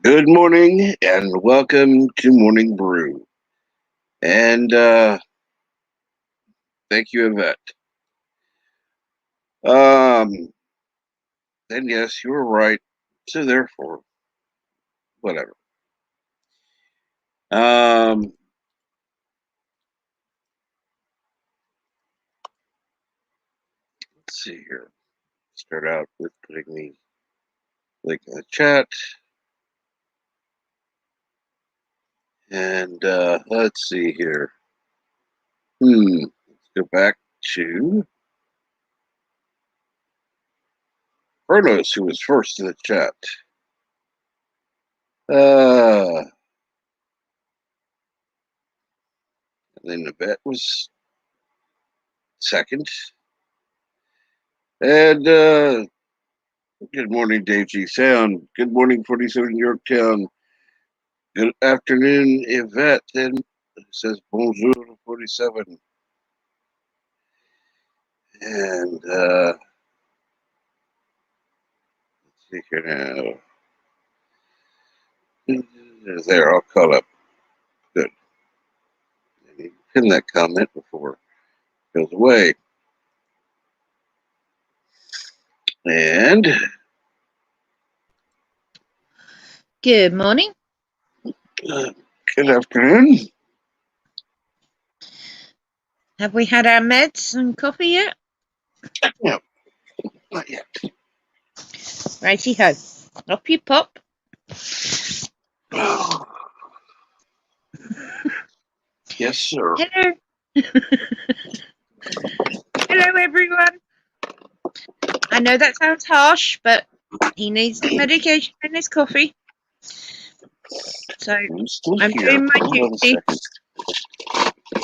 Good morning and welcome to Morning Brew. And thank you, Yvette. And yes, you were right. So therefore, whatever. Let's see here. Start out with putting the link in the chat. And let's see here. Let's go back to Carlos, who was first in the chat. And then Yvette was second. And good morning, Dave G. Sound. Good morning, 47 Yorktown. Good afternoon, Yvette. And it says bonjour, 47. And let's see here now. There, I'll call up. Good. And you can pin that comment before it goes away. And good morning. Good afternoon. Have we had our meds and coffee yet? No, not yet. Righty ho. Up you pop. Yes, sir. Hello. Hello, everyone. I know that sounds harsh, but he needs the medication and his coffee. So I'm doing my duty.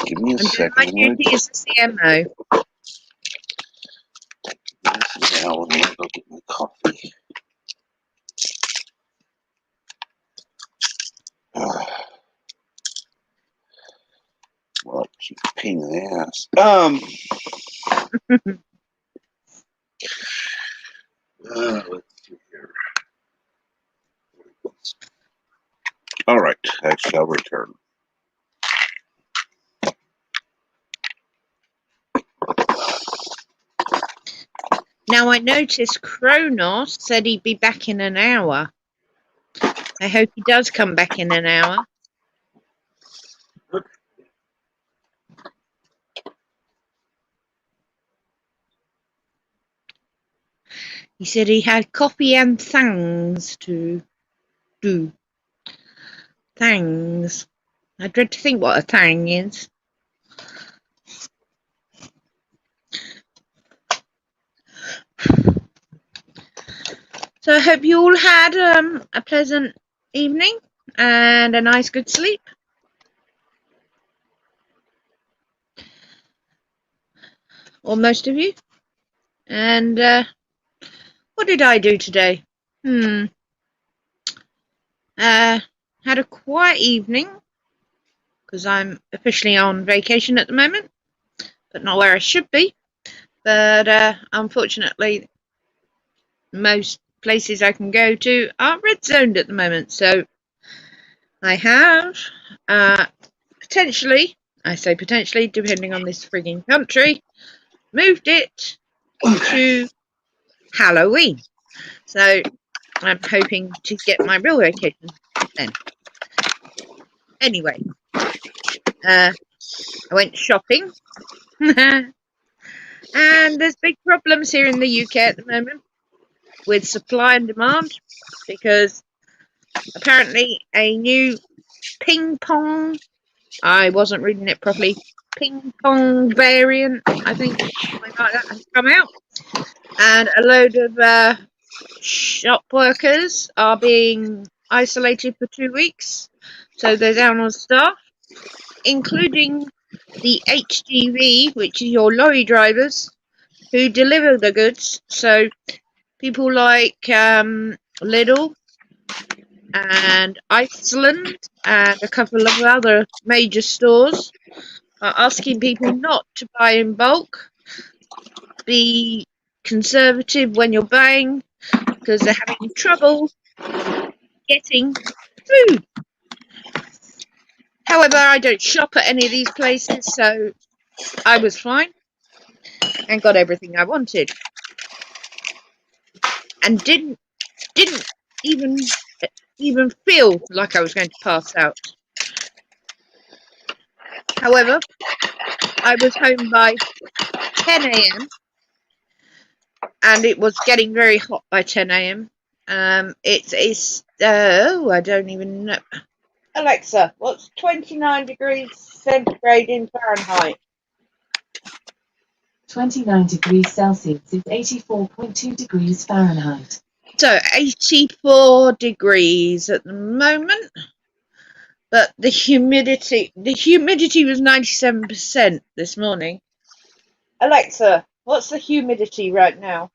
Give me a second. I'm doing my duty as a CMO. Now I'm going to go get my coffee. Well, she's a pain in the ass. Let's see here. All right, I shall return. Now, I noticed Kronos said he'd be back in an hour. I hope he does come back in an hour. He said he had coffee and things to do. Thangs. I dread to think what a thang is. So I hope you all had a pleasant evening and a nice good sleep. Or most of you. And what did I do today? Had a quiet evening because I'm officially on vacation at the moment, but not where I should be. But unfortunately, most places I can go to are red zoned at the moment. So I have potentially, I say potentially, depending on this frigging country, moved it to Halloween. So I'm hoping to get my real vacation then. Anyway, I went shopping. And there's big problems here in the UK at the moment with supply and demand because apparently a new ping pong, I wasn't reading it properly, ping pong variant, I think, something like that, has come out. And a load of shop workers are being isolated for 2 weeks. So they're down on staff, including the HGV, which is your lorry drivers, who deliver the goods. So people like Lidl and Iceland and a couple of other major stores are asking people not to buy in bulk. Be conservative when you're buying because they're having trouble getting food. However, I don't shop at any of these places, so I was fine and got everything I wanted. And didn't even feel like I was going to pass out. However, I was home by 10 a.m. and it was getting very hot by 10 a.m. I don't even know. Alexa, what's 29 degrees centigrade in Fahrenheit? 29 degrees Celsius is 84.2 degrees Fahrenheit. So 84 degrees at the moment, but the humidity was 97% this morning. Alexa, what's the humidity right now?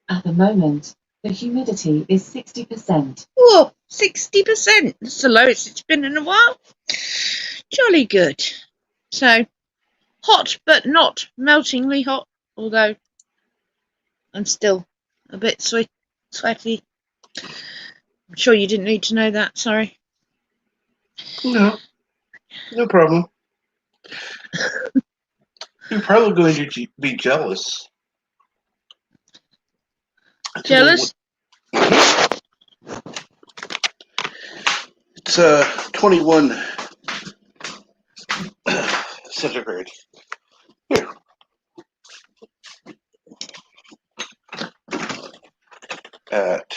At the moment, the humidity is 60%. Oh, 60%. That's the lowest it's been in a while. Jolly good. So, hot, but not meltingly hot, although I'm still a bit sweaty. I'm sure you didn't need to know that, sorry. No problem. You're probably going to be jealous. Jealous? It's 21 centigrade. Here. At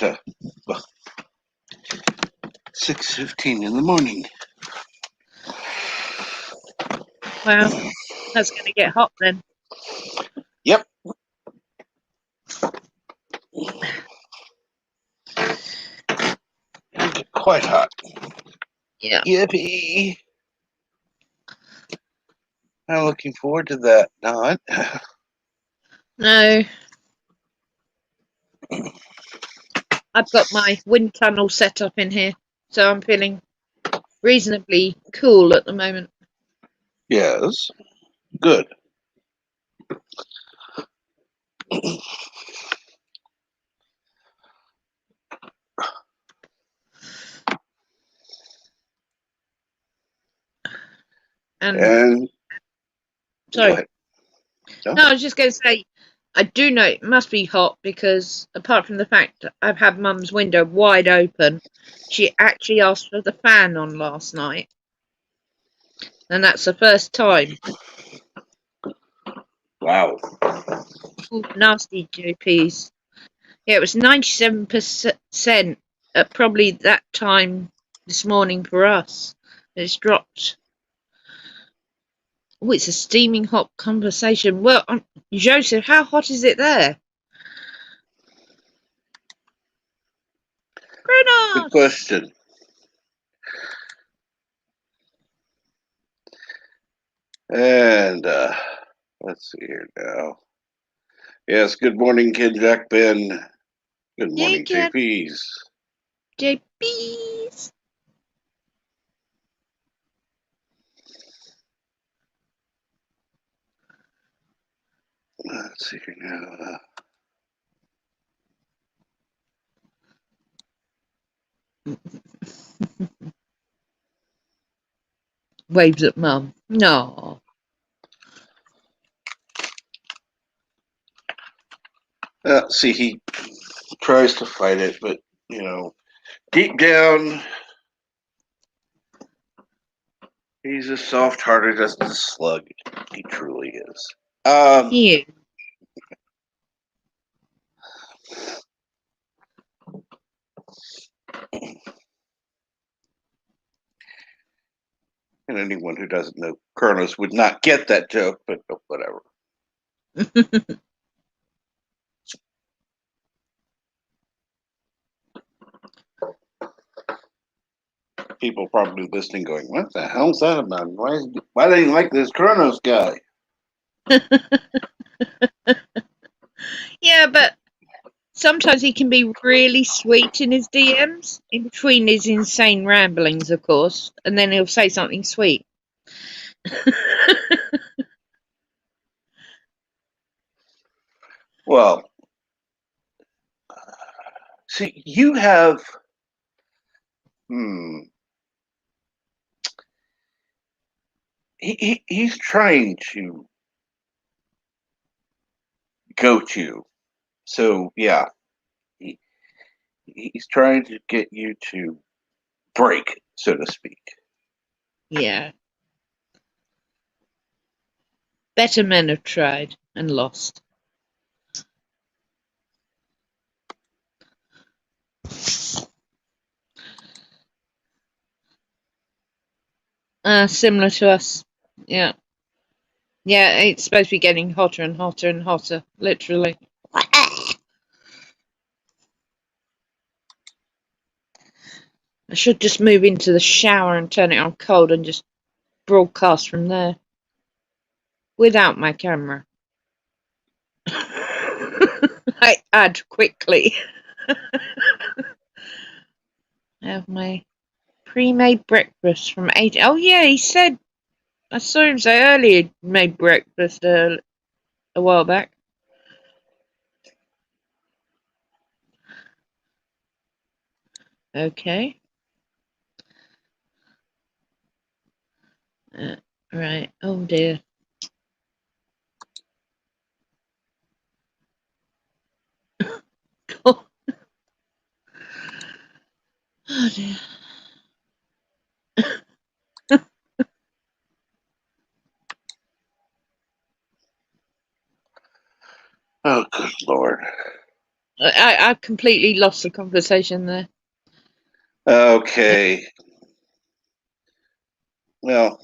6:15 in the morning. Wow, that's going to get hot then. Yep. Get quite hot. Yeah. Yippee. I'm looking forward to that. Not. No. I've got my wind tunnel set up in here, so I'm feeling reasonably cool at the moment. Yes. Good. And sorry. No, I was just going to say, I do know it must be hot because apart from the fact that I've had Mum's window wide open, she actually asked for the fan on last night. And that's the first time. Wow. Ooh, nasty GPs. Yeah, it was 97% at probably that time this morning for us. It's dropped. Oh, it's a steaming hot conversation. Well, Joseph, how hot is it there? Good question. And let's see here now. Yes, good morning, Kid Jack Ben. Good morning, JPs. JPs. Let's see here now. Waves at Mum. No. See, he tries to fight it, but, you know, deep down, he's as soft-hearted as the slug. He truly is. He is. And anyone who doesn't know Kronos would not get that joke, but whatever. People probably listening going, what the hell's that about? Why do you like this Kronos guy? Yeah, but sometimes he can be really sweet in his DMs, in between his insane ramblings, of course, and then he'll say something sweet. Well, see, you have, he's trying to goat you. So, yeah, he's trying to get you to break, so to speak. Yeah. Better men have tried and lost. Similar to us. Yeah. Yeah, it's supposed to be getting hotter and hotter and hotter, literally. I should just move into the shower and turn it on cold and just broadcast from there. Without my camera. I add quickly. I have my pre-made breakfast from 8. Oh, yeah, he said. I saw him say earlier he made breakfast a while back. Okay. Right. Oh, dear. Oh, dear. Oh, good Lord. I completely lost the conversation there. Okay. Well,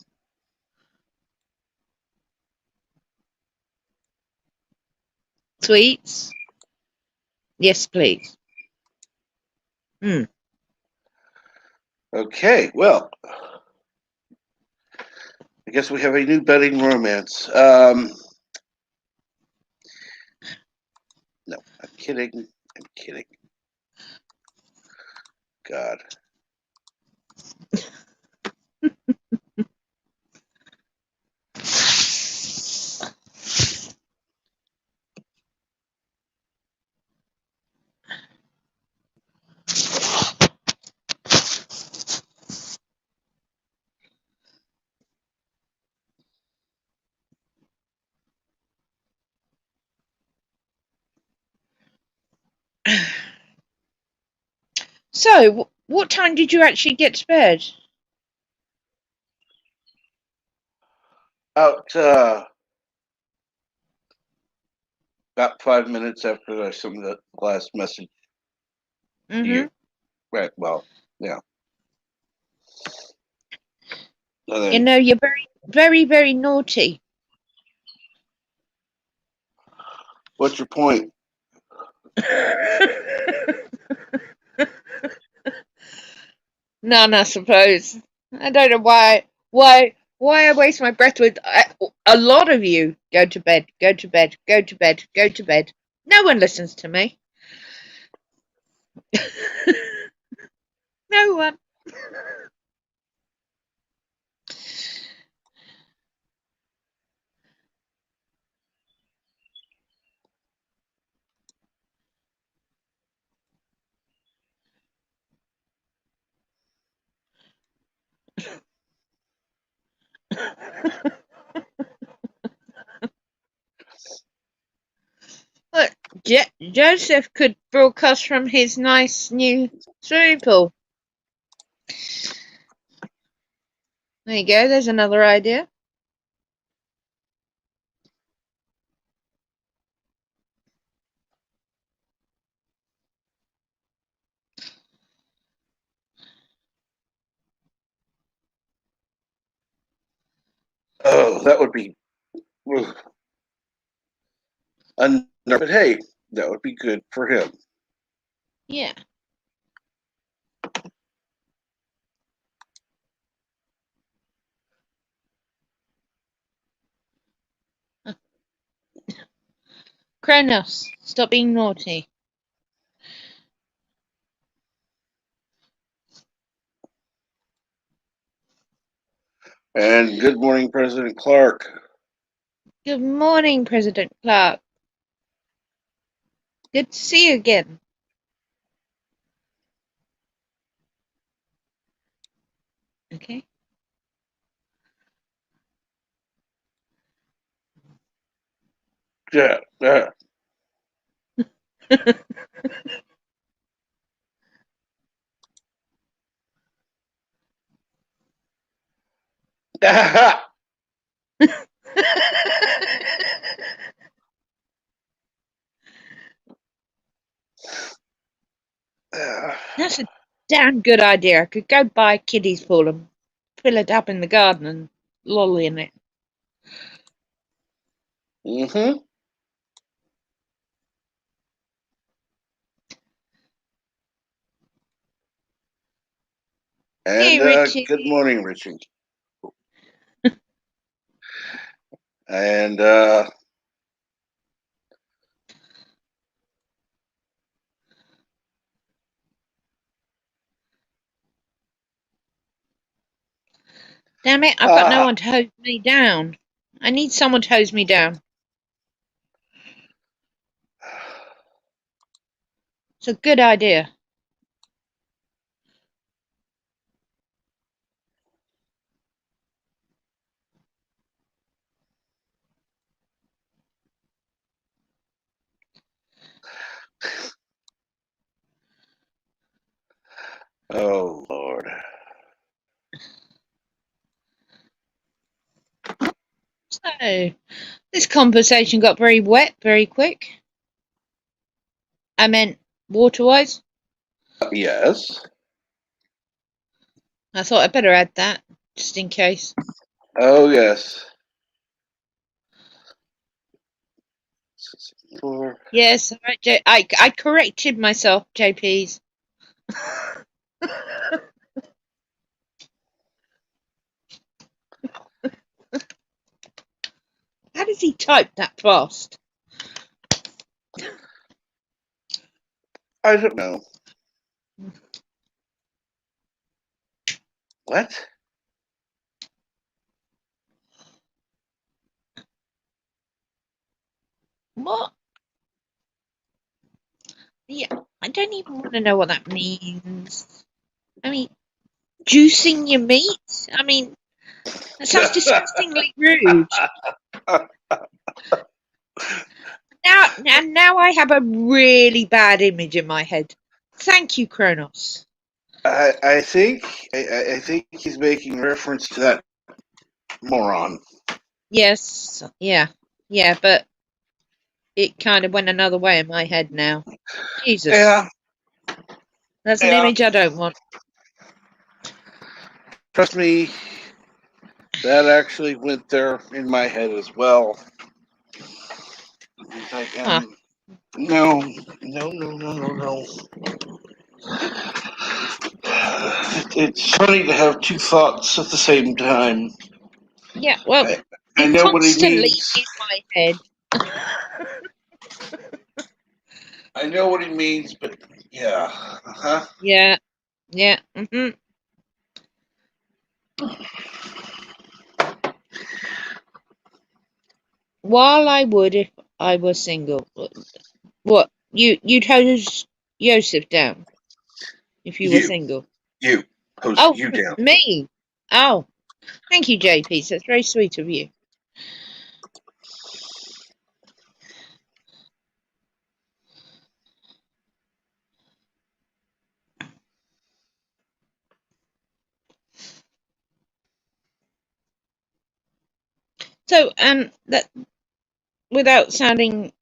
Sweets? Yes, please. okay. Well, I guess we have a new budding romance. No, I'm kidding. I'm kidding. God. So, what time did you actually get to bed? About 5 minutes after I sent the last message to you. Right. Well, yeah. You know, you're very, very, very naughty. What's your point? None, I suppose. I don't know why I waste my breath with a lot of you. Go to bed, go to bed, go to bed, go to bed. No one listens to me. No one. Look, Joseph could broadcast from his nice new swimming pool. There you go, there's another idea. Oh, that would be. But hey, that would be good for him. Yeah. Kronos, stop being naughty. And good morning, President Clark. Good morning, President Clark. Good to see you again. Okay. Yeah. That's a damn good idea. I could go buy a kiddie's pool and fill it up in the garden and lolly in it. Mm-hmm. And Hey, Richie. good morning, Richie. And Damn it, I've got no one to hose me down. I need someone to hose me down. It's a good idea. oh Lord. So, this conversation got very wet very quick. I meant water-wise. Yes. I thought I'd better add that, just in case. Oh yes. Yes, right, I corrected myself, JPs. How does he type that fast? I don't know. What? What? Yeah, I don't even want to know what that means. I mean, juicing your meat? I mean, that sounds disgustingly rude. Now I have a really bad image in my head. Thank you, Kronos. I think he's making reference to that moron. Yes, yeah, but it kind of went another way in my head now. Jesus. Yeah. That's an image I don't want. Trust me, that actually went there in my head as well. No. It's funny to have two thoughts at the same time. Yeah, well, I know what he constantly means. in my head. I know what he means, but yeah. Uh-huh. Yeah. Mm-hmm. While I would if I was single. What? You'd hose Joseph down if you were single? You. Hose Oh, you down. me. Oh, thank you, JP. That's very sweet of you. So, that without sounding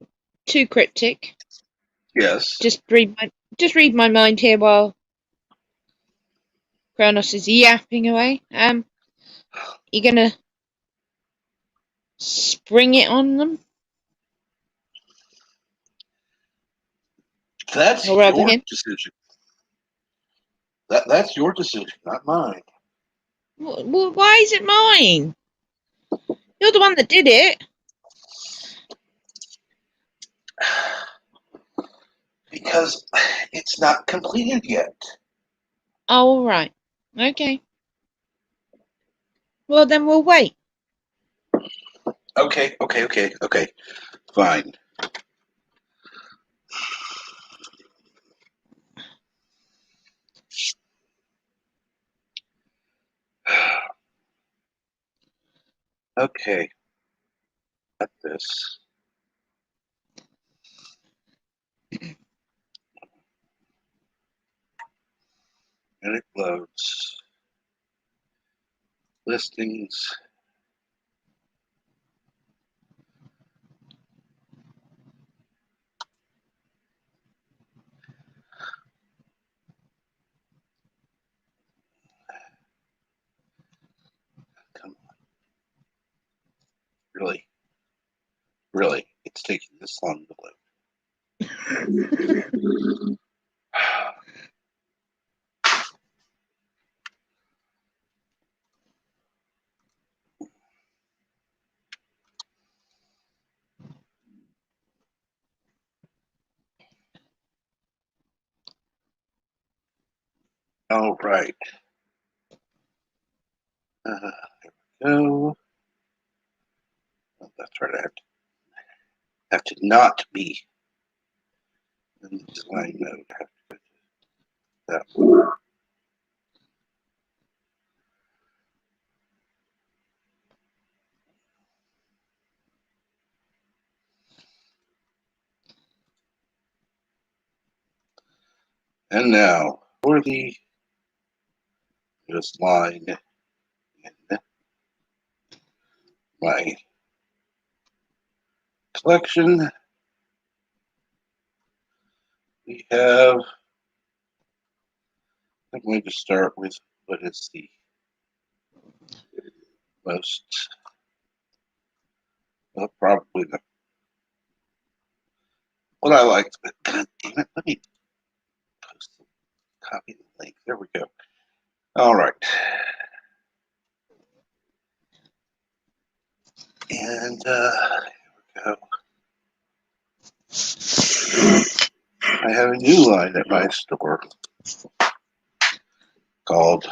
too cryptic, Yes. just read my mind here while Kronos is yapping away. You gonna spring it on them? That's Or rather your him? decision. That's your decision, not mine. Well, why is it mine? You're the one that did it. Because it's not completed yet. Oh, all right. Okay. Well, then we'll wait. Okay. Fine. Okay. Got this. And it loads. Listings. Come on. Really, it's taking this long to load. All right. There we go. Oh, that's right. I have to not be in the design mode. I have to go to that one. And now for the just line in my collection. We have, I'm going to start with what is the most, well, probably the, what I liked, but God damn it, let me post the copy the link. There we go. All right. And here we go. I have a new line at my store called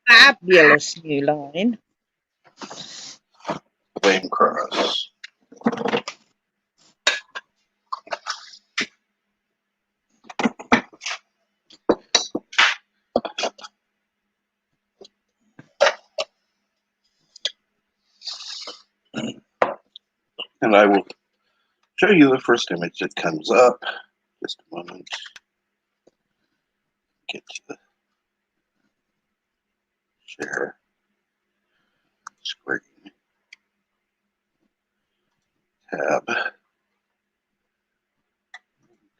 Fabulous new line. Flame Cross. And I will show you the first image that comes up. Just a moment. Get to the Share. Screen. Tab.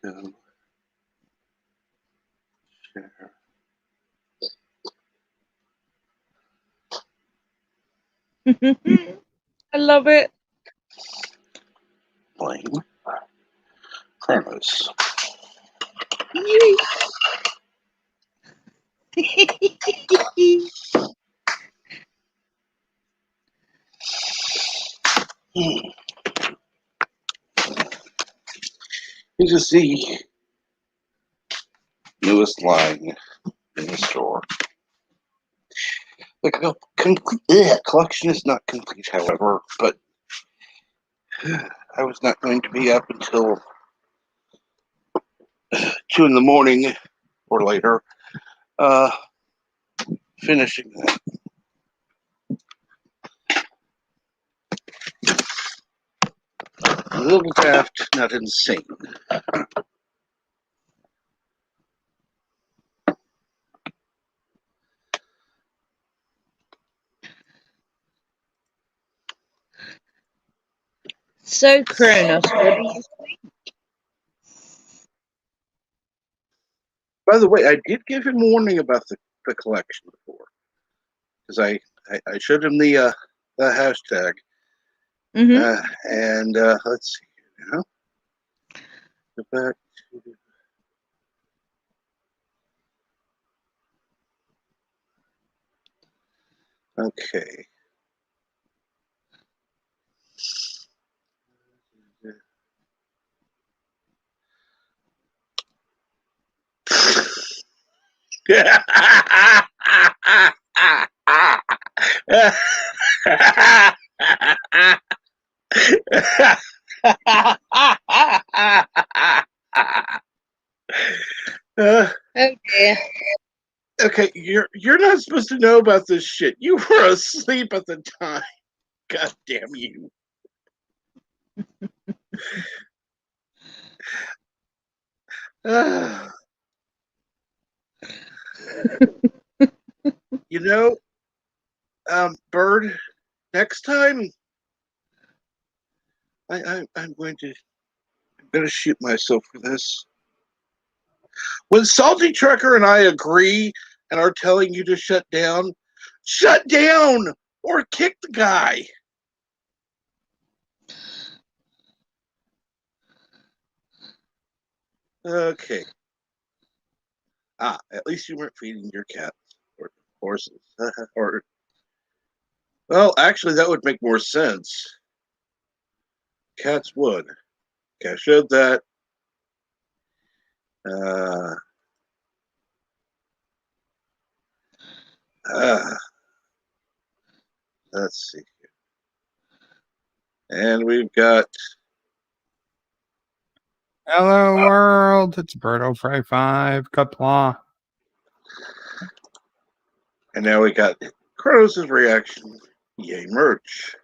Go. Share. I love it. Blame. Chronos. Yay. This is the newest line in the store. The collection is not complete, however, but I was not going to be up until 2 in the morning or later, finishing that. A little daft, not insane. So, Kronos, what do you think? By the way, I did give him warning about the collection before, because I showed him the hashtag, and let's see, go back to. Okay. Oh dear. Okay, you're not supposed to know about this shit. You were asleep at the time. God damn you. You know, Bird, next time I'm going to shoot myself for this. When Salty Trucker and I agree and are telling you to shut down or kick the guy. Okay. At least you weren't feeding your cats or horses. Or, well, actually, that would make more sense. Cats would. Okay, I showed that. Let's see. And we've got. Hello, world. It's Birdo5, COPPA. And now we got Kronos' reaction. Yay, merch.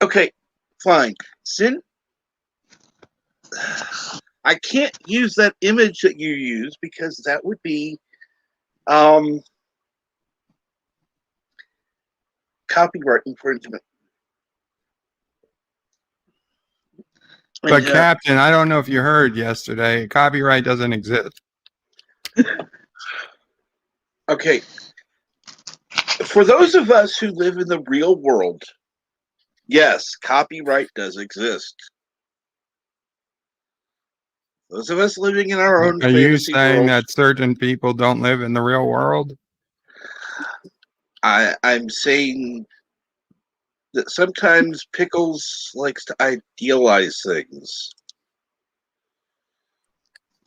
Okay, fine. I can't use that image that you use because that would be copyright infringement. But Captain, I don't know if you heard yesterday, copyright doesn't exist. Okay. For those of us who live in the real world, yes, copyright does exist. Those of us living in our own Are you fantasy saying world, that certain people don't live in the real world? I'm saying that sometimes Pickles likes to idealize things.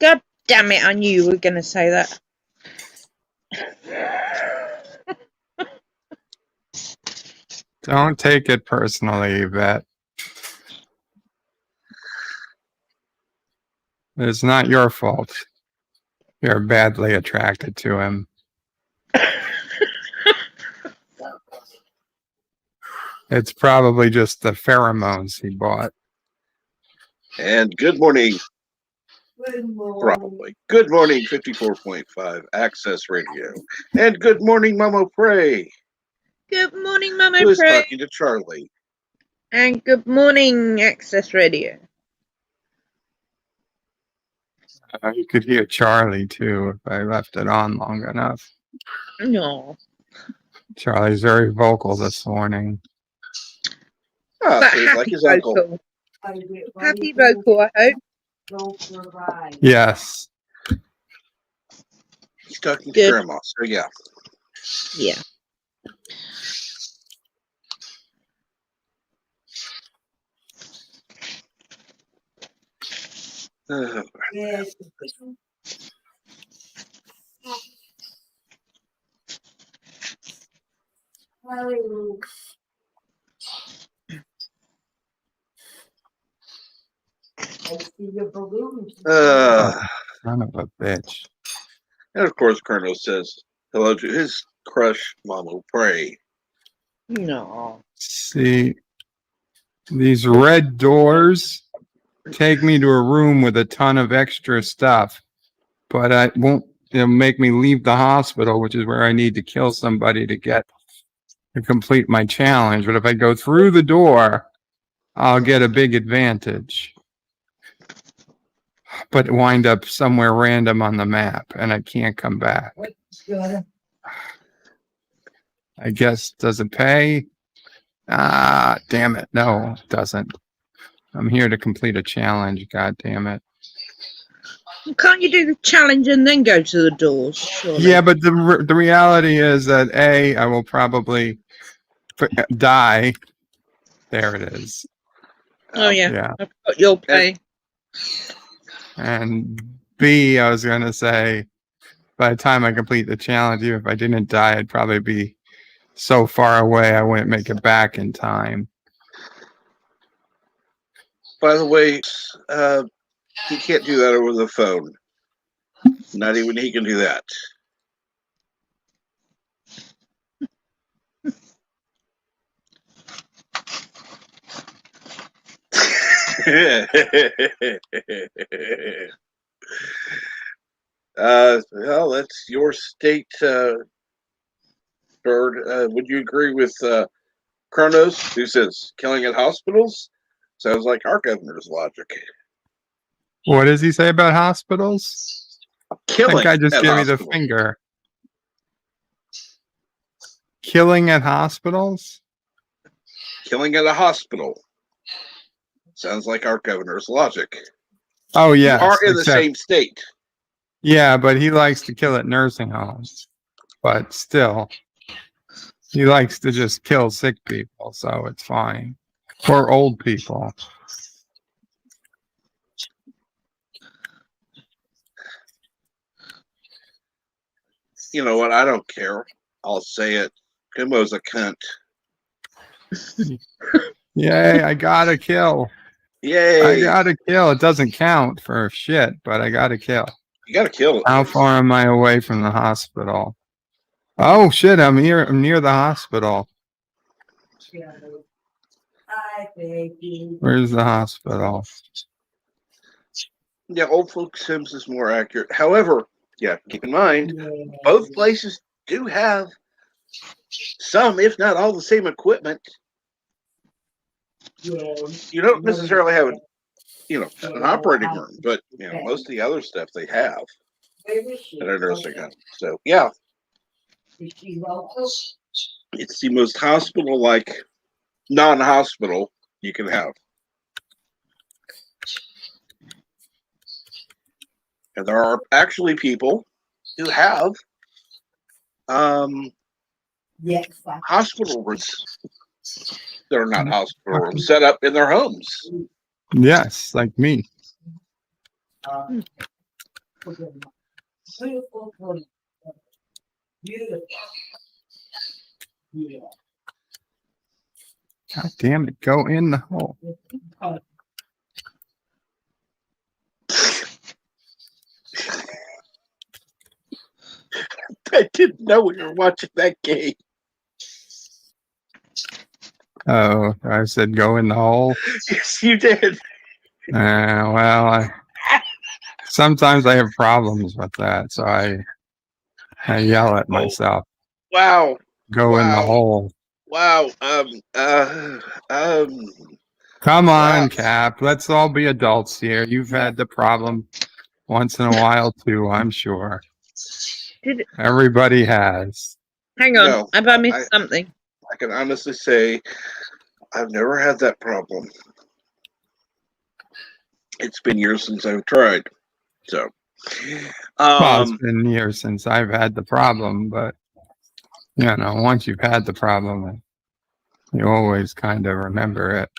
God damn it, I knew you were going to say that. Don't take it personally, Yvette. It's not your fault. You're badly attracted to him. It's probably just the pheromones he bought. And good morning. Probably. Good morning, 54.5 Access Radio. And good morning, Momo Pray. Good morning, Mama Who is Pray. talking to Charlie? And good morning, Access Radio. You could hear Charlie too if I left it on long enough. No. Charlie's very vocal this morning. Ah, But so he's happy like his uncle. vocal. Happy vocal, I hope. Yes. He's talking to Good. Grandma, so yeah. Yeah. Son of a bitch. And of course, Colonel says hello to his crush, Momo Pray. No. See, these red doors take me to a room with a ton of extra stuff, but I won't. It'll make me leave the hospital, which is where I need to kill somebody to complete my challenge. But if I go through the door, I'll get a big advantage. But wind up somewhere random on the map, and I can't come back. I guess, does it pay? Ah, damn it. No, it doesn't. I'm here to complete a challenge. God damn it. Can't you do the challenge and then go to the doors? Surely. Yeah, but the reality is that A, I will probably die. There it is. Oh, yeah. Yeah. I've got your pay. And B, I was going to say, by the time I complete the challenge, even if I didn't die, I'd probably be so far away I wouldn't make it back in time. By the way, he can't do that over the phone. Not even he can do that. Well, that's your state, Bird. Would you agree with Kronos, who says killing at hospitals? Sounds like our governor's logic. What does he say about hospitals? Killing that guy just at gave hospitals. me the finger. Killing at hospitals? Killing at a hospital. Sounds like our governor's logic. Oh, yes. You are in the same state. Yeah, but he likes to kill at nursing homes. But still, he likes to just kill sick people, so it's fine. Or old people. You know what? I don't care. I'll say it. Kumo's a cunt. Yay, I gotta kill. Yay. I gotta kill. It doesn't count for shit, but I gotta kill. You gotta kill it. How far am I away from the hospital? Oh shit, I'm near the hospital. Where's the hospital? Yeah, old folks Sims is more accurate. However, yeah, keep in mind, both places do have some, if not all, the same equipment. You don't necessarily have an operating room, but most of the other stuff they have at a nursing home. So yeah, it's the most hospital-like non-hospital you can have. And there are actually people who have hospital rooms that are not hospital rooms set up in their homes. Yes, like me. God damn it, go in the hole. I didn't know we were watching that game. Oh, I said go in the hole. Yes, you did. Well, sometimes I have problems with that, so I yell at myself. Wow. Go in the hole. Wow. Come on, Wow. Cap. Let's all be adults here. You've had the problem once in a while too, I'm sure. Everybody has. Hang on, No, have I missed something? I can honestly say I've never had that problem. It's been years since I've tried. So, Well, it's been years since I've had the problem, but once you've had the problem, you always kind of remember it.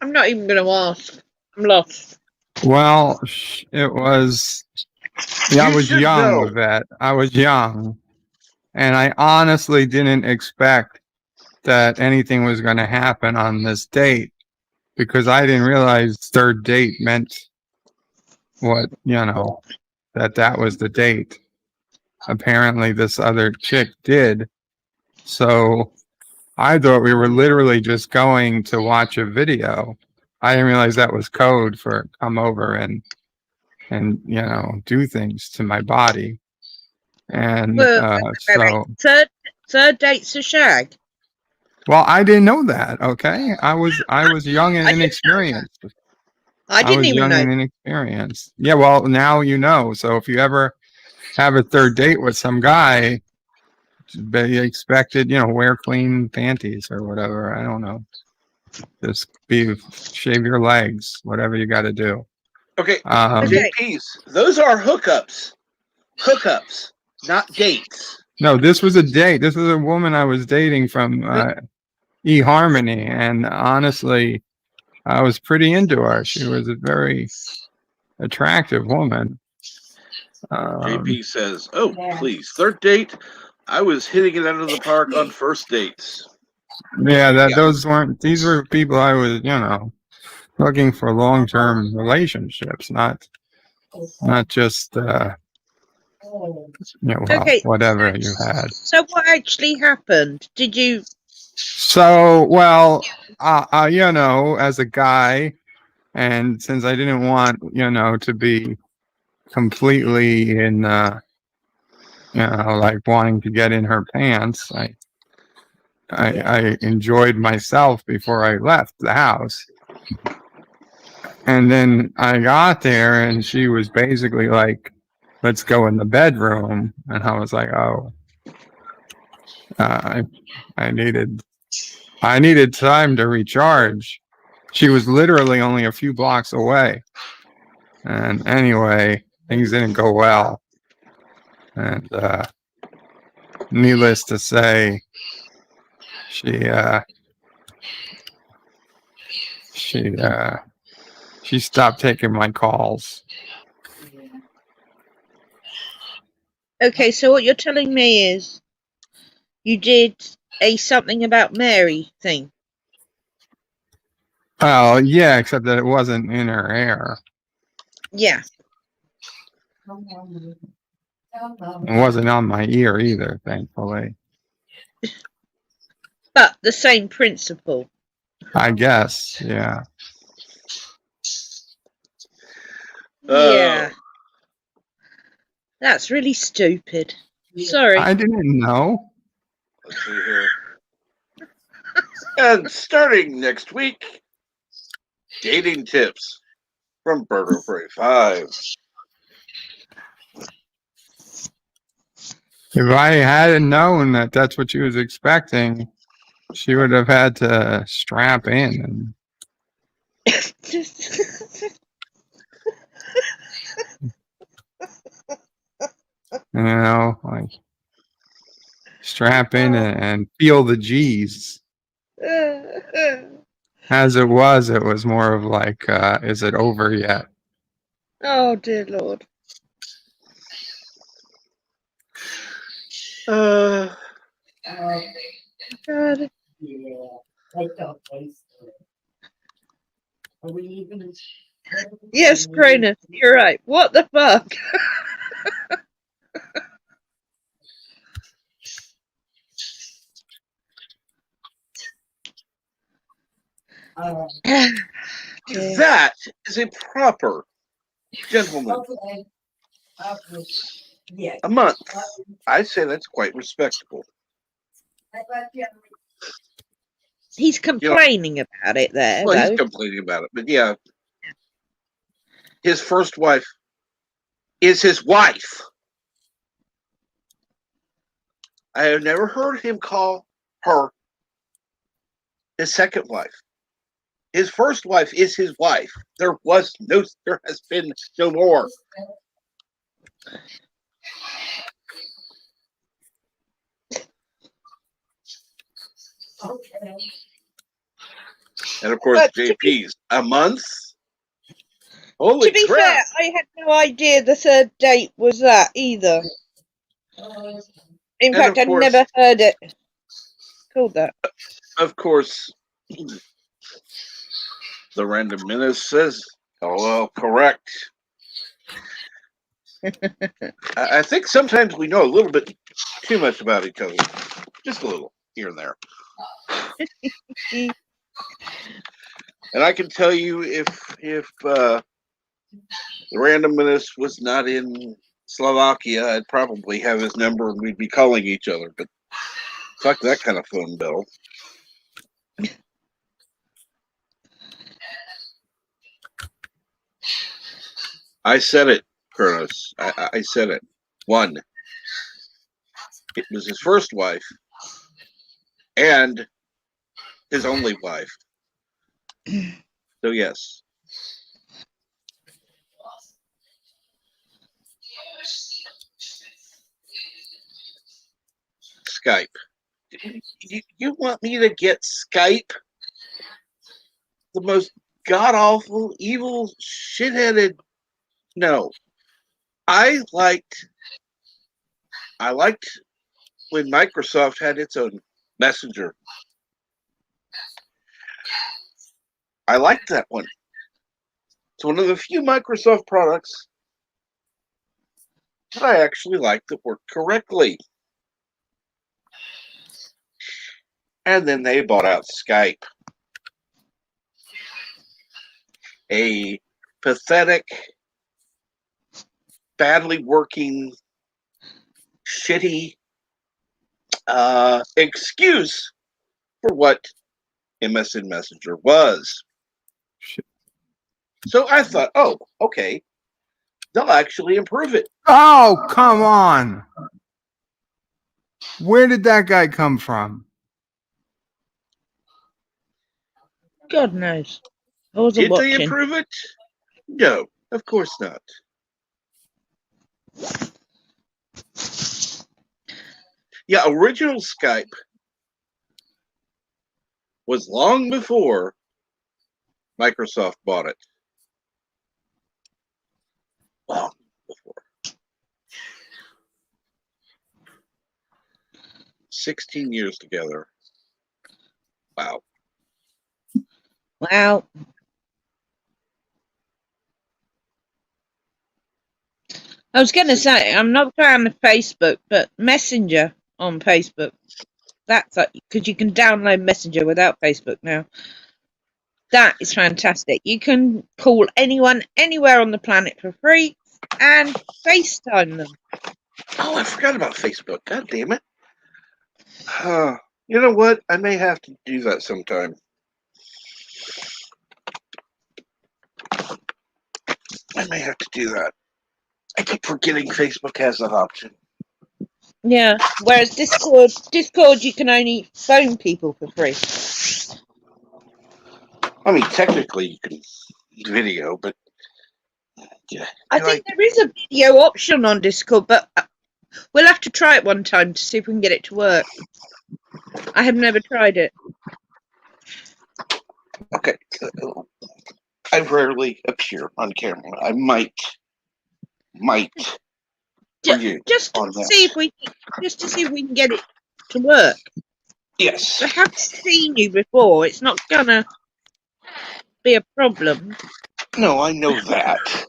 I'm not even going to ask. I'm lost. Well, it was. Yeah, I was young, know. Yvette. I was young, and I honestly didn't expect that anything was going to happen on this date because I didn't realize third date meant what that was the date. Apparently, this other chick did. So I thought we were literally just going to watch a video. I didn't realize that was code for come over and do things to my body. And so third date's a shag. Well, I didn't know that. Okay, I was young and inexperienced. I didn't even know. And inexperienced. Yeah, well, now you know. So if you ever have a third date with some guy, be expected, wear clean panties or whatever. I don't know. Just shave your legs, whatever you got to do. Okay. JPs, those are hookups. Hookups, not dates. No, this was a date. This was a woman I was dating from eHarmony, and honestly, I was pretty into her. She was a very attractive woman. JP says, "Oh, please, third date. I was hitting it out of the park on first dates." Yeah, those weren't. These were people I was, looking for long-term relationships, not just whatever you had. So what actually happened? Did you? So well, as a guy, and since I didn't want to be completely in like wanting to get in her pants, I enjoyed myself before I left the house. And then I got there and she was basically like, let's go in the bedroom. And I was like, oh, I needed time to recharge. She was literally only a few blocks away. And anyway, things didn't go well. And needless to say, she stopped taking my calls. Okay, so what you're telling me is you did a something about Mary thing. Oh, yeah, except that it wasn't in her hair. Yeah. It wasn't on my ear either, thankfully. But the same principle. I guess, yeah. Yeah. That's really stupid. Sorry. I didn't know. Let's see here. And starting next week, dating tips from Burger Prey 5. If I hadn't known that that's what she was expecting, she would have had to strap in. Like strap in and feel the G's. As it was more of like, is it over yet? Oh, dear Lord. God. Yes, Cronus, you're right. What the fuck? Dear. That is a proper gentleman. A month. I say that's quite respectable. He's complaining about it there, Well, though. he's complaining about it, but yeah. His first wife is his wife. I have never heard him call her his second wife. His first wife is his wife. There has been no more. And of course, But JP's a month. Holy to be crap! fair, I had no idea the third date was that either. In And fact, of I'd course- never heard it called that. Of course, the random menace says, "Oh well, correct." I think sometimes we know a little bit too much about each other, just a little here and there. And I can tell you, if the random menace was not in Slovakia, I'd probably have his number and we'd be calling each other. But fuck that kind of phone bill. I said it, Kronos. I said it. One. It was his first wife and his only wife. So yes. Skype. You want me to get Skype? The most god-awful, evil, shit-headed... No. I liked when Microsoft had its own messenger. I liked that one. It's one of the few Microsoft products that I actually liked that worked correctly. And then they bought out Skype. A pathetic, badly working, shitty excuse for what MSN Messenger was. So I thought, oh, okay, they'll actually improve it. Oh, come on. Where did that guy come from? God knows. I wasn't Did they watching. improve it? No, of course not. Yeah, original Skype was long before Microsoft bought it. Long before. 16 years together. Wow. Wow. I was going to say, I'm not a fan of Facebook, but Messenger on Facebook. That's because you can download Messenger without Facebook now. That is fantastic. You can call anyone anywhere on the planet for free and FaceTime them. Oh, I forgot about Facebook. God damn it. You know what? I may have to do that sometime. I may have to do that. I keep forgetting Facebook has that option. Yeah. Whereas Discord, you can only phone people for free. I mean, technically you can video, but yeah. I think there is a video option on Discord, but we'll have to try it one time to see if we can get it to work. I have never tried it. Okay. I rarely appear on camera. I might Just to see if we can get it to work. Yes. I have seen you before. It's not gonna be a problem. No, I know that.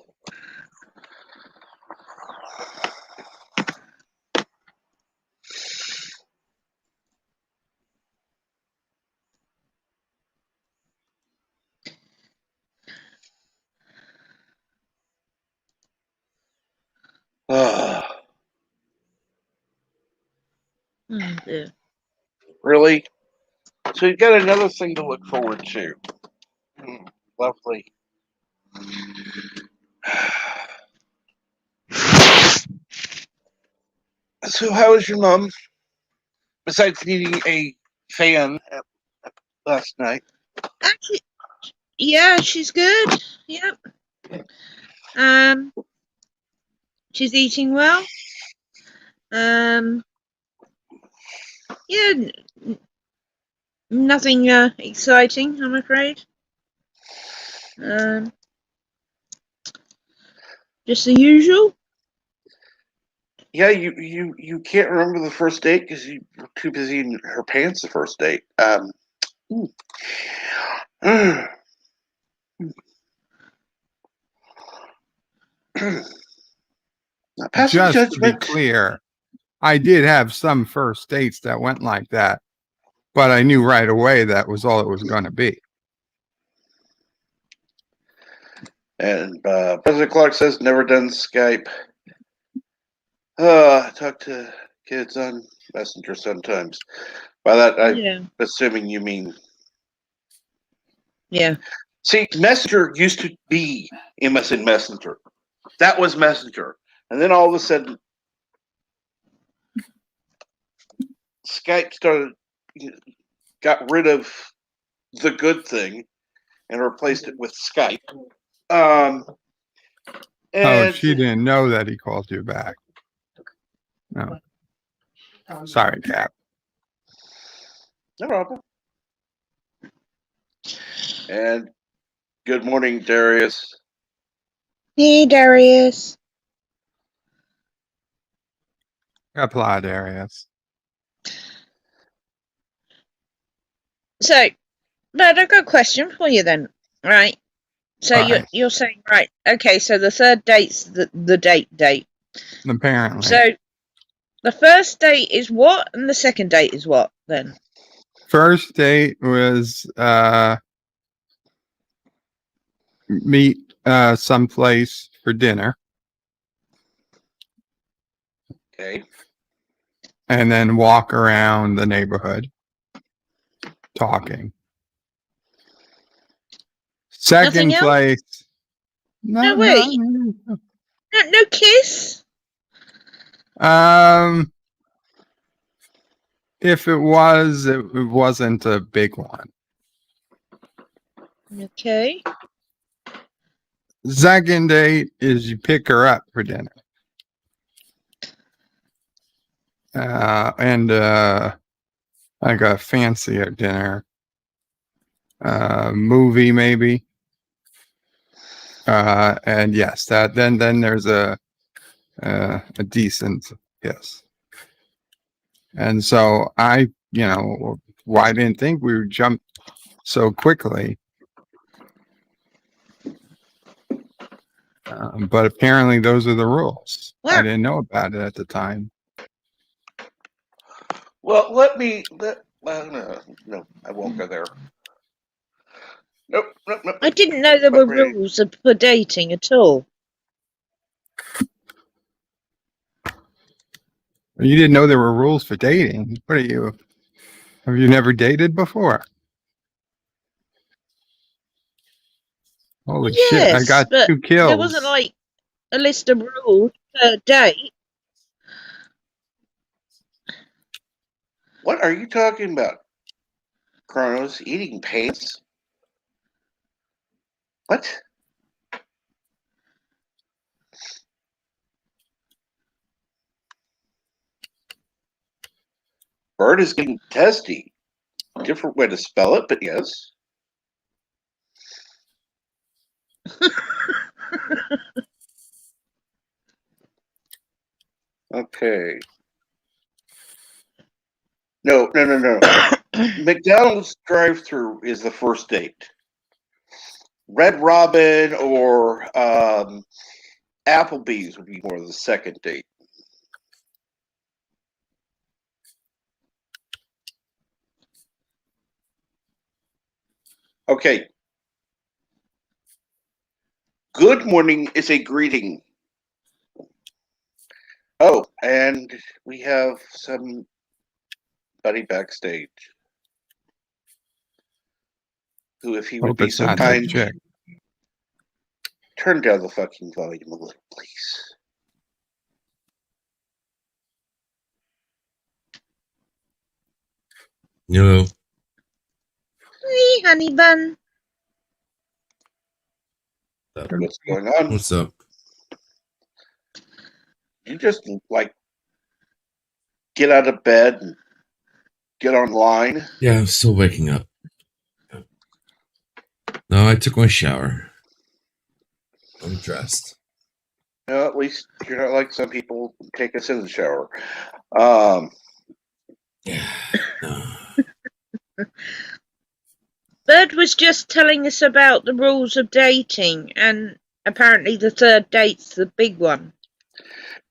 Oh, dear. Really? So you've got another thing to look forward to. Lovely. So how is your mom? Besides needing a fan last night. Actually, yeah, she's good. Yep. She's eating well. Yeah, nothing exciting, I'm afraid. Just the usual. Yeah, you can't remember the first date because you were too busy in her pants the first date. Not passing Just to be judgment. clear, I did have some first dates that went like that, but I knew right away that was all it was going to be. And President Clark says never done Skype. I talk to kids on Messenger sometimes. By that, I'm assuming you mean. Yeah. See, Messenger used to be MSN Messenger. That was Messenger. And then all of a sudden, Skype got rid of the good thing and replaced it with Skype. Oh, she didn't know that he called you back. No. Sorry, Cap. No problem. And good morning, Darius. Hey, Darius. Apply, Darius. So, but I've got a question for you then, right? So you're saying, right, okay, so the third date's the date. Apparently. So the first date is what, and the second date is what then? First date was meet someplace for dinner. Okay. And then walk around the neighborhood talking. Second place. No, wait. No kiss? If it was, it wasn't a big one. Okay. Second date is you pick her up for dinner. And like a fancier dinner. Movie maybe. And yes, then there's a decent kiss. And so I didn't think we would jump so quickly. But apparently those are the rules. I didn't know about it at the time. Well, no, I won't go there. Nope. I didn't know there were rules for dating at all. You didn't know there were rules for dating? What are you? Have you never dated before? Holy shit, I got 2 kills. There wasn't like a list of rules per date. What are you talking about? Chronos eating pants? What? Bird is getting testy. Different way to spell it, but yes. Okay. No. McDonald's drive-thru is the first date. Red Robin or Applebee's would be more the second date. Okay. Good morning is a greeting. Oh, and we have some buddy backstage who, if he would Hope be it's so not that kind, chick. turn down the fucking volume a little, please. Hello. Hey, honey bun. What's going on? What's up? You just like get out of bed and get online. Yeah, I'm still waking up. No, I took my shower. I'm dressed. No, at least you're not like some people who take us in the shower. Yeah. No. Bird was just telling us about the rules of dating, and apparently the third date's the big one.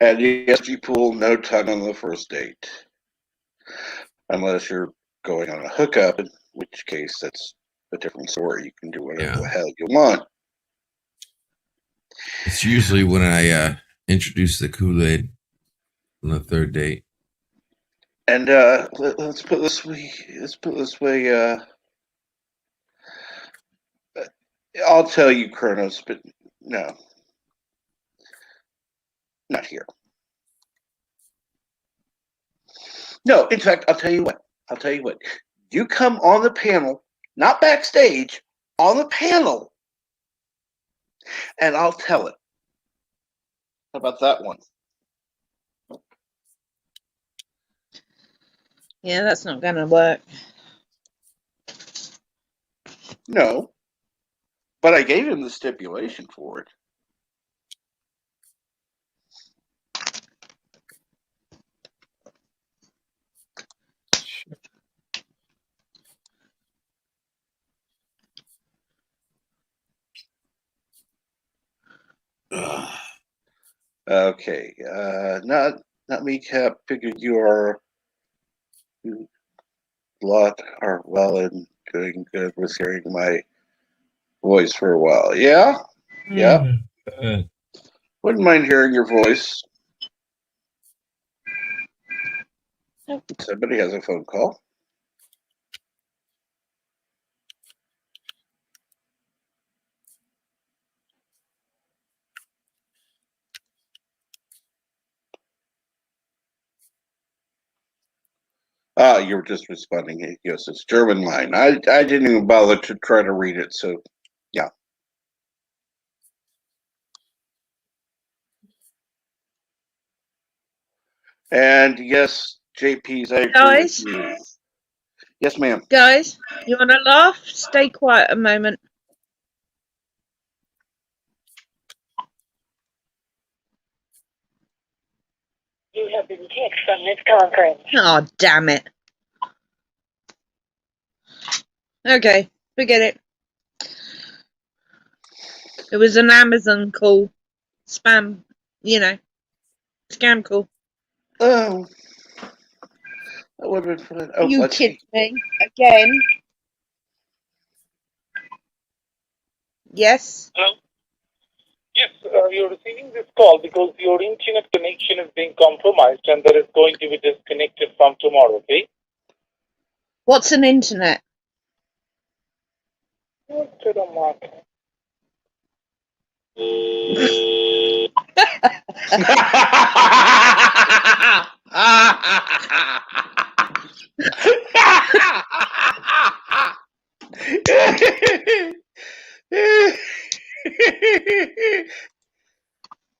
And yes, you pull no tongue on the first date. Unless you're going on a hookup, in which case that's a different story. You can do whatever the hell you want. It's usually when I introduce the Kool-Aid on the third date. And let's put this way. I'll tell you, Kronos, but no, not here. No, in fact, I'll tell you what. You come on the panel, not backstage, on the panel, and I'll tell it. How about that one? Yeah, that's not going to work. No, but I gave him the stipulation for it. Okay, not me, Cap. Figured you are well and doing good with hearing my voice for a while. Yeah, yeah. Wouldn't mind hearing your voice. Somebody has a phone call. Ah, you were just responding. Yes, it's German line. I didn't even bother to try to read it, so yeah. And yes, JP's, I agree Guys? with you. Yes, ma'am. Guys, you want to laugh? Stay quiet a moment. You have been kicked from this conference. Oh, damn it. Okay, forget it. It was an Amazon call. Spam, scam call. Oh, that would have been fun. Oh, You let's kidding see. me? Again? Yes? Hello? Yes, you're receiving this call because your internet connection is being compromised and that is going to be disconnected from tomorrow, okay? What's an internet?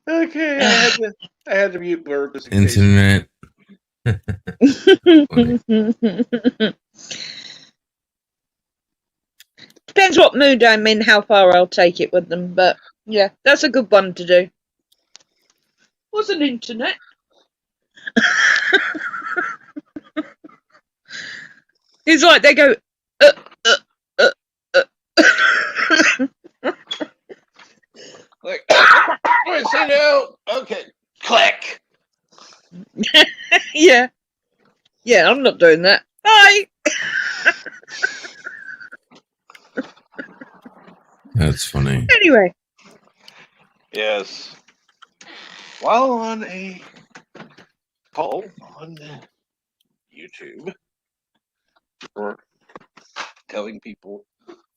Okay, I had to mute Blur just in case. Internet. Depends what mood I'm in, how far I'll take it with them, but yeah, that's a good one to do. What's an internet? It's like they go, Like, wait, say no. Okay, click. Yeah, I'm not doing that. Bye. That's funny. Anyway. Yes. While on a call on YouTube, for telling people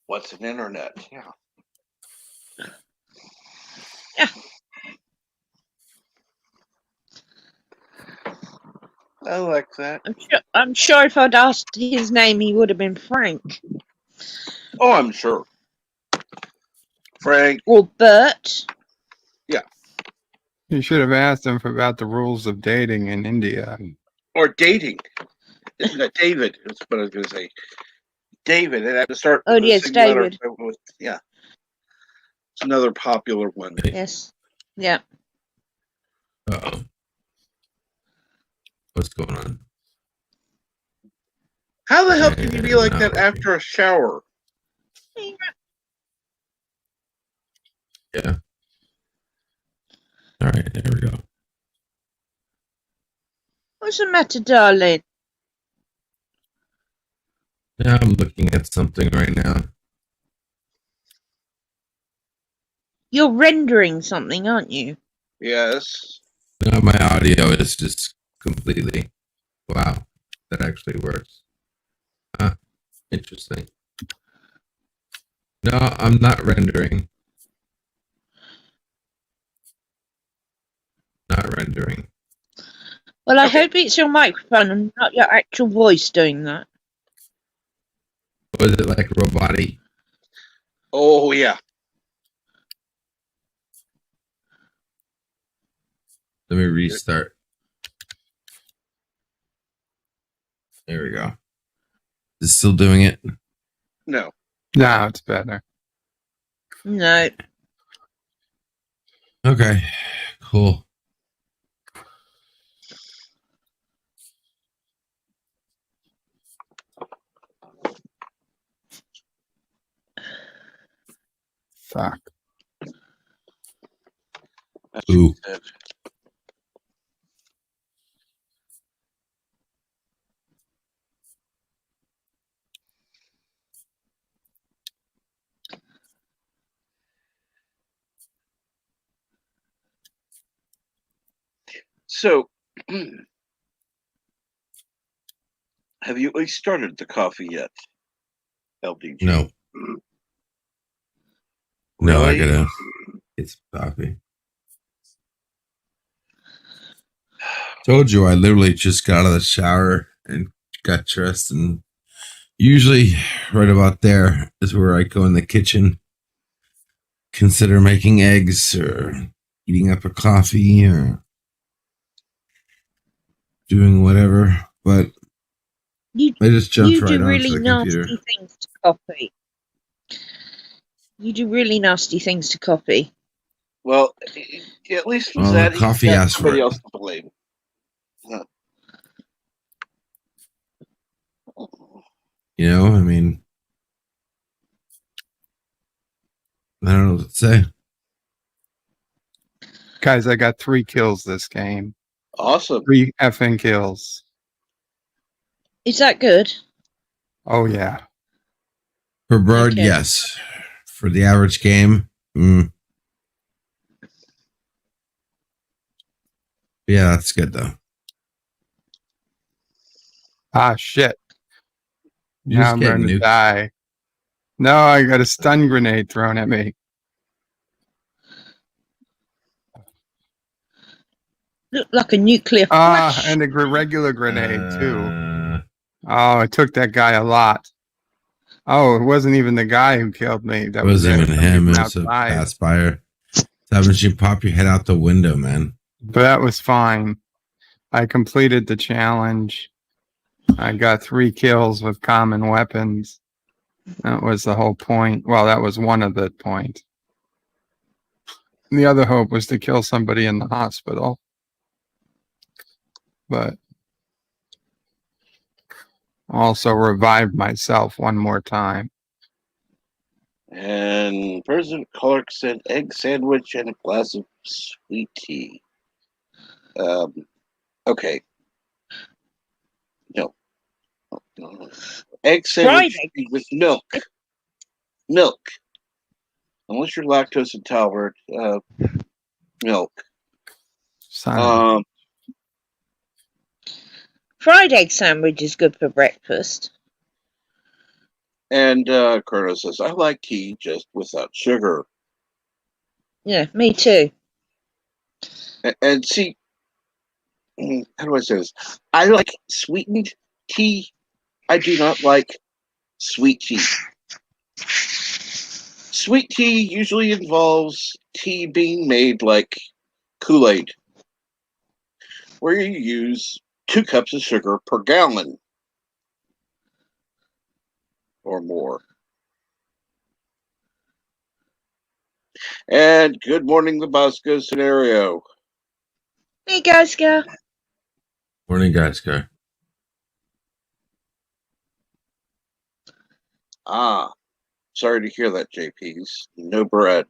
what's an internet. Yeah. Yeah. I like that. I'm sure if I'd asked his name, he would have been Frank. Oh, I'm sure. Frank. Or Bert. Yeah. You should have asked him about the rules of dating in India. Or dating. David. That's what I was going to say. David. It had to start Oh, with the yes, same letter. David. Yeah. It's another popular one. Yes. Yeah. Uh-oh. What's going on? How the hell can you be like that after a shower? Yeah. All right, there we go. What's the matter, darling? Yeah, I'm looking at something right now. You're rendering something, aren't you? Yes. No, my audio is just completely. Wow, that actually works. Interesting. No, I'm not rendering. Not rendering. Well, I hope it's your microphone and not your actual voice doing that. Was it like robotic? Oh, yeah. Let me restart. There we go. Is it still doing it? No. No, it's better. No. Okay, cool. Fuck. Ooh. So, have you at least started the coffee yet, LDG? No. No, I gotta get some coffee. Told you I literally just got out of the shower and got dressed, and usually right about there is where I go in the kitchen, consider making eggs or eating up a coffee or doing whatever. But I just jumped right onto the computer. Nasty things to copy. You do really nasty things to copy. Well, at least with Well, that, the coffee he's got asked for somebody it. else to blame. You know, I mean, I don't know what to say. Guys, I got 3 kills this game. Awesome. 3 effing kills. Is that good? Oh, yeah. For Bird, Okay. yes. For the average game, yeah, that's good though. Ah, shit. You Now just I'm get going to nuked. die. No, I got a stun grenade thrown at me. Looked like a nuclear flash. And a regular grenade, too. Oh, it took that guy a lot. Oh, it wasn't even the guy who killed me. That It wasn't was even him. It was a outside. pass buyer. Haven't you pop your head out the window, man? But that was fine. I completed the challenge. I got 3 kills with common weapons. That was the whole point. Well, that was one of the points. The other hope was to kill somebody in the hospital. But also revived myself one more time. And President Clark said egg sandwich and a glass of sweet tea. Okay. No. Egg sandwich with milk. Milk. Unless you're lactose intolerant, milk. Fried egg sandwich is good for breakfast. And Colonel says, I like tea just without sugar. Yeah, me too. And see, how do I say this? I like sweetened tea. I do not like sweet tea. Sweet tea usually involves tea being made like Kool-Aid, where you use 2 cups of sugar per gallon or more. And good morning, the Bosco scenario. Hey, guys, go. Morning, guys. Go. Ah, sorry to hear that, JP's. No bread.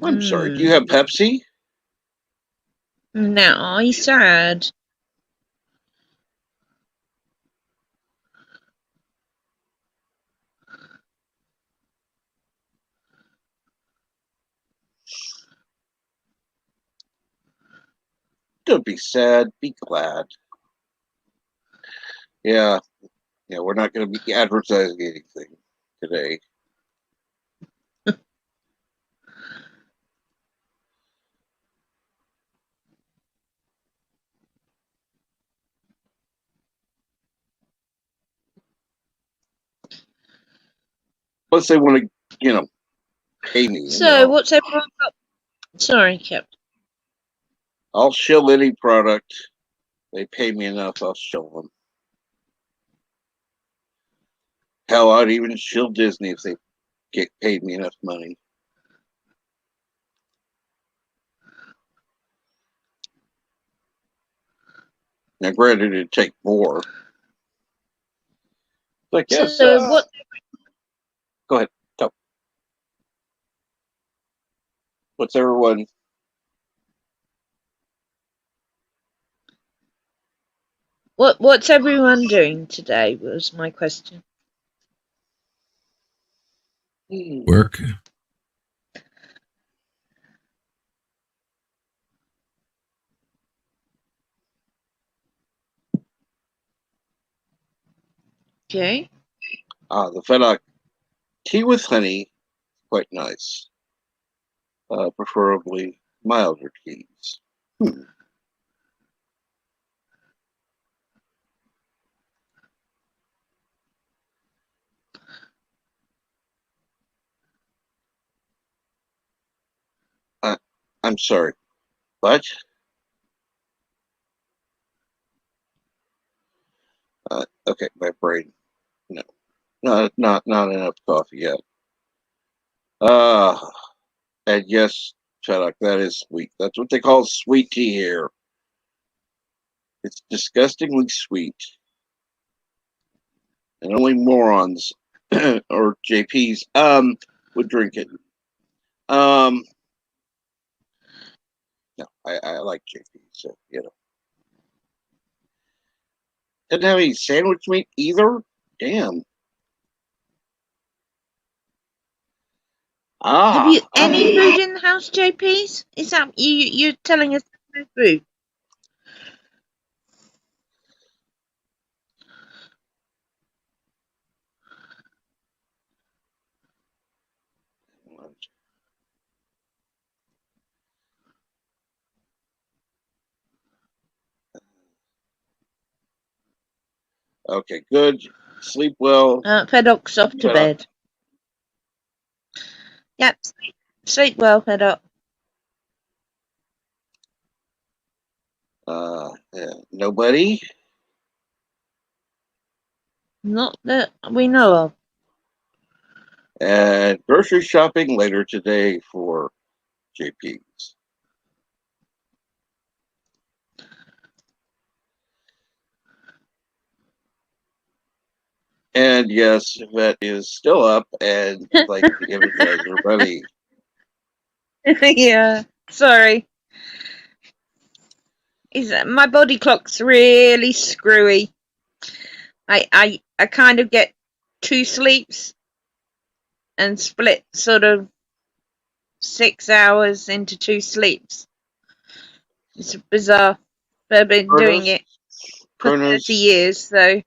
I'm sorry. Do you have Pepsi? No, he's sad. Don't be sad. Be glad. Yeah, we're not going to be advertising anything today. Unless they want to, pay me. So, what's everyone got? Sorry, Captain. I'll shill any product. They pay me enough, I'll shill them. Hell, I'd even shill Disney if they get paid me enough money. Now, granted, it'd take more. Like, yes. So, what? Go ahead. Go. What's everyone? What's everyone doing today? Was my question. Work. Okay. The Fennec tea with honey, quite nice. Preferably milder teas. I'm sorry. What? Okay, my brain. No, not enough coffee yet. And yes, Shadok, that is sweet. That's what they call sweet tea here. It's disgustingly sweet, and only morons or JPs would drink it. No, I like JP, so Didn't have any sandwich meat either. Damn. Have you any food in the house, JP's? Is that you're telling us no food? Okay, good. Sleep well. Fedoc's off to bed. Yep. Sleep well, Fedoc. Yeah, nobody? Not that we know of. And grocery shopping later today for JP's. And yes, Yvette is still up and like giving you guys her money. Yeah, sorry. My body clock's really screwy. I kind of get 2 sleeps and split sort of 6 hours into 2 sleeps. It's bizarre. But I've been doing it for 30 years, so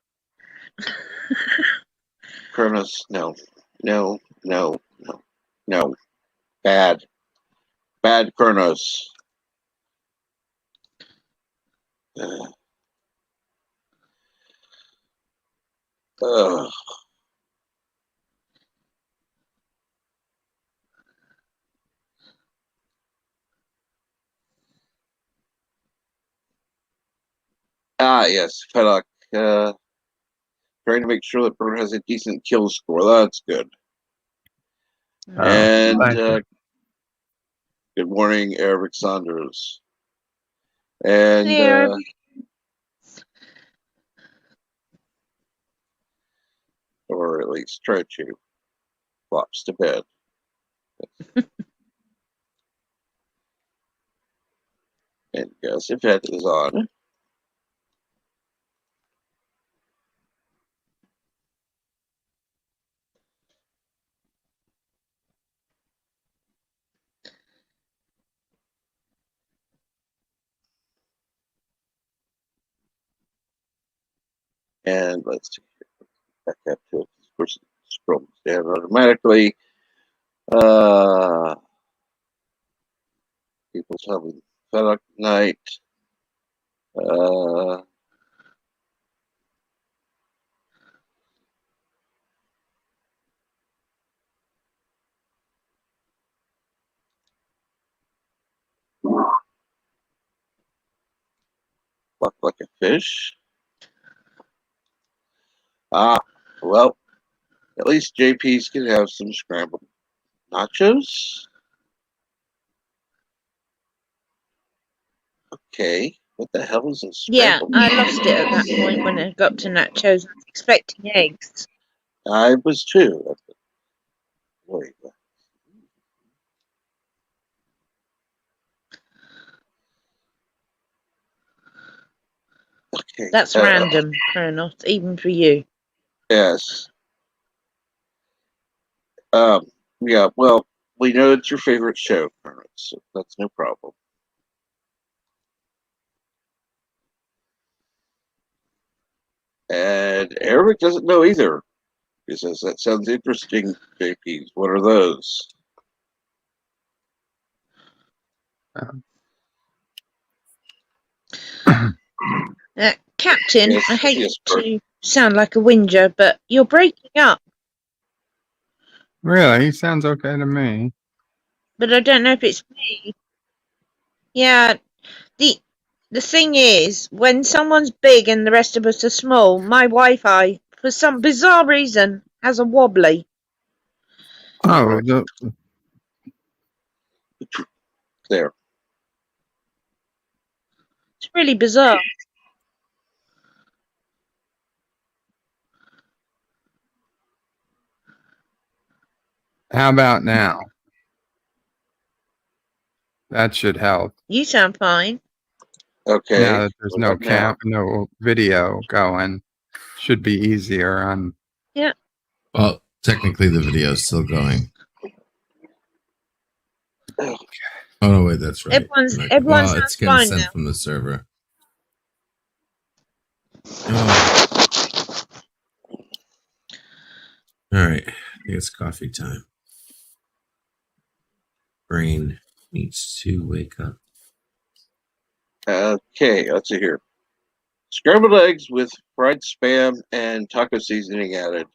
Kronos, no. No, no, no, no. Bad. Bad Kronos. Ugh. Ah, yes, Fedok. Trying to make sure that Bird has a decent kill score. That's good. And thank you. good morning, Eric Saunders. And Yeah. or at least try to flops to bed. And yes, if that is on. And let's see. Back up to it. Of course, it scrolls down automatically. People having FedEx night. Walk like a fish. Ah, well, at least JP's can have some scrambled nachos. Okay, what the hell is a scrambled? Yeah, I lost it at that point when I got to nachos. I was expecting eggs. I was too. Wait. Okay. That's random, Kronos, even for you. Yes. Yeah, well, we know it's your favorite show, Kermit, so that's no problem. And Eric doesn't know either. He says, that sounds interesting, JP. What are those? Captain, Yes, I hate yes, to sound like a whinger, but you're breaking up. Really? He sounds okay to me. But I don't know if it's me. Yeah, the thing is, when someone's big and the rest of us are small, my Wi-Fi, for some bizarre reason, has a wobbly. Oh, there. It's really bizarre. how about now? That should help. You sound fine. Okay. Now that there's no now? no video going, should be easier on. Yeah. Well, technically the video is still going. Oh no, wait, that's right. Everyone it's sounds getting fine sent now. from the server. Oh. All right, I think it's coffee time. Brain needs to wake up. Okay, let's see here. Scrambled eggs with fried spam and taco seasoning added.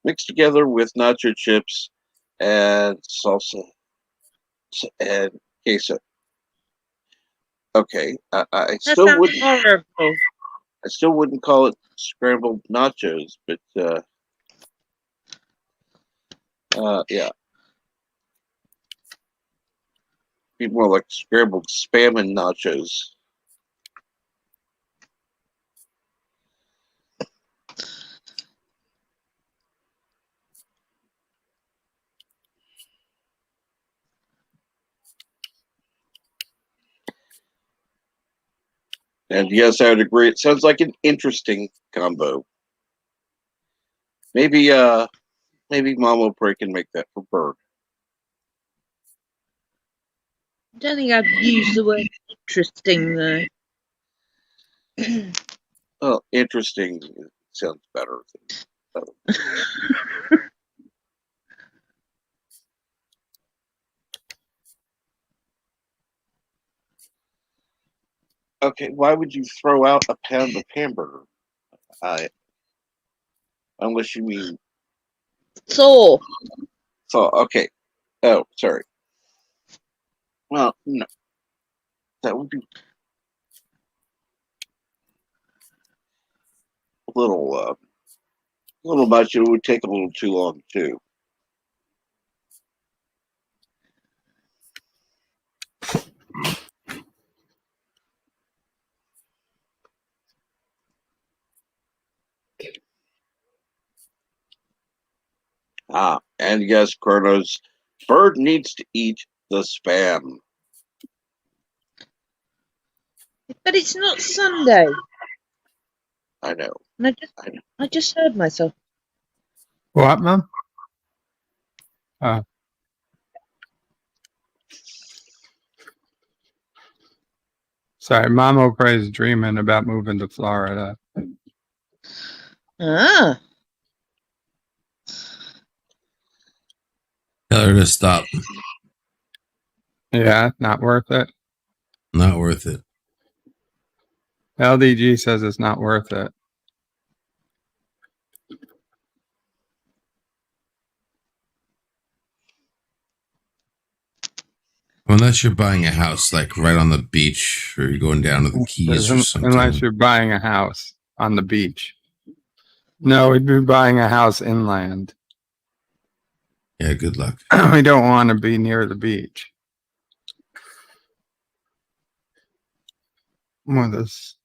Mixed together with nacho chips and salsa and queso. Okay, I still wouldn't. Horrible. I still wouldn't call it scrambled nachos, but yeah, be more like scrambled spam and nachos. And yes, I would agree. It sounds like an interesting combo. Maybe Mama Prey can make that for Bird. I don't think I'd use the word interesting though. Well, interesting sounds better. Okay, why would you throw out a pound of hamburger? Unless you mean So, so. Okay. Oh, sorry. Well, no, that would be a little much. It would take a little too long too. And yes, Kronos, Bird needs to eat the spam. but it's not Sunday. I know. And I just heard myself. What, Mom? Sorry, Mom O'Cray's dreaming about moving to Florida. Ah, Tell her to stop. Yeah, not worth it. Not worth it. LDG says it's not worth it. Unless you're buying a house like right on the beach, or you're going down to the Keys or something. Unless you're buying a house on the beach. No, we'd be buying a house inland. Yeah, good luck. We don't want to be near the beach. With this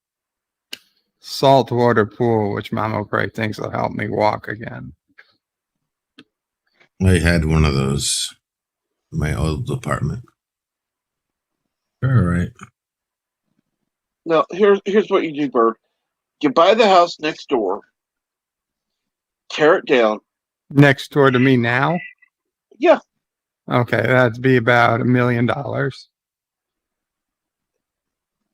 saltwater pool, which Mom O'Cray thinks will help me walk again. I had one of those in my old apartment. All right. No, here's what you do, Bird. You buy the house next door, tear it down. Next door to me now? Yeah. Okay, that'd be about $1 million.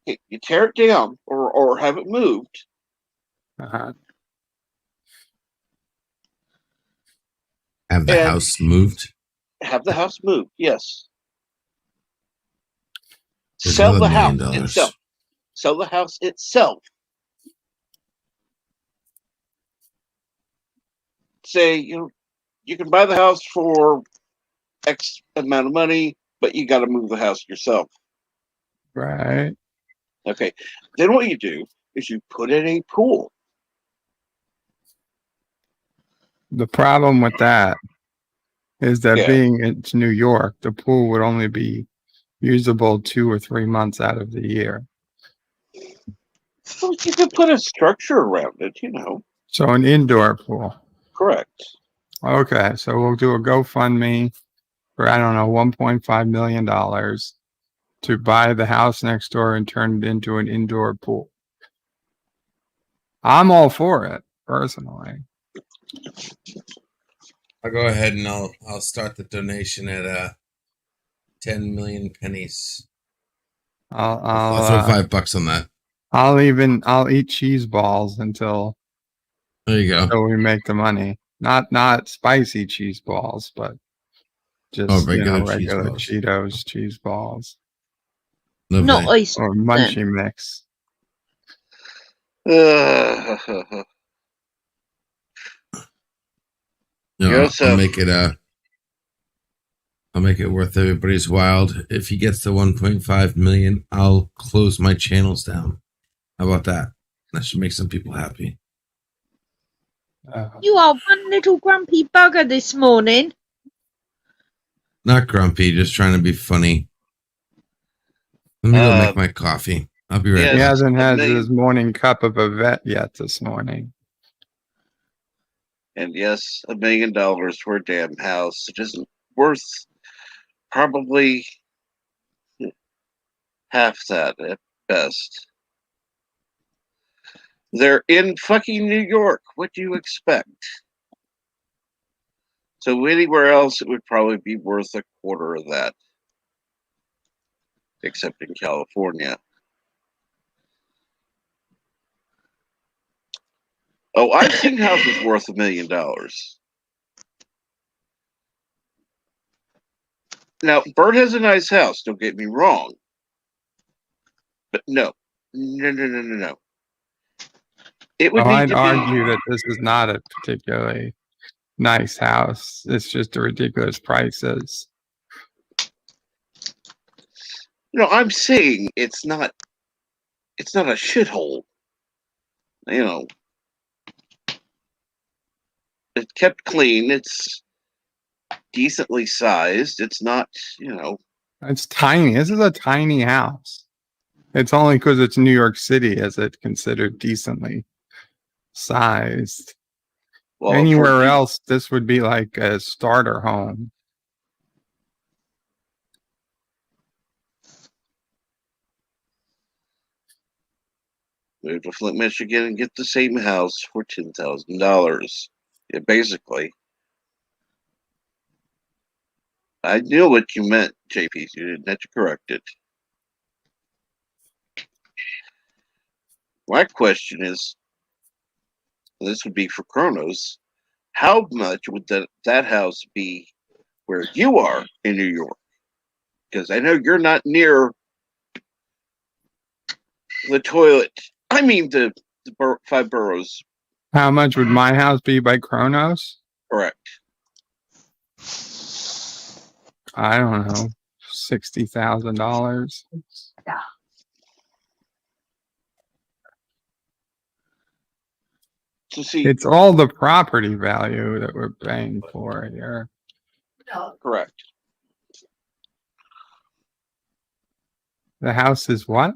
You tear it down or have it moved. Uh-huh. Have the house moved? Have the house moved, yes. There's Sell the $1 house million. itself. Sell the house itself. Say, you can buy the house for X amount of money, but you got to move the house yourself. Right. Okay. Then what you do is you put in a pool. The problem with that is that Yeah. being it's New York, the pool would only be usable 2 or 3 months out of the year. Well, you can put a structure around it, So an indoor pool. Correct. Okay, so we'll do a GoFundMe for, I don't know, $1.5 million to buy the house next door and turn it into an indoor pool. I'm all for it, personally. I'll go ahead and I'll start the donation at 10 million pennies. I'll throw $5 on that. I'll eat cheese balls until there you go. Until we make the money. Not spicy cheese balls, but just regular Cheetos cheese balls. Lovely. not ice. Or Munchie Mix. I'll make it worth everybody's while. If he gets to 1.5 million, I'll close my channels down. How about that? That should make some people happy. You are one little grumpy bugger this morning. Not grumpy, just trying to be funny. Let me go make my coffee. I'll be ready. He hasn't had his morning cup of a vet yet this morning. And yes, $1 million for a damn house. It isn't worth probably half that at best. They're in fucking New York. What do you expect? So anywhere else, it would probably be worth a quarter of that. Except in California. Oh, I've seen houses worth $1 million. Now, Bert has a nice house, don't get me wrong. But no, No. It would Well, need I'd to argue be. that this is not a particularly nice house. It's just a ridiculous prices. No, I'm saying it's not. It's not a shithole. You know, it's kept clean. It's decently sized. It's not. You know, It's tiny. This is a tiny house. It's only because it's New York City is it considered decently sized. well, Anywhere else, this would be like a starter home. move to Flint, Michigan, and get the same house for $10,000. Yeah, basically. I knew what you meant, JP. You didn't have to correct it. My question is, and this would be for Kronos, how much would that house be where you are in New York? Because I know you're not near the toilet. I mean the 5 boroughs. How much would my house be by Kronos? Correct. I don't know, $60,000. So see, It's all the property value that we're paying for here. correct. The house is what?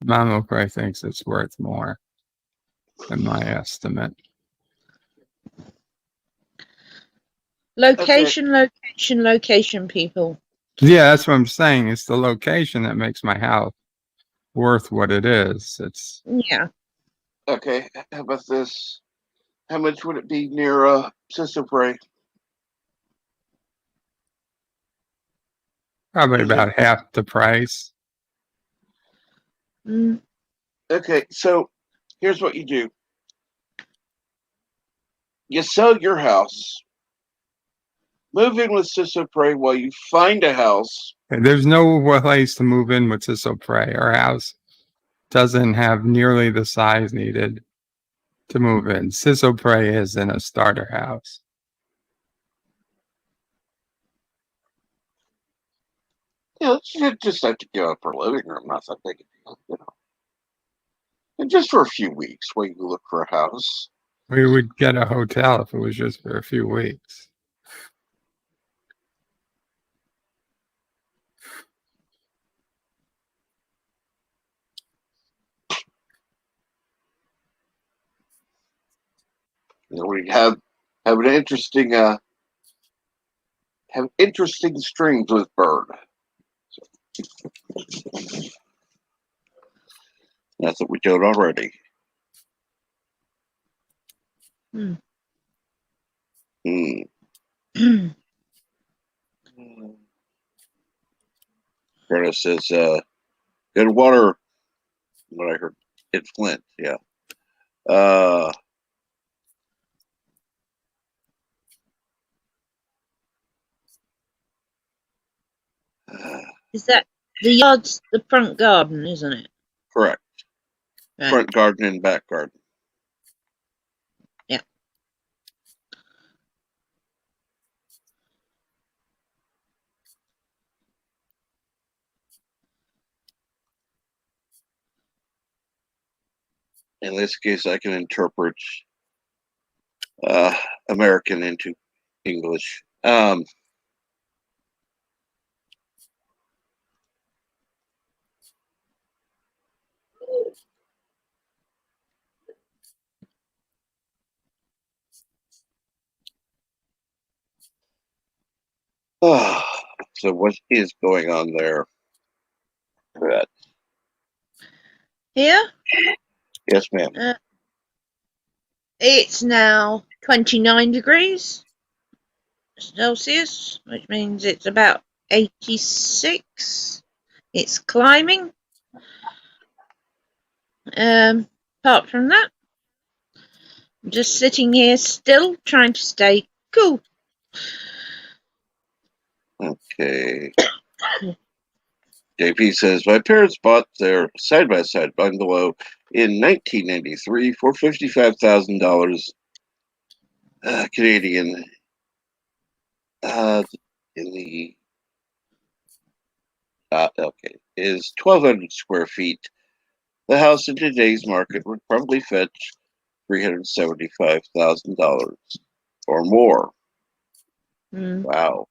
Mama probably thinks it's worth more than my estimate. Location, people. Yeah, that's what I'm saying. It's the location that makes my house worth what it is. It's Yeah. Okay, how about this? How much would it be near Sister Bray? probably about half the price. Okay, so here's what you do. You sell your house, move in with Sister Bray while you find a house. There's no place to move in with Sisopre. Our house doesn't have nearly the size needed to move in. Sisopre is in a starter house. Yeah, you just have to give up her living room, not that big a deal, you know. And just for a few weeks while you look for a house. We would get a hotel if it was just for a few weeks. You know, we have an interesting strings with Bird. That's what we don't already. Curtis says, good water. What I heard in Flint, yeah. Is that the yard's the front garden, isn't it? Correct. Right. Front garden and back garden. Yeah. In this case, I can interpret American into English. So what is going on there? Good. Here? Yes, ma'am. It's now 29 degrees Celsius, which means it's about 86. It's climbing. Apart from that, I'm just sitting here still, trying to stay cool. Okay. JP says, my parents bought their side-by-side bungalow in 1993 for $55,000 Canadian. In the okay, is 1,200 square feet. The house in today's market would probably fetch $375,000 or more. Mm. Wow.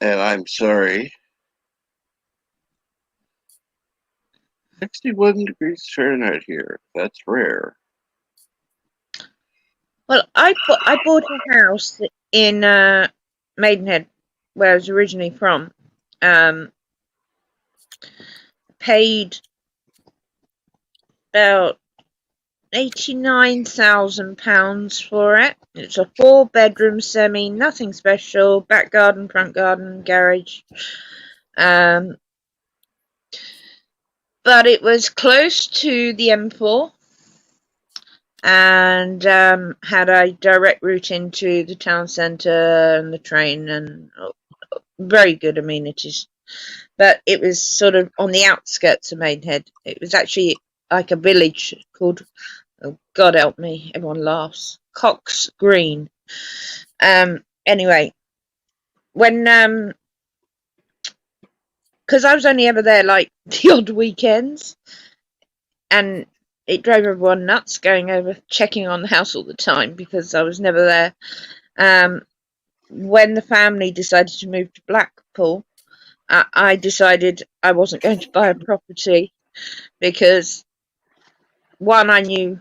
And I'm sorry. 61 degrees Fahrenheit here. That's rare. Well, I bought a house in Maidenhead, where I was originally from. Paid about £89,000 for it. It's a 4-bedroom semi, nothing special. Back garden, front garden, garage. But it was close to the M4 and had a direct route into the town centre and the train and very good amenities. But it was sort of on the outskirts of Maidenhead. It was actually like a village called, oh God help me, everyone laughs, Cox Green. Anyway, when because I was only ever there like the odd weekends, and it drove everyone nuts going over checking on the house all the time because I was never there. When the family decided to move to Blackpool, I decided I wasn't going to buy a property because, one, I knew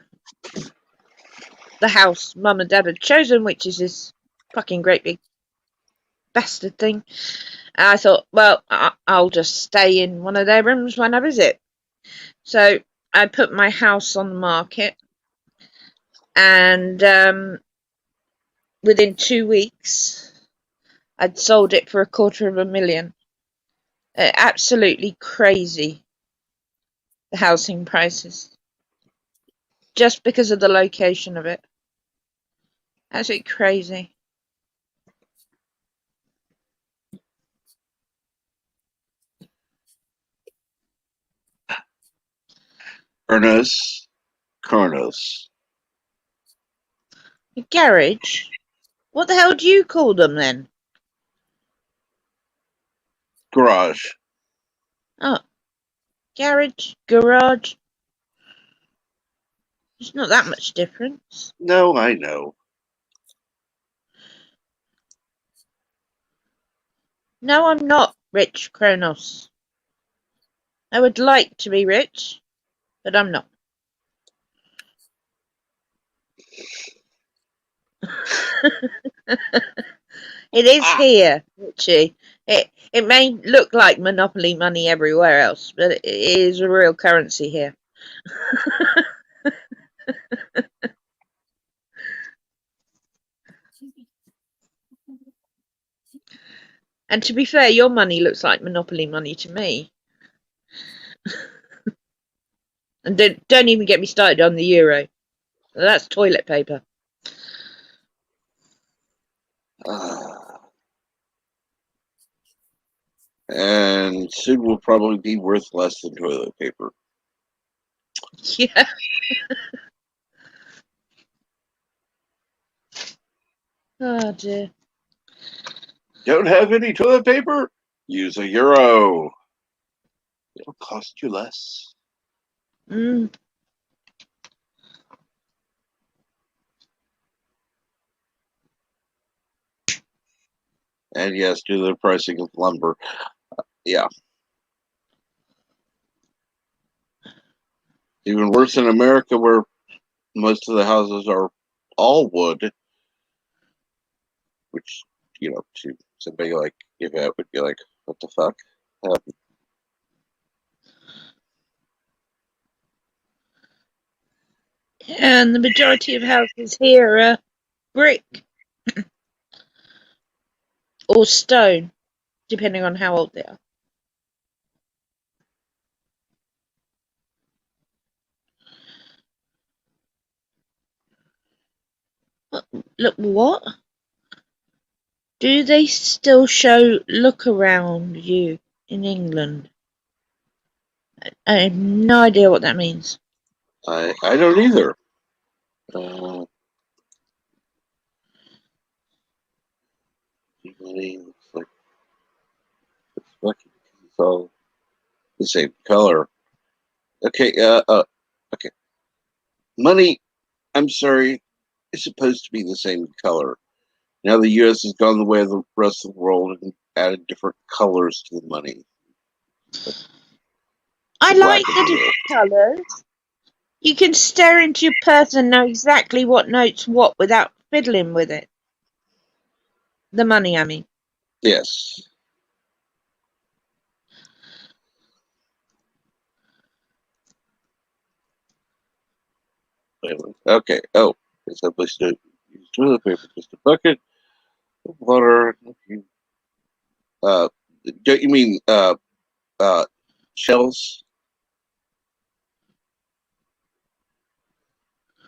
the house Mum and Dad had chosen, which is this fucking great big bastard thing. And I thought, well, I'll just stay in one of their rooms when I visit. So I put my house on the market, and within 2 weeks, I'd sold it for $250,000. Absolutely crazy, the housing prices, just because of the location of it. Absolutely crazy. Ernest Carnos. A garage? What the hell do you call them then? Garage. Oh, garage, garage. There's not that much difference. No, I know. No, I'm not rich, Kronos. I would like to be rich, but I'm not. It is here, Richie. It may look like monopoly money everywhere else, but it is a real currency here. And to be fair, your money looks like monopoly money to me. And don't even get me started on the euro. That's toilet paper. And soon will probably be worth less than toilet paper. Yeah. Oh dear. Don't have any toilet paper? Use a euro. It'll cost you less. Mm. And yes, due to the pricing of lumber. Yeah. Even worse in America, where most of the houses are all wood, which, to somebody like Yvette would be like, what the fuck happened? And the majority of houses here are brick. or stone, depending on how old they are. Look, what? Do they still show Look Around You in England? I have no idea what that means. I don't either. Money looks like it's lucky because it's all the same color. Okay, okay. Money, I'm sorry, is supposed to be the same color. Now the U.S. has gone the way of the rest of the world and added different colors to the money. I like the different colours. You can stare into your purse and know exactly what note's what without fiddling with it. The money, I mean. Yes. Okay. Oh, it's a place to use toilet paper, just a bucket of water. Don't you mean shells?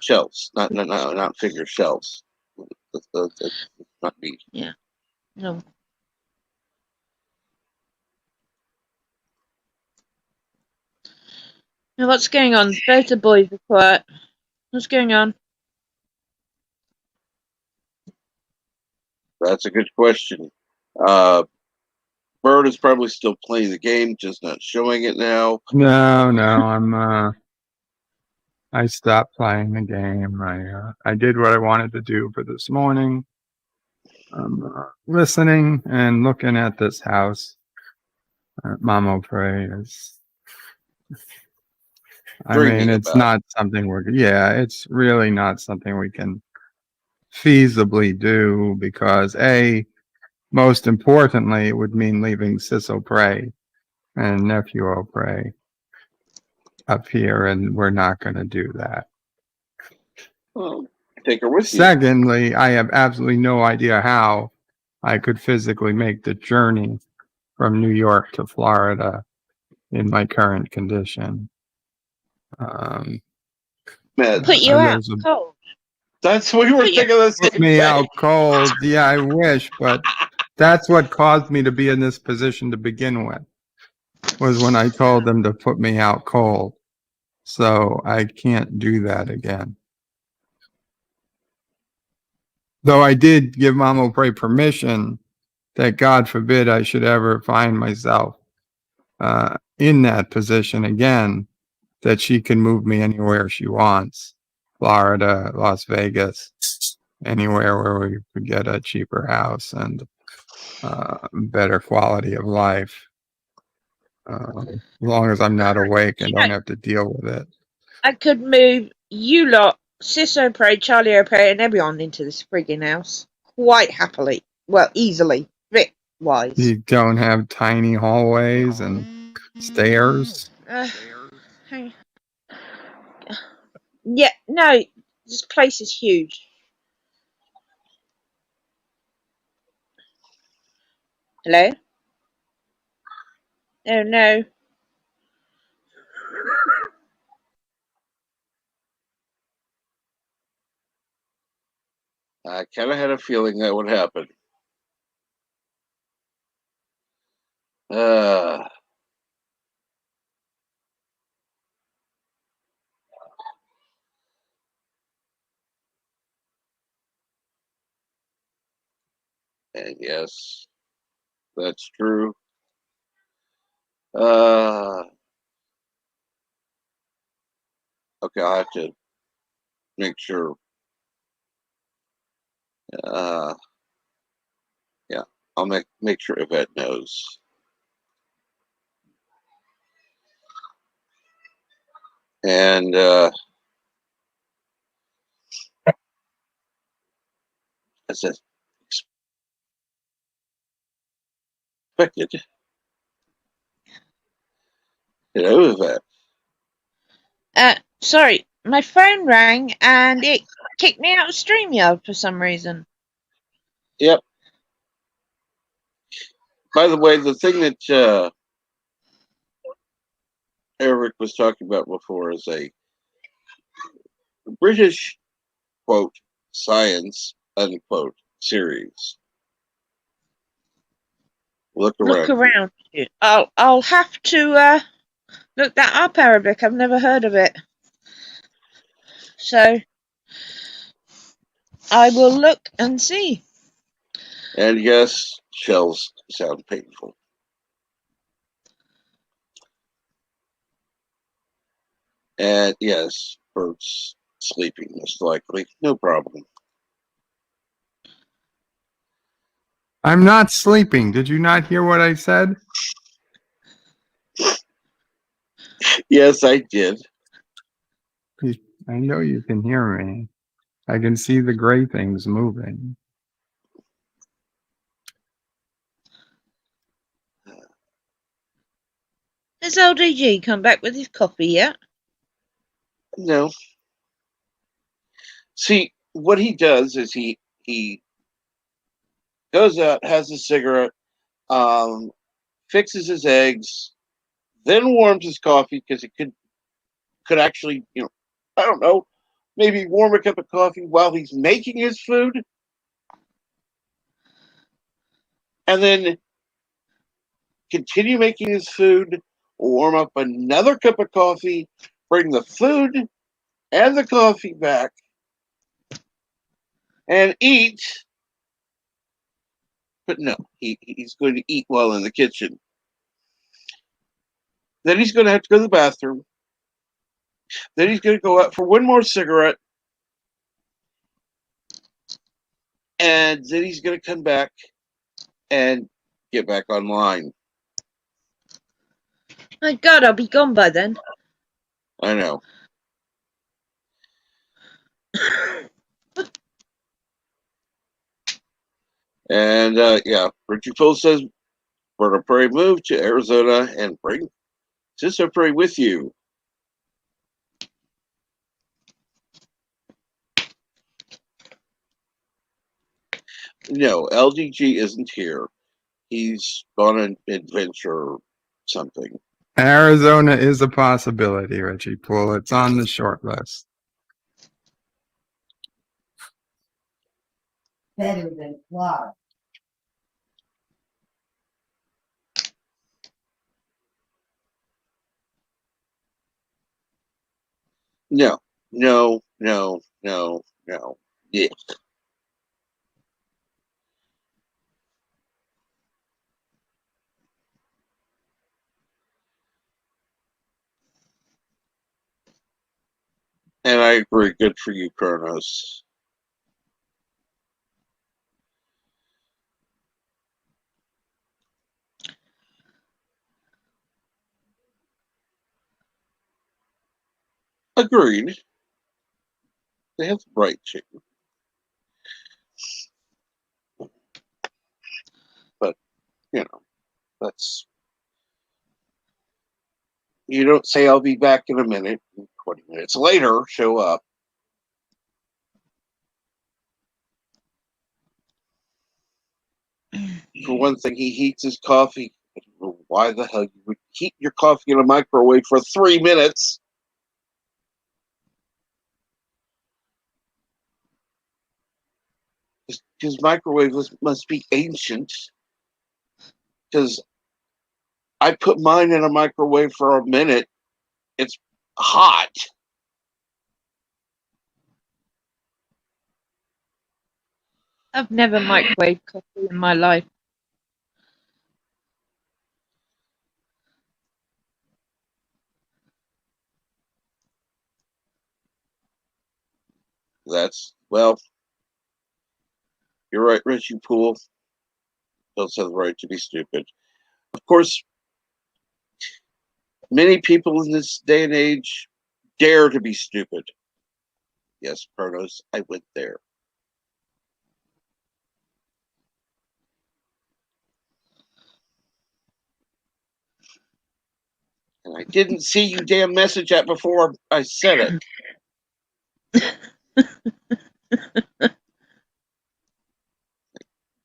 Shells, not figure shells. That's not me. Yeah. No. Now, what's going on? Both the boys are quiet. What's going on? That's a good question. Bird is probably still playing the game, just not showing it now. No, I stopped playing the game. I did what I wanted to do for this morning. I'm listening and looking at this house. Mama Pray is. I mean, it's not something it's really not something we can feasibly do because most importantly, it would mean leaving Sis O'Prey and nephew O'Prey up here, and we're not going to do that. Well, take her with you. Secondly, I have absolutely no idea how I could physically make the journey from New York to Florida in my current condition. Put you out cold. That's what we were thinking. Put me out cold. Yeah, I wish, but that's what caused me to be in this position to begin with. Was when I told them to put me out cold. So I can't do that again. Though I did give Mama O'Prey permission that God forbid I should ever find myself in that position again, that she can move me anywhere she wants. Florida, Las Vegas, anywhere where we could get a cheaper house and better quality of life. As long as I'm not awake and don't have to deal with it. I could move you lot, Sis O'Prey, Charlie O'Prey, and everyone into this frigging house quite happily. Well, easily, bit-wise. You don't have tiny hallways and stairs? Yeah, no, this place is huge. Hello? Oh, no. I kind of had a feeling that would happen. And yes, that's true. Okay, I'll have to make sure. Yeah, I'll make sure Yvette knows. And as expected, hello, Yvette. Sorry, my phone rang and it kicked me out of StreamYard for some reason. Yep. By the way, the thing that Eric was talking about before is a British, quote, science, unquote, series. Look Look around. around you. I'll have to look that up, Arabic. I've never heard of it. So I will look and see. And yes, shells sound painful. And yes, birds sleeping most likely. No problem. I'm not sleeping. Did you not hear what I said? Yes, I did. I know you can hear me. I can see the gray things moving. Has LDG come back with his coffee yet? No. See, what he does is he goes out, has a cigarette, fixes his eggs, then warms his coffee because it could actually, I don't know, maybe warm a cup of coffee while he's making his food, and then continue making his food, warm up another cup of coffee, bring the food and the coffee back, and eat. But no, he's going to eat while in the kitchen. Then he's going to have to go to the bathroom. Then he's going to go out for one more cigarette. And then he's going to come back and get back online. My God, I'll be gone by then. I know. And yeah, Richie Poole says, Berta Prairie move to Arizona and bring Sister Prairie with you. No, LDG isn't here. He's on an adventure or something. Arizona is a possibility, Richie Poole. It's on the short list. Better than Clark. No, no, no, no, no. Yeah. And I agree. Good for you, Kronos. Agreed. They have the right to. But, that's. You don't say, I'll be back in a minute. 20 minutes later, show up. For one thing, he heats his coffee. I don't know why the hell you would heat your coffee in a microwave for 3 minutes? His microwave must be ancient. Because I put mine in a microwave for a minute. It's hot. I've never microwaved coffee in my life. Well, you're right, Richie Poole. Those have the right to be stupid. Of course, many people in this day and age dare to be stupid. Yes, Kronos, I went there. And I didn't see you damn message that before I said it.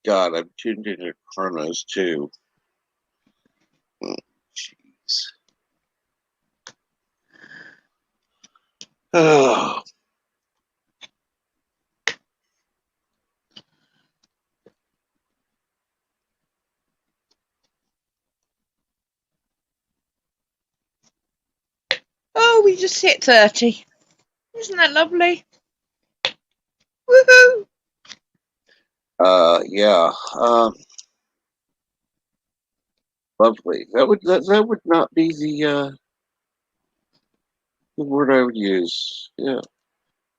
God, I'm tuned into Kronos too. Oh, Oh, we just hit 30. Isn't that lovely? Woohoo! yeah. Lovely. That would not be the word I would use. Yeah.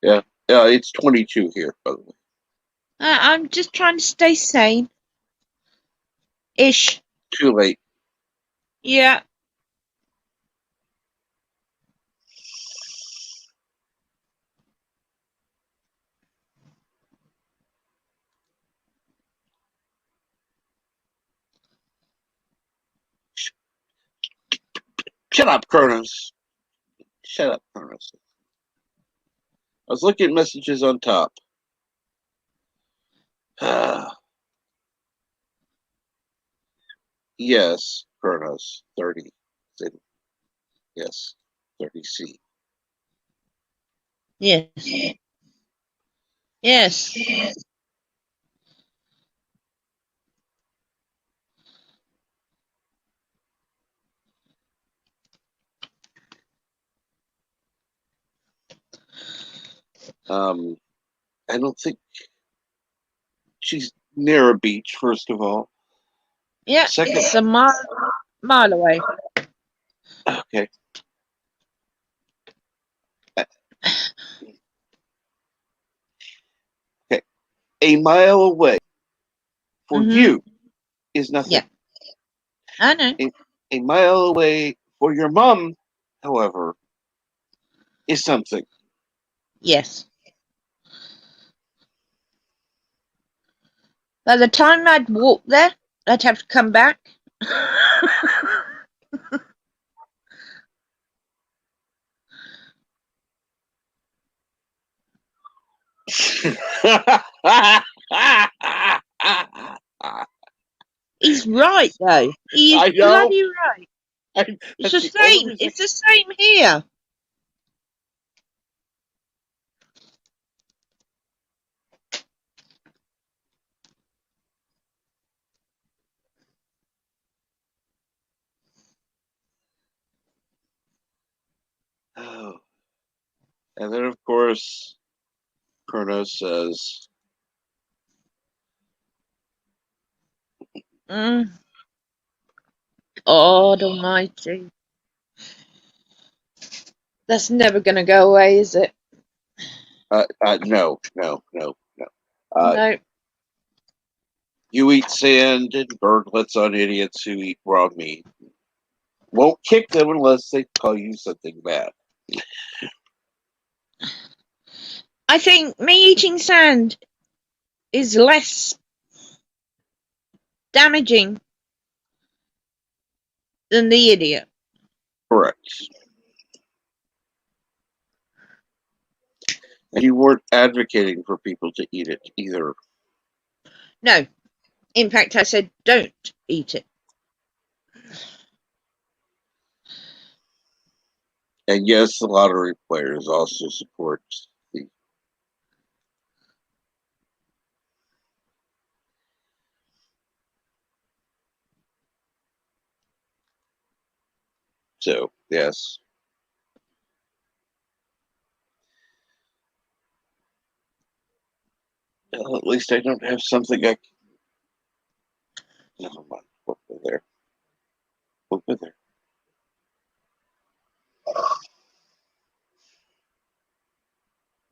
Yeah. Yeah. It's 22 here, by the way. I'm just trying to stay sane. Ish. Too late. Yeah. Shut up, Kronos. Shut up, Kronos. I was looking at messages on top. Yes, Kronos. 30. Yes. 30C. Yes. Yes. I don't think she's near a beach, first of all. Yeah. Second, It's a mile away. okay. Okay. A mile away for you is nothing. Yeah. I know. A mile away for your mom, however, is something. Yes. By the time I'd walk there, I'd have to come back. He's right, though. He is I know. bloody right. It's the same. It's the same here. Oh. And then, of course, Kronos says, God almighty. That's never going to go away, is it? no. No. You eat sand and birdlets on idiots who eat raw meat. Won't kick them unless they call you something bad. I think me eating sand is less damaging than the idiot. Correct. And you weren't advocating for people to eat it either. No. In fact, I said don't eat it. And yes, the lottery players also support the. So, yes. Well, at least I don't have something I can. Never mind. Over there. Over there.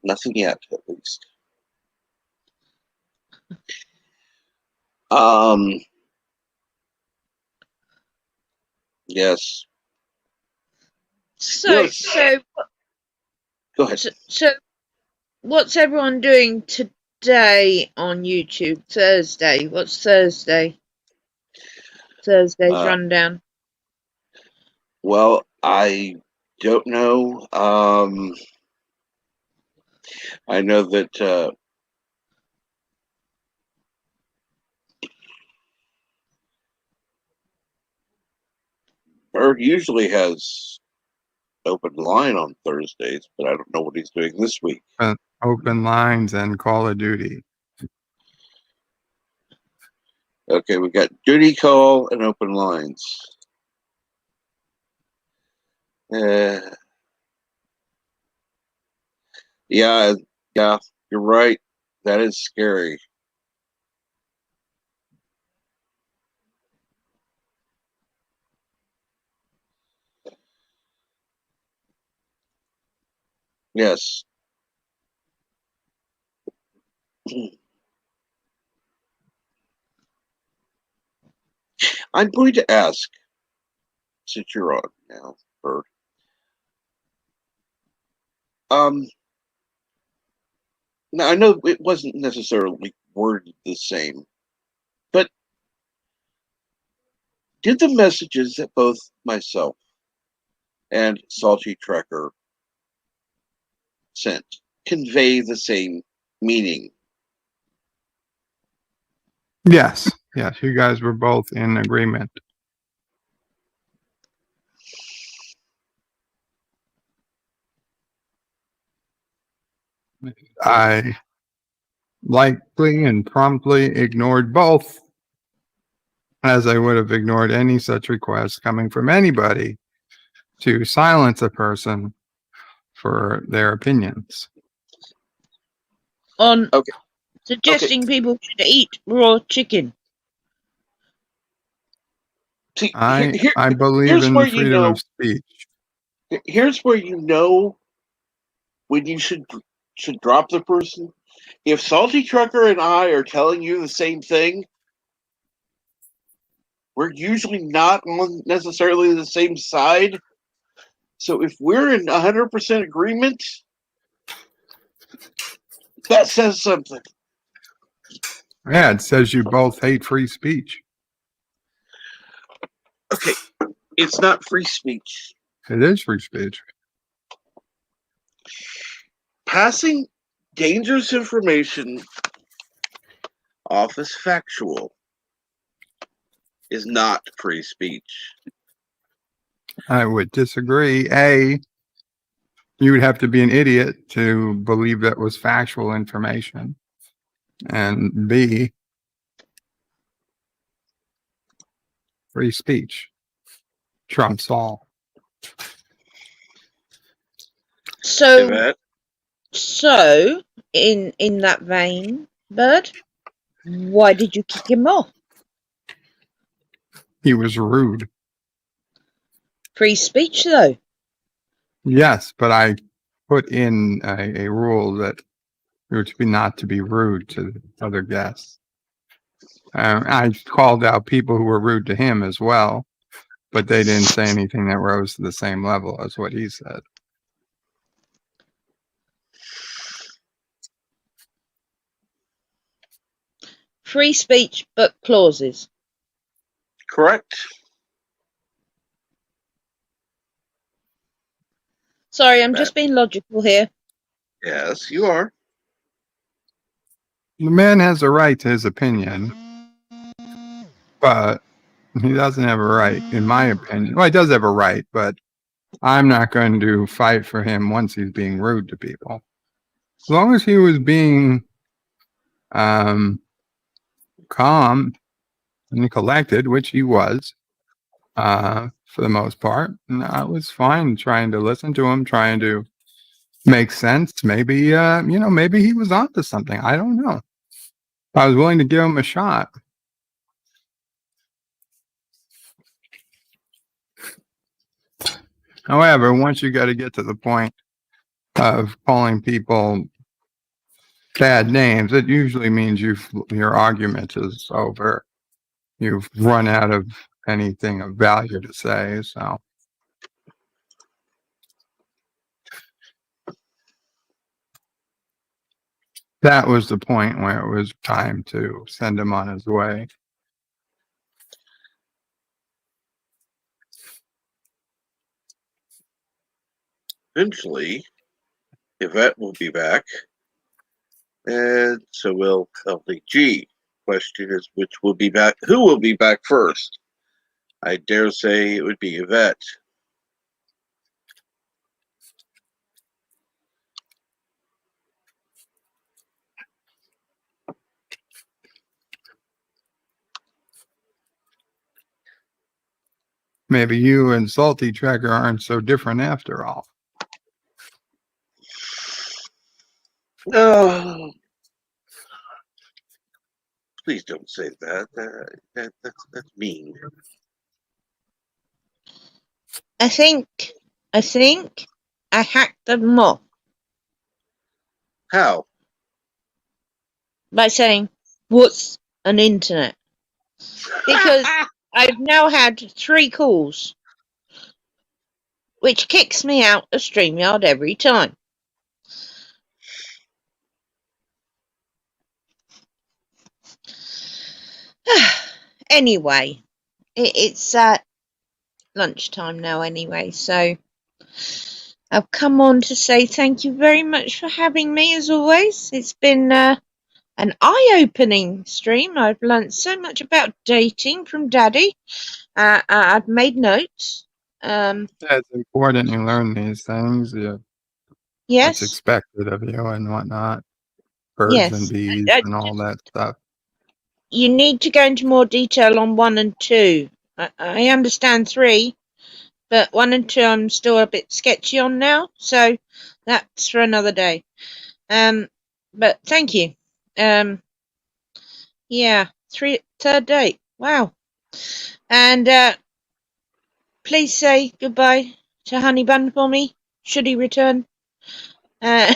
Nothing yet, at least. Yes. So Go ahead. So what's everyone doing today on YouTube? Thursday. What's Thursday? Thursday's rundown. Well, I don't know. I know that Bird usually has open line on Thursdays, but I don't know what he's doing this week. Open lines and Call of Duty. Okay, we got duty call and open lines. Yeah, you're right. That is scary. Yes. I'm going to ask, since you're on now, Bird. Now I know it wasn't necessarily worded the same, but did the messages that both myself and Salty Trekker sent convey the same meaning? Yes, you guys were both in agreement. I likely and promptly ignored both, as I would have ignored any such request coming from anybody to silence a person for their opinions. On Okay. suggesting people should eat raw chicken. See, I believe in freedom of speech. Here's where you know when you should drop the person. If Salty Trucker and I are telling you the same thing, we're usually not on necessarily the same side. So if we're in 100% agreement, that says something. Yeah, it says you both hate free speech. Okay, it's not free speech. It is free speech. Passing dangerous information off as factual is not free speech. I would disagree. A, you would have to be an idiot to believe that was factual information. And B, free speech trumps all. So in that vein, Bird, why did you kick him off? He was rude. Free speech, though. Yes, but I put in a rule that we were to be not to be rude to other guests. I called out people who were rude to him as well, but they didn't say anything that rose to the same level as what he said. Free speech, but clauses. Correct. Sorry, I'm just being logical here. Yes, you are. The man has a right to his opinion, but he doesn't have a right, in my opinion. Well, he does have a right, but I'm not going to fight for him once he's being rude to people. As long as he was being calm and collected, which he was, for the most part, and I was fine trying to listen to him, trying to make sense. Maybe, maybe he was onto something. I don't know. I was willing to give him a shot. However, once you got to get to the point of calling people bad names, it usually means your argument is over. You've run out of anything of value to say. So that was the point where it was time to send him on his way. Eventually, Yvette will be back, and so will LDG. Question is, which will be back? Who will be back first? I dare say it would be Yvette. Maybe you and Salty Tracker aren't so different after all. Oh, please don't say that. That's mean. I think I hacked them off How? by saying, "What's an internet?" Because I've now had 3 calls, which kicks me out of StreamYard every time. Anyway, it's lunchtime now anyway, so I've come on to say thank you very much for having me as always. It's been an eye-opening stream. I've learnt so much about dating from Daddy. I've made notes. It's important you learn these things. Yeah, what's Yes, expected of you and whatnot. Birds and yes. bees and all that stuff. You need to go into more detail on 1 and 2. I understand 3, but 1 and 2 I'm still a bit sketchy on now, so that's for another day. But thank you. Yeah, third date. Wow. And please say goodbye to Honey Bun for me, should he return. And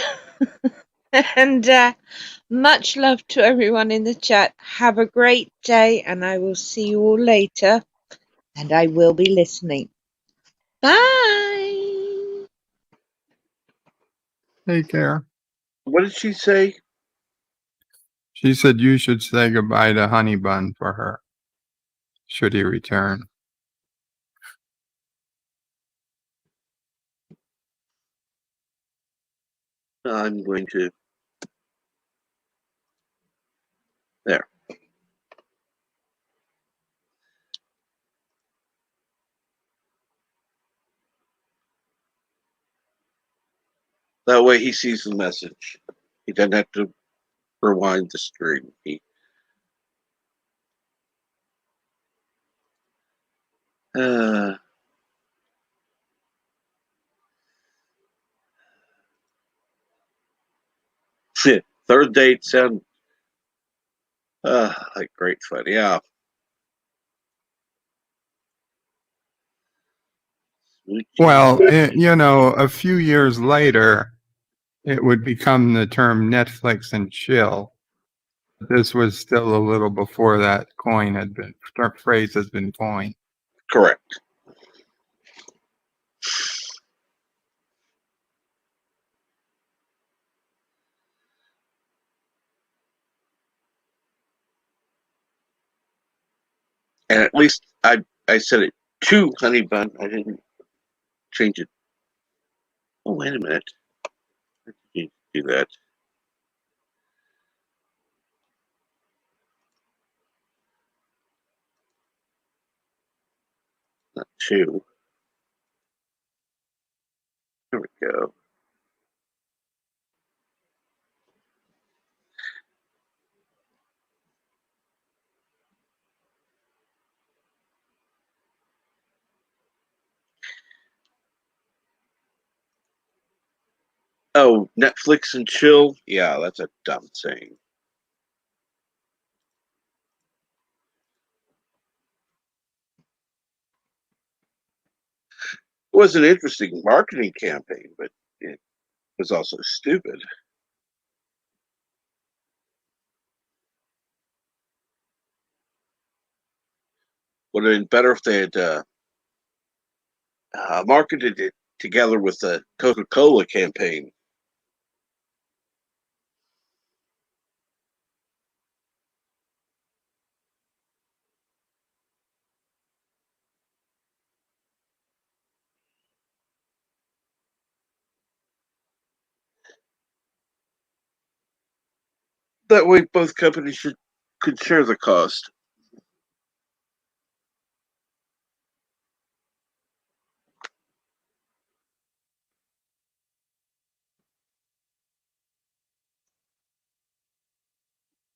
much love to everyone in the chat. Have a great day, and I will see you all later. And I will be listening. Bye. Take care. What did she say? She said you should say goodbye to Honey Bun for her, should he return. I'm going to. There. That way he sees the message. He doesn't have to rewind the stream. Third date sound like great fun. Yeah. Well, a few years later, it would become the term Netflix and chill. This was still a little before that phrase has been coined. Correct. And at least I said it to Honey Bun. I didn't change it. Oh, wait a minute. I didn't do that. Not two. There we go. Oh, Netflix and chill? Yeah, that's a dumb saying. It was an interesting marketing campaign, but it was also stupid. Would have been better if they had marketed it together with the Coca-Cola campaign. That way, both companies could share the cost.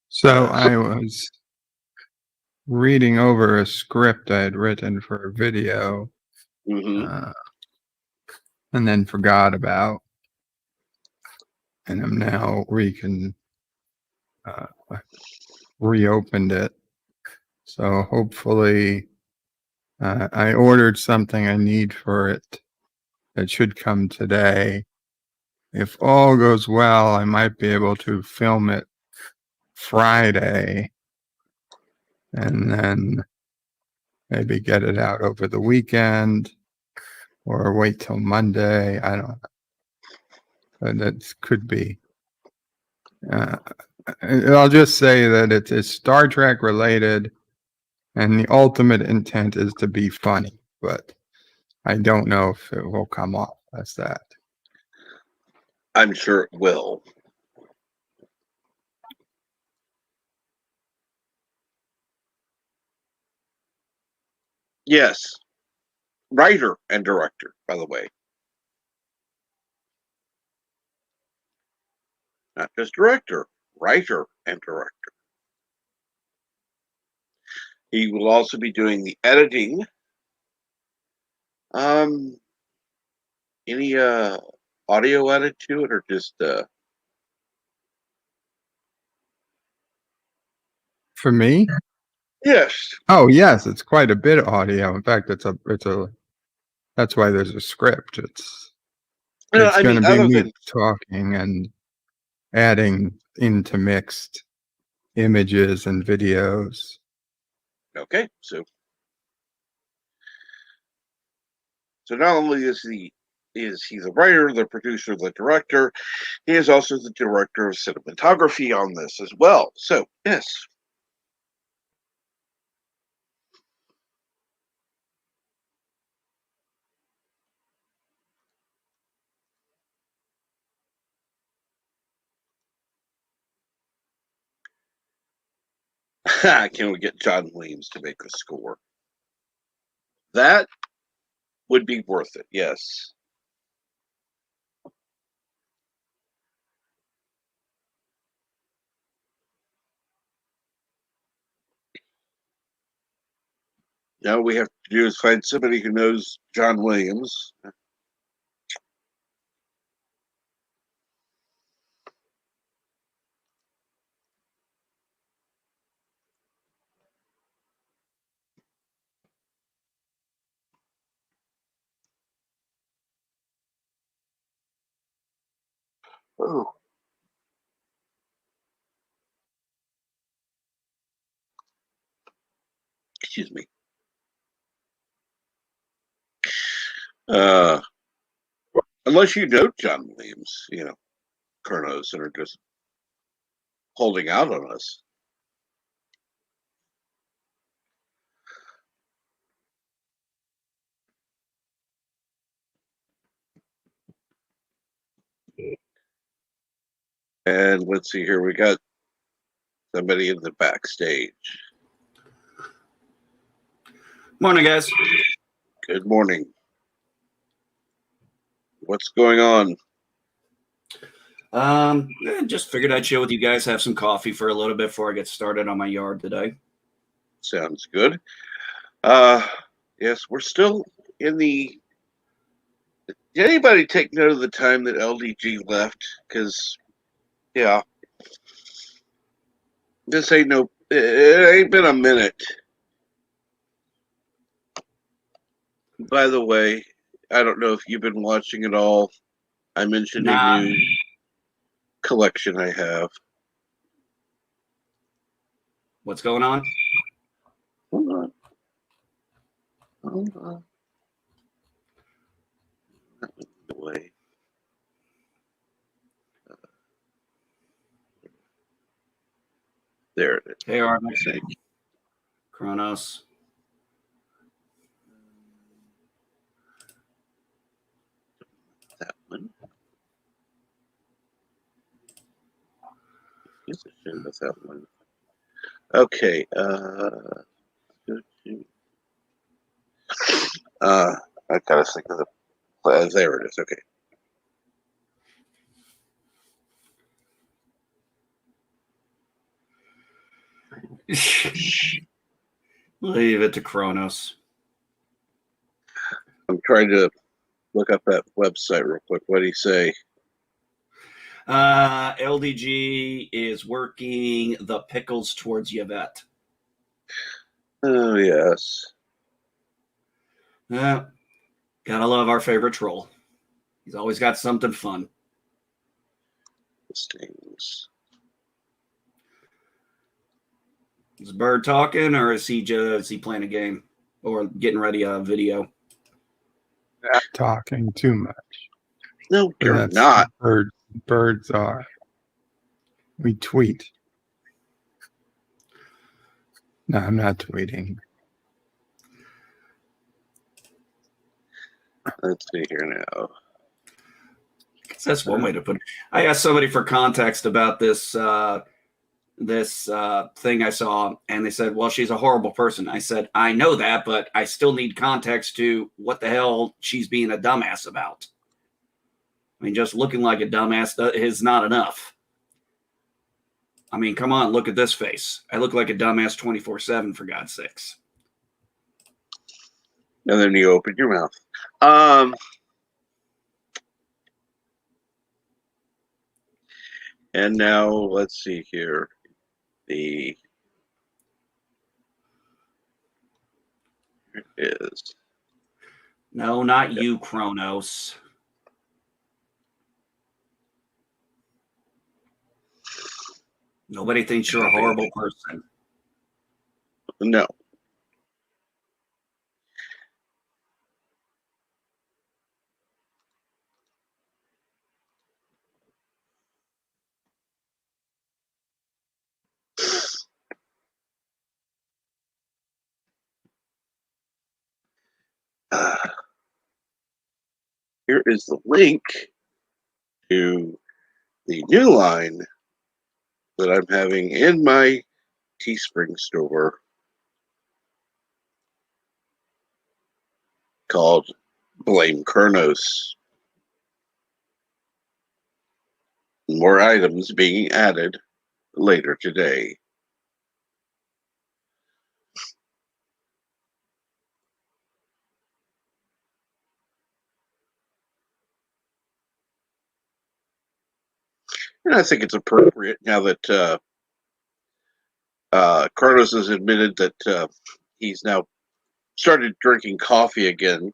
So I was reading over a script I had written for a video, Mm-hmm. and then forgot about, and I'm now reopened it. So hopefully, I ordered something I need for it. It should come today. If all goes well, I might be able to film it Friday and then maybe get it out over the weekend or wait till Monday. I don't know. But that could be. I'll just say that it's Star Trek related, and the ultimate intent is to be funny, but I don't know if it will come off as that. I'm sure it will. Yes. Writer and director, by the way. Not just director, writer and director. He will also be doing the editing. Any audio added to it, or just For me? Yes. Oh yes, it's quite a bit of audio. In fact, it's a that's why there's a script. It's I going mean, to be other me than talking and adding intermixed images and videos. okay, so not only is he the writer, the producer, the director, he is also the director of cinematography on this as well. So yes. Can we get John Williams to make the score? That would be worth it, yes. Now all we have to do is find somebody who knows John Williams. Oh. Excuse me. Unless you know John Williams, Kronos, and are just holding out on us. And let's see here, we got somebody in the backstage. Morning, guys. Good morning. What's going on? Just figured I'd chill with you guys, have some coffee for a little bit before I get started on my yard today. Sounds good. Yes, we're still in the. Did anybody take note of the time that LDG left? Because, yeah, this ain't no. It ain't been a minute. By the way, I don't know if you've been watching at all. I mentioned a new collection I have. What's going on? Hold on. Hold on. That went away. There it is. Hey, Armin. Kronos. That one. Yes, it should with that one. Okay. Go to. I gotta think of the. There it is. Okay. Leave it to Kronos. I'm trying to look up that website real quick. What do you say? LDG is working the pickles towards Yvette. Oh, yes. Yeah, gotta love our favorite troll. He's always got something fun. Listings. Is Bird talking, or is he playing a game or getting ready a video? Not talking too much. No, you're That's not. Birds are. We tweet. No, I'm not tweeting. Let's see here now. That's one way to put it. I asked somebody for context about this thing I saw, and they said, well, she's a horrible person. I said, I know that, but I still need context to what the hell she's being a dumbass about. I mean, just looking like a dumbass is not enough. I mean, come on, look at this face. I look like a dumbass 24/7, for God's sakes. And then you open your mouth. And now let's see here. Here it is. No, not you, Kronos. Nobody thinks you're a horrible person. No. Here is the link to the new line that I'm having in my Teespring store called Blame Kronos. More items being added later today. And I think it's appropriate now that Kronos has admitted that he's now started drinking coffee again.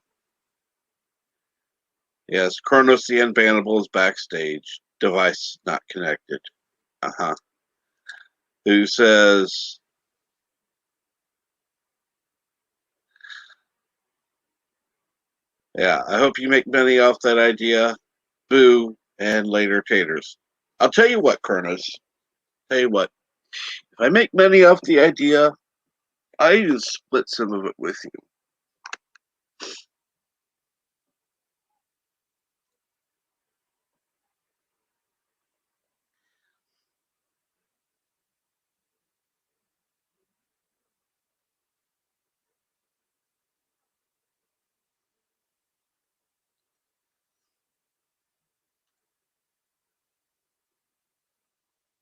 Yes, Kronos the Unbannable is backstage. Device not connected. Who says, yeah, I hope you make money off that idea. Boo, and later taters. I'll tell you what, Kronos. Tell you what. If I make money off the idea, I even split some of it with you.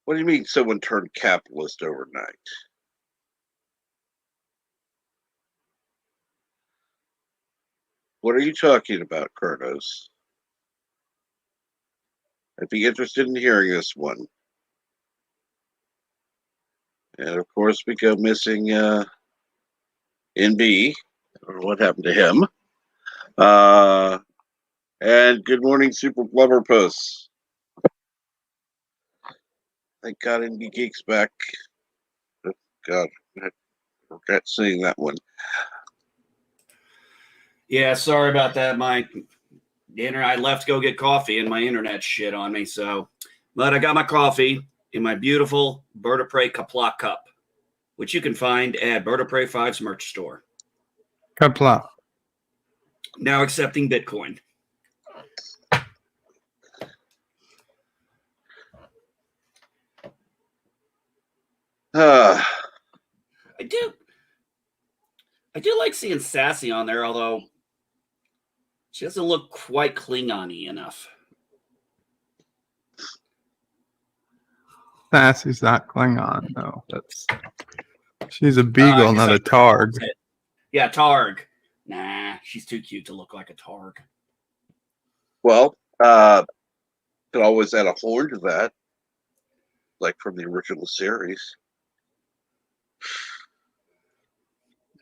What do you mean someone turned capitalist overnight? What are you talking about, Kronos? I'd be interested in hearing this one. And of course, we go missing NB, or what happened to him. And good morning, Super Blubber Puss. Thank God NB Geek's back. Oh, God, I forgot seeing that one. Yeah, sorry about that, Mike. I left to go get coffee and my internet shit on me. But I got my coffee in my beautiful Bird of Prey COPPA cup, which you can find at Bird of Prey 5's merch store. Kapla. Now accepting Bitcoin. I do like seeing Sassy on there, although she doesn't look quite Klingon-y enough. Sassy's not Klingon, though. She's a beagle, not a targ. Yeah, targ. Nah, she's too cute to look like a targ. Well, could always add a horn to that, like from the original series.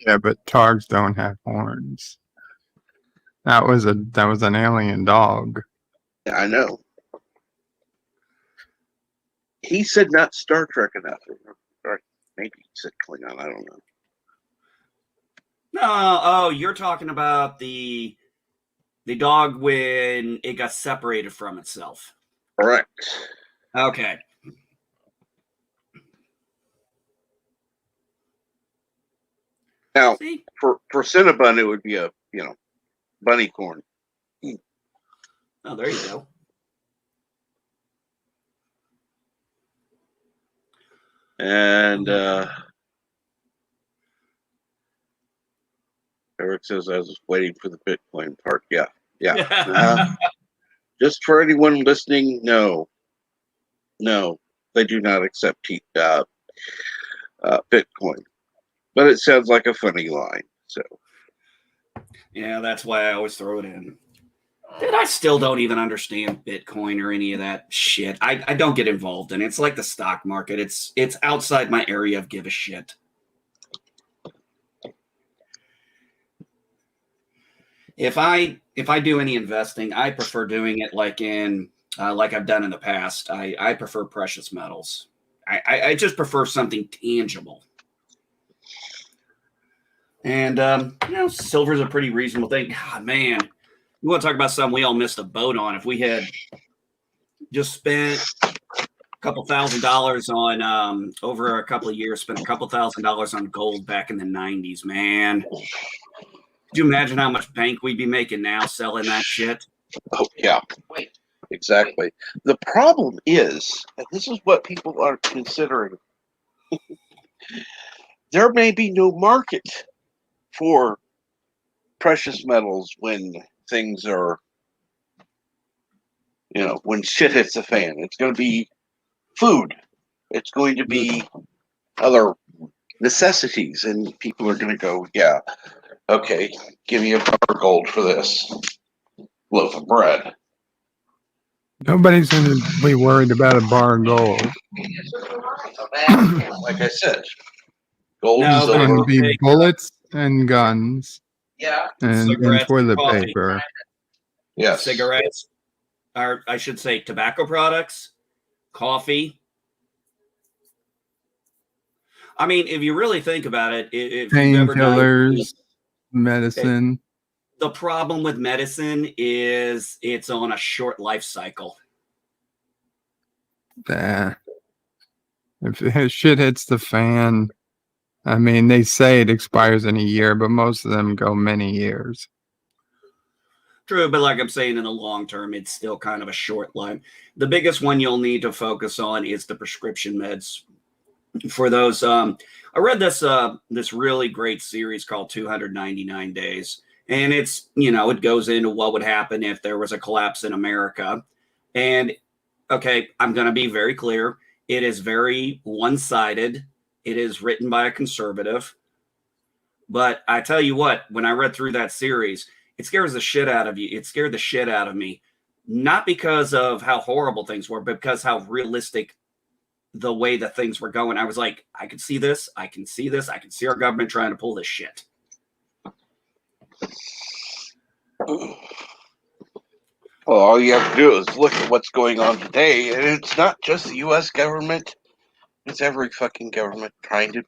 Yeah, but targs don't have horns. That was an alien dog. Yeah, I know. He said not Star Trek enough, or maybe he said Klingon. I don't know. No, oh, you're talking about the dog when it got separated from itself. Correct. Okay. Now, See? for Cinnabon, it would be a bunny corn. Oh, there you go. And Eric says I was waiting for the Bitcoin part. Yeah. Just for anyone listening, no, they do not accept Bitcoin. But it sounds like a funny line. So yeah, that's why I always throw it in. Dude, I still don't even understand Bitcoin or any of that shit. I don't get involved in it. It's like the stock market. It's outside my area of give a shit. If I do any investing, I prefer doing it like I've done in the past. I prefer precious metals. I just prefer something tangible. And silver's a pretty reasonable thing. God, man, you want to talk about something we all missed a boat on? If we had just spent a couple $1,000s on over a couple of years, spent a couple $1,000s on gold back in the 90s, man. Could you imagine how much bank we'd be making now selling that shit? Oh, yeah. Exactly. The problem is, and this is what people are considering, there may be no market for precious metals when things are, when shit hits the fan. It's going to be food. It's going to be other necessities, and people are going to go, yeah, okay, give me a bar of gold for this loaf of bread. Nobody's going to be worried about a bar of gold. Like I said, gold, No, It's silver, going to be bullets and guns. Yeah. And toilet coffee. paper. Yes. Cigarettes, or I should say tobacco products, coffee. I mean, if you really think about it, if you've ever done painkillers, medicine. The problem with medicine is it's on a short life cycle. If shit hits the fan, I mean, they say it expires in a year, but most of them go many years. True, but like I'm saying, in the long term, it's still kind of a short life. The biggest one you'll need to focus on is the prescription meds. For those, I read this really great series called 299 Days. And it's, it goes into what would happen if there was a collapse in America. And, okay, I'm going to be very clear. It is very one-sided. It is written by a conservative. But I tell you what, when I read through that series, it scares the shit out of you. It scared the shit out of me. Not because of how horrible things were, but because how realistic the way that things were going. I was like, I can see this. I can see this. I can see our government trying to pull this shit. Well, all you have to do is look at what's going on today, and it's not just the U.S. government. It's every fucking government trying to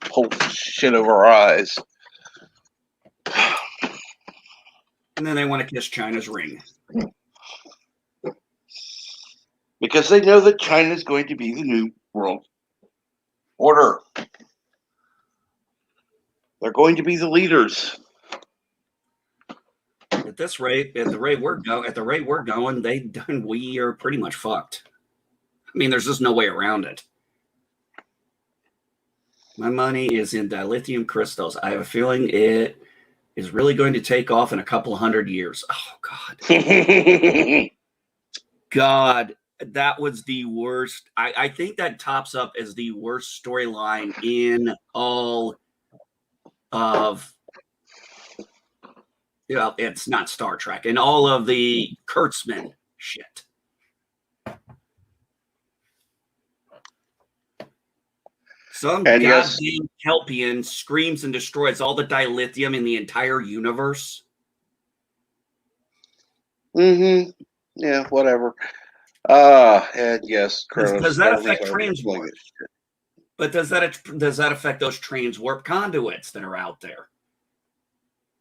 pull shit over our eyes. And then they want to kiss China's ring. Because they know that China is going to be the new world order. They're going to be the leaders. At this rate, at the rate we're going, we are pretty much fucked. I mean, there's just no way around it. My money is in dilithium crystals. I have a feeling it is really going to take off in a couple 100 years. Oh God. God. that was the worst. I think that tops up as the worst storyline in all of, it's not Star Trek, in all of the Kurtzman shit. Some And goddamn yes. Kelpian screams and destroys all the dilithium in the entire universe. Mm-hmm. Yeah, whatever. And yes, Does that affect transport? But does that affect those transwarp conduits that are out there?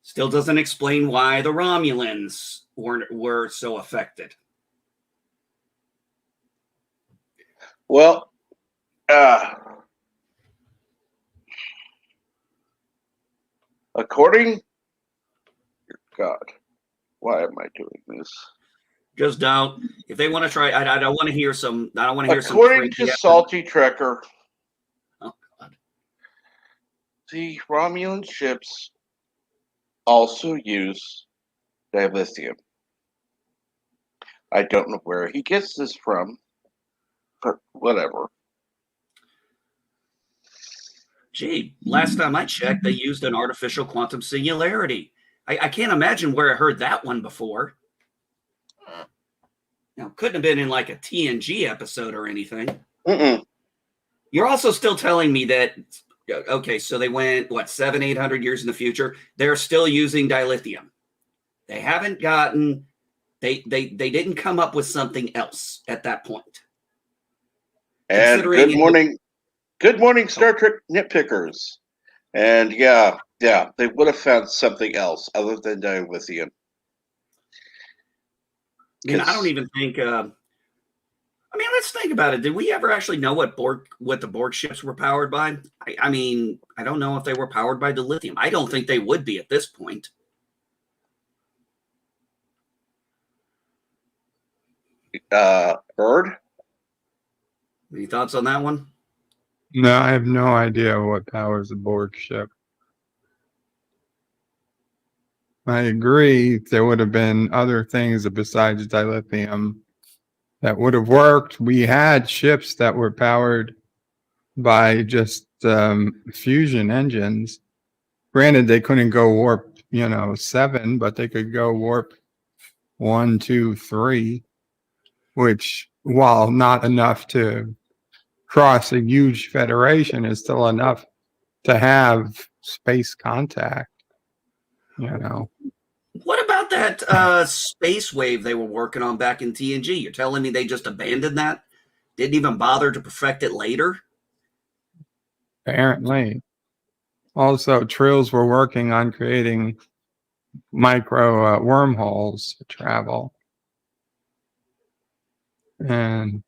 Still doesn't explain why the Romulans were so affected. Well, according, God, why am I doing this? Just don't. If they want to try, I don't want to hear some. I don't want to hear some. According to Salty Trekker, oh God, the Romulan ships also use dilithium. I don't know where he gets this from, but whatever. Gee, last time I checked, they used an artificial quantum singularity. I can't imagine where I heard that one before. Couldn't have been in like a TNG episode or anything. Mm-mm. You're also still telling me that, okay, so they went, 700-800 years in the future. They're still using dilithium. They haven't gotten, they didn't come up with something else at that point. And good morning, Star Trek nitpickers. And yeah, they would have found something else other than dilithium. I mean, I don't even think. Let's think about it. Did we ever actually know what the Borg ships were powered by? I mean, I don't know if they were powered by dilithium. I don't think they would be at this point. Bird? Any thoughts on that one? No, I have no idea what powers a Borg ship. I agree there would have been other things besides dilithium that would have worked. We had ships that were powered by just fusion engines. Granted, they couldn't go warp, 7, but they could go warp 1, 2, 3, which, while not enough to cross a huge federation, is still enough to have space contact. What about that space wave they were working on back in TNG? You're telling me they just abandoned that? Didn't even bother to perfect it later? Apparently. Also, Trills were working on creating micro wormholes to travel. And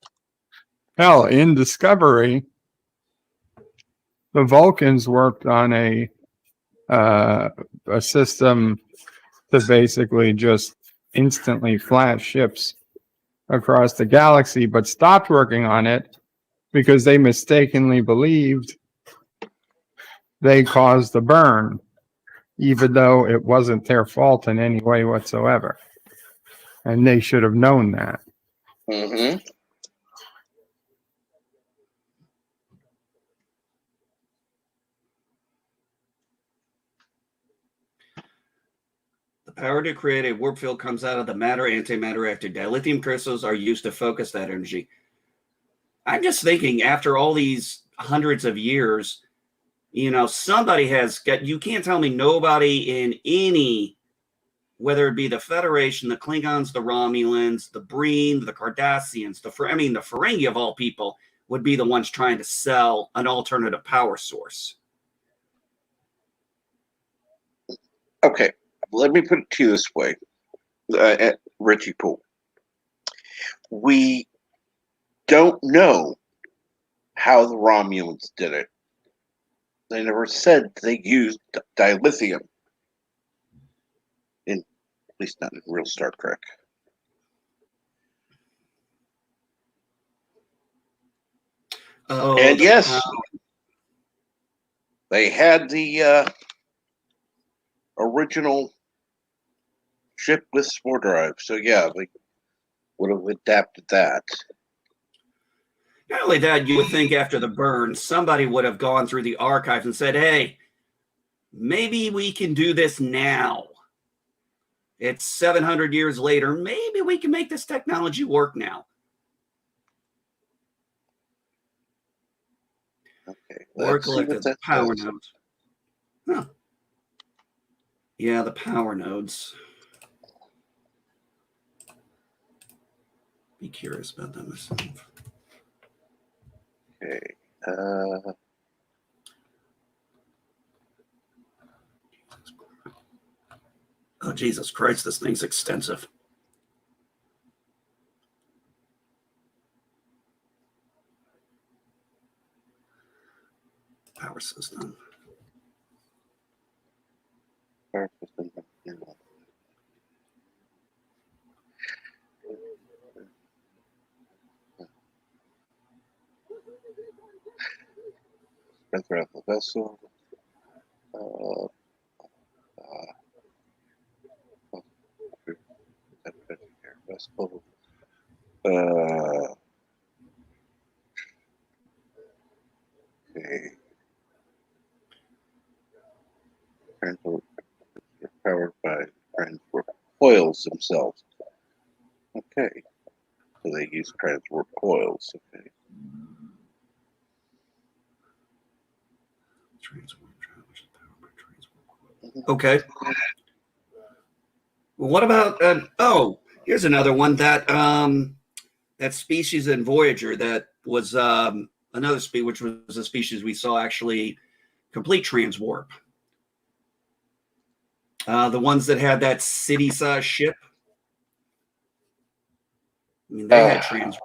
hell, in Discovery, the Vulcans worked on a system to basically just instantly flash ships across the galaxy, but stopped working on it because they mistakenly believed they caused the burn, even though it wasn't their fault in any way whatsoever. And they should have known that. Mm-hmm. The power to create a warp field comes out of the matter-antimatter reactor. Dilithium crystals are used to focus that energy. I'm just thinking, after all these hundreds of years, somebody has got, you can't tell me nobody in any, whether it be the Federation, the Klingons, the Romulans, the Breen, the Cardassians, the Ferengi of all people, would be the ones trying to sell an alternative power source. Okay, let me put it to you this way, Richie Poole. We don't know how the Romulans did it. They never said they used dilithium. At least not in real Star Trek. Oh, and yes, they had the original ship with spore drive. So yeah, they would have adapted that. Not only that, you would think after the burn, somebody would have gone through the archives and said, hey, maybe we can do this now. It's 700 years later. Maybe we can make this technology work now. Okay. Or Let's see what collected that power does. nodes. Huh. Yeah, the power nodes. Be curious about that myself. Okay. Oh, Jesus Christ, this thing's extensive. Power system. Power system. Spread throughout the vessel. Vessel. Okay. Transport are powered by transport coils themselves. Okay. So they use transport coils. Okay. Okay. Well, what about? Oh, here's another one that that species in Voyager that was another species, which was a species we saw actually complete transwarp. The ones that had that city-sized ship. I mean, they had transwarp.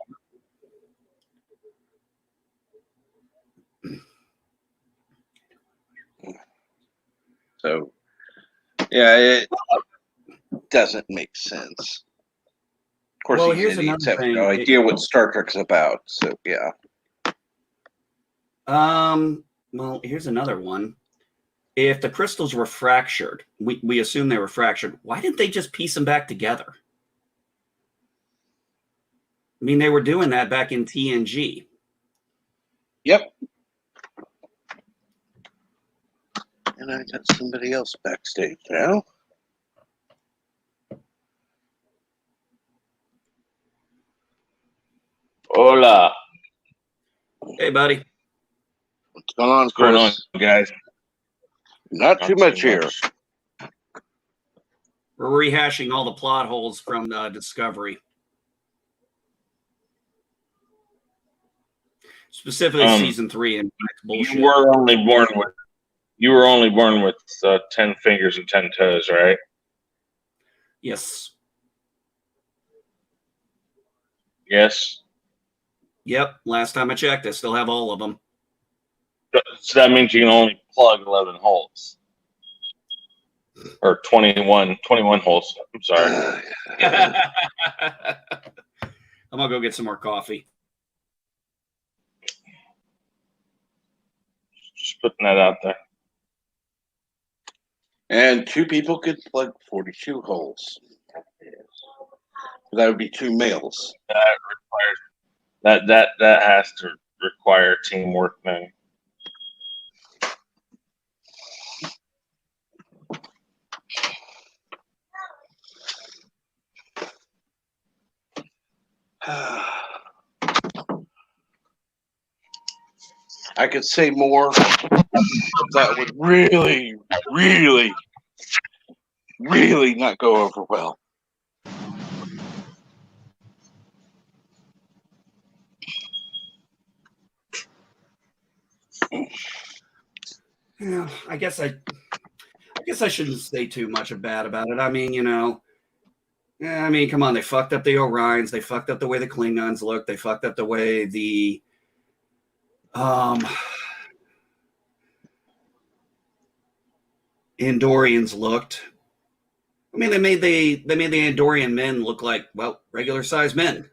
So, yeah, it doesn't make sense. Of course, Well, these here's idiots another have thing. no idea what Star Trek's about. So, yeah. Well, here's another one. If the crystals were fractured, we assume they were fractured. Why didn't they just piece them back together? I mean, they were doing that back in TNG. Yep. And I got somebody else backstage now. Hola. Hey, buddy. What's going on, What's going on, Chris? guys? Not too much here. We're rehashing all the plot holes from Discovery. Specifically season 3 and bullshit. You were only born with 10 fingers and 10 toes, right? Yes. Yes. Yep. Last time I checked, I still have all of them. So that means you can only plug 11 holes. Or 21 holes. I'm sorry. I'm going to go get some more coffee. Just putting that out there. And 2 people could plug 42 holes. That would be 2 males. That requires that has to require teamwork, man. I could say more, but that would really, really, really not go over well. Yeah, I guess I shouldn't say too much bad about it. I mean, you know, I mean, come on, they fucked up the Orions, they fucked up the way the Klingons looked, they fucked up the way the Andorians looked. I mean, they made the Andorian men look like, well, regular sized men.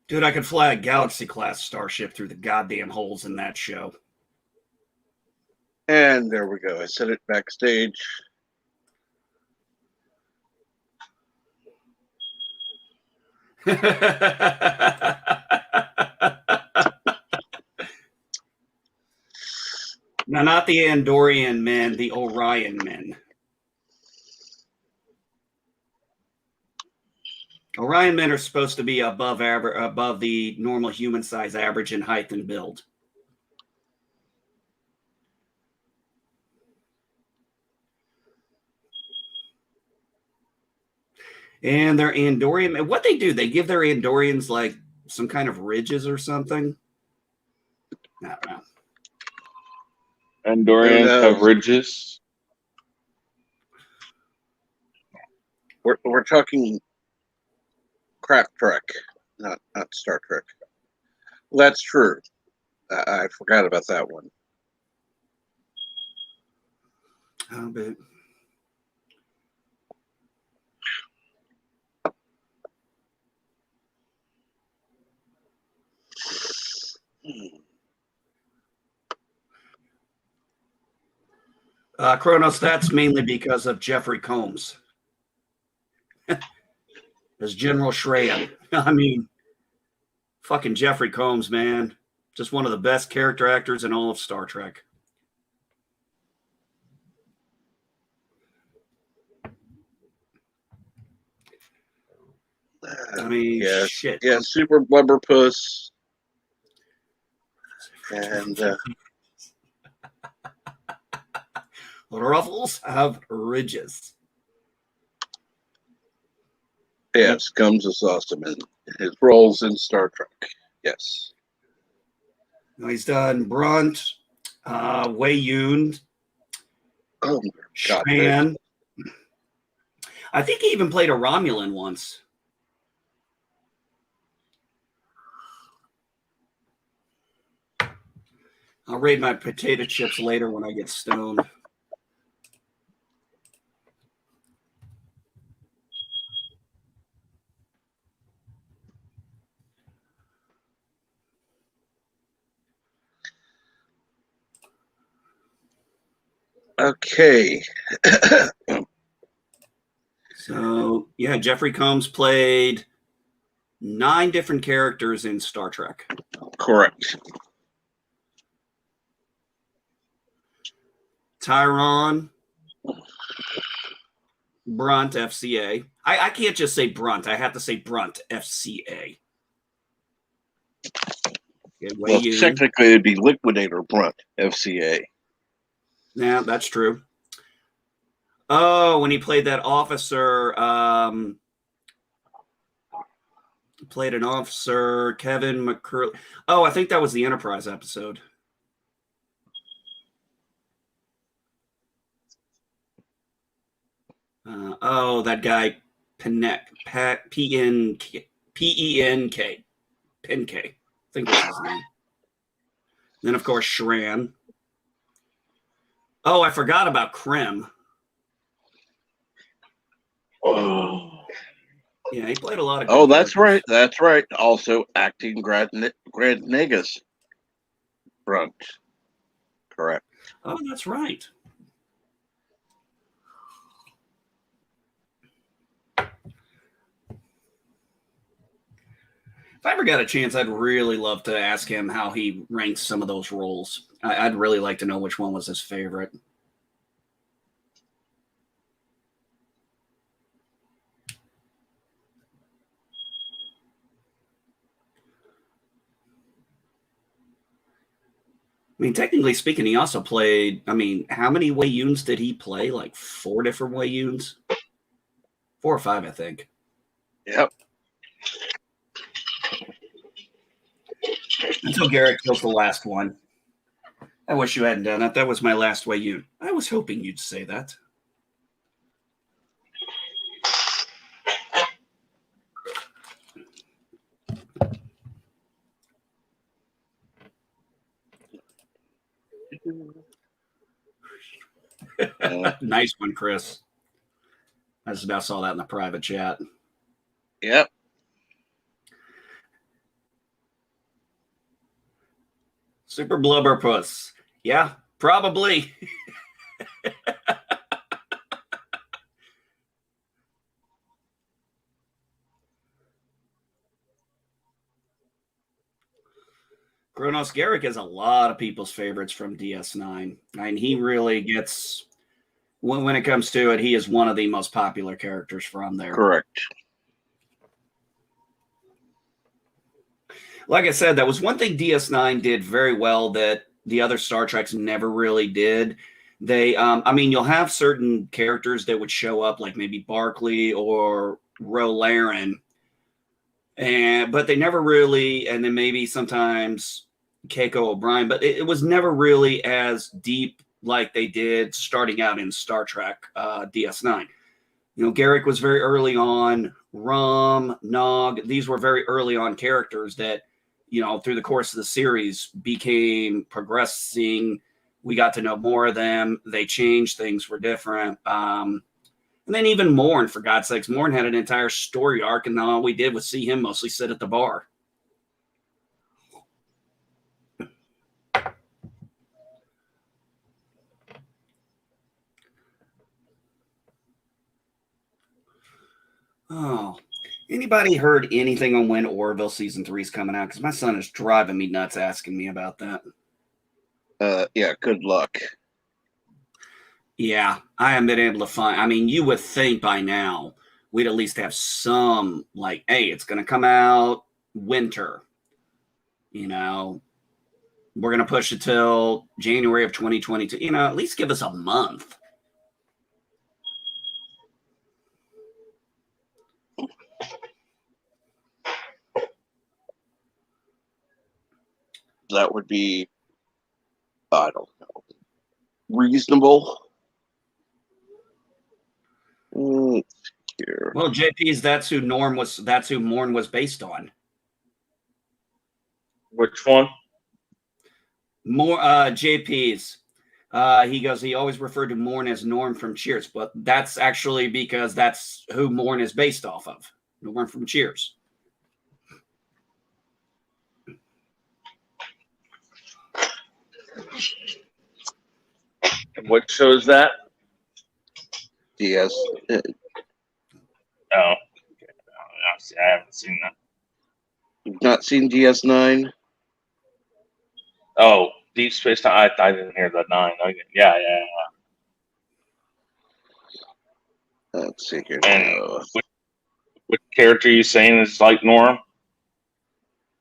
Dude, I could fly a Galaxy class starship through the goddamn holes in that show. And there we go. I set it backstage. Now, not the Andorian men, the Orion men. Orion men are supposed to be above the normal human size average in height and build. And they're Andorian. What they do, they give their Andorians like some kind of ridges or something. I don't know. Andorians have ridges. We're talking crap Trek, not Star Trek. Well, that's true. I forgot about that one. Oh, but Kronos, that's mainly because of Jeffrey Combs as General Shreya. I mean, fucking Jeffrey Combs, man. Just one of the best character actors in all of Star Trek. I mean, yes, shit. Yeah, Super Blubber Puss. And Ruffles have ridges. Yes, Combs is awesome in his roles in Star Trek. Yes. He's done Brunt, Wei Yun, Oh, God. Shan. I think he even played a Romulan once. I'll raid my potato chips later when I get stoned. Okay. So, yeah, Jeffrey Combs played 9 different characters in Star Trek. Correct. Tyron, Brunt, FCA. I can't just say Brunt. I have to say Brunt, FCA. Okay, Well, technically, it'd be Liquidator Brunt, FCA. Yeah, that's true. Oh, when he played that officer, played an officer, Kevin McCurley. Oh, I think that was the Enterprise episode. That guy, P-E-N-K. Penk. I think was his name. Then, of course, Shran. Oh, I forgot about Krem. Oh. Yeah, he played a lot of. Oh, that's right. That's right. Also acting Gradnegas Brunt. Correct. Oh, that's right. If I ever got a chance, I'd really love to ask him how he ranks some of those roles. I'd really like to know which one was his favorite. I mean, technically speaking, he also played, how many Wei Yuns did he play? Like 4 different Wei Yuns? 4 or 5, I think. Yep. Until Garrett kills the last one. I wish you hadn't done that. That was my last Wei Yun. I was hoping you'd say that. Nice one, Chris. I just now saw that in the private chat. Yep. Super Blubber Puss. Yeah, Probably. Kronos Garrick is a lot of people's favorites from DS9. And he really gets, when it comes to it, he is one of the most popular characters from there. Correct. Like I said, that was one thing DS9 did very well that the other Star Treks never really did. They, I mean, you'll have certain characters that would show up, like maybe Barclay or Rolaren, but they never really, and then maybe sometimes Keiko O'Brien, but it was never really as deep like they did starting out in Star Trek DS9. You know, Garrick was very early on. Rom, Nog, these were very early on characters that, you know, through the course of the series became progressing. We got to know more of them. They changed. Things were different. And then even Morn, for God's sakes, Morn had an entire story arc, and all we did was see him mostly sit at the bar. Oh, anybody heard anything on when Orville season 3 is coming out? Because my son is driving me nuts asking me about that. Yeah, good luck. Yeah, I haven't been able to find. I mean, you would think by now we'd at least have some, like, hey, it's going to come out winter. You know, we're going to push it till January of 2022. You know, at least give us a month. That would be, I don't know, reasonable. Here. Well, JP's that's who Morn was based on. Which one? JP's. He goes, he always referred to Morn as Norm from Cheers, but that's actually because that's who Morn is based off of. Norm from Cheers. What show is that? DS. Oh, okay. I haven't seen that. You've not seen DS9? Oh, Deep Space Nine. I didn't hear the 9. Okay. Yeah. Let's see here. And which character are you saying is like Norm?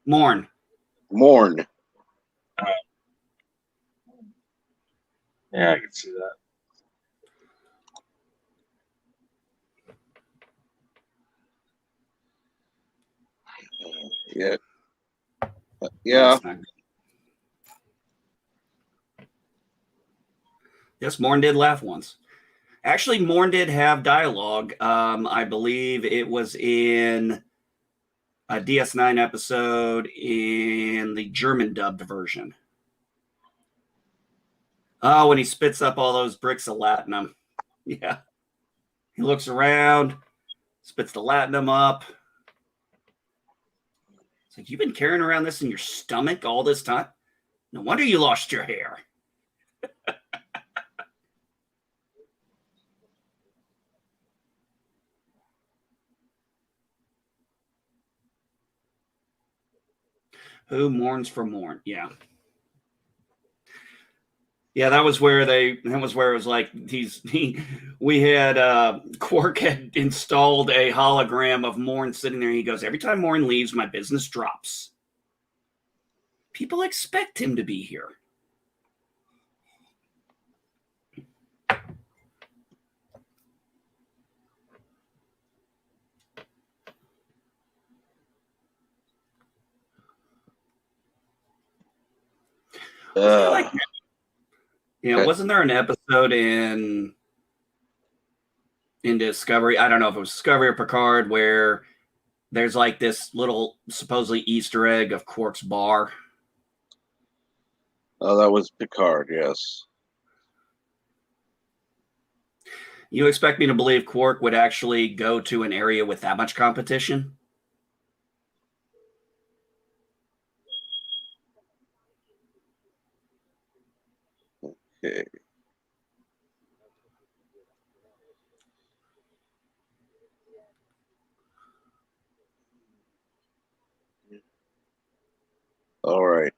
Morn. Yeah, I can see that. Yeah. Yeah. Yes, Morn did laugh once. Actually, Morn did have dialogue. I believe it was in a DS9 episode in the German dubbed version. Oh, when he spits up all those bricks of latinum. Yeah. He looks around, spits the latinum up. It's like, you've been carrying around this in your stomach all this time? No wonder you lost your hair. Who mourns for Morn? Yeah. Yeah, that was where it was like we had Quark had installed a hologram of Morn sitting there. He goes, every time Morn leaves, my business drops. People expect him to be here. Wasn't there an episode in Discovery? I don't know if it was Discovery or Picard where there's like this little supposedly Easter egg of Quark's bar. Oh, that was Picard, yes. You expect me to believe Quark would actually go to an area with that much competition? Okay. All right.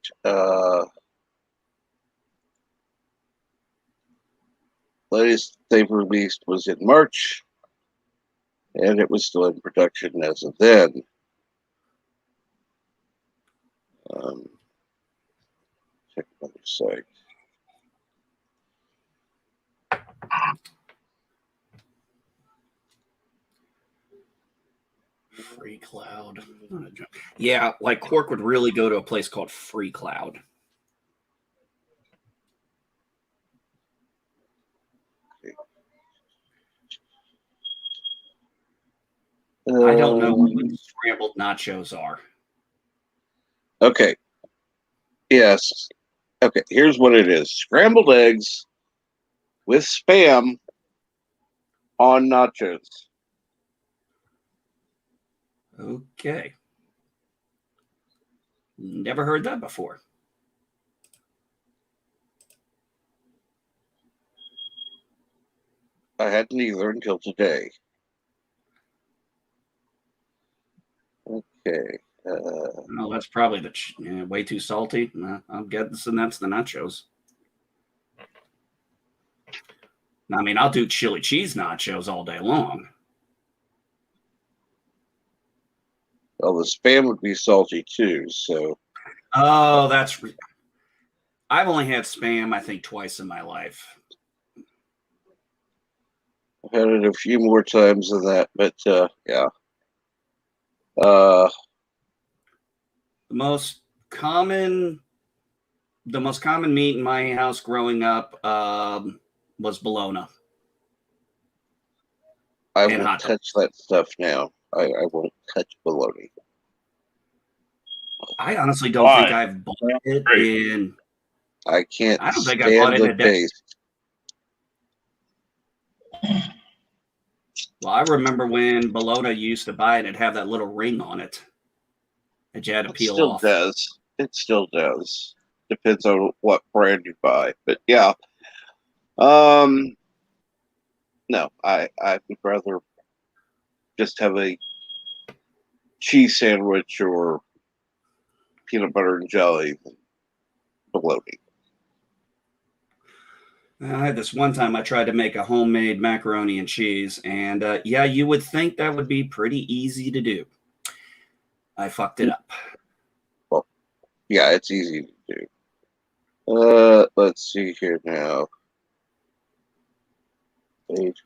Latest they've released was in March, and it was still in production as of then. Check another site. Free Cloud. Yeah, like Quark would really go to a place called Free Cloud. I don't know what scrambled nachos are. Okay. Yes. Okay, here's what it is. Scrambled eggs with Spam on nachos. Okay. Never heard that before. I hadn't either until today. Okay. Oh, that's probably the way too salty. I'm guessing that's the nachos. I mean, I'll do chili cheese nachos all day long. Well, the Spam would be salty too, so. Oh, that's. I've only had Spam, I think, twice in my life. I've had it a few more times than that, but yeah. The most common meat in my house growing up was bologna. I won't touch that stuff now. I won't touch bologna. I honestly don't think I've bought it in. I can't. I don't think I bought it in a taste. Well, I remember when bologna used to buy it, it'd have that little ring on it that you had to peel off. It still does. Depends on what brand you buy, but yeah. No, I would rather just have a cheese sandwich or peanut butter and jelly than bologna. I had this one time I tried to make a homemade macaroni and cheese, and yeah, you would think that would be pretty easy to do. I fucked it up. Well, yeah, it's easy to do. Let's see here now.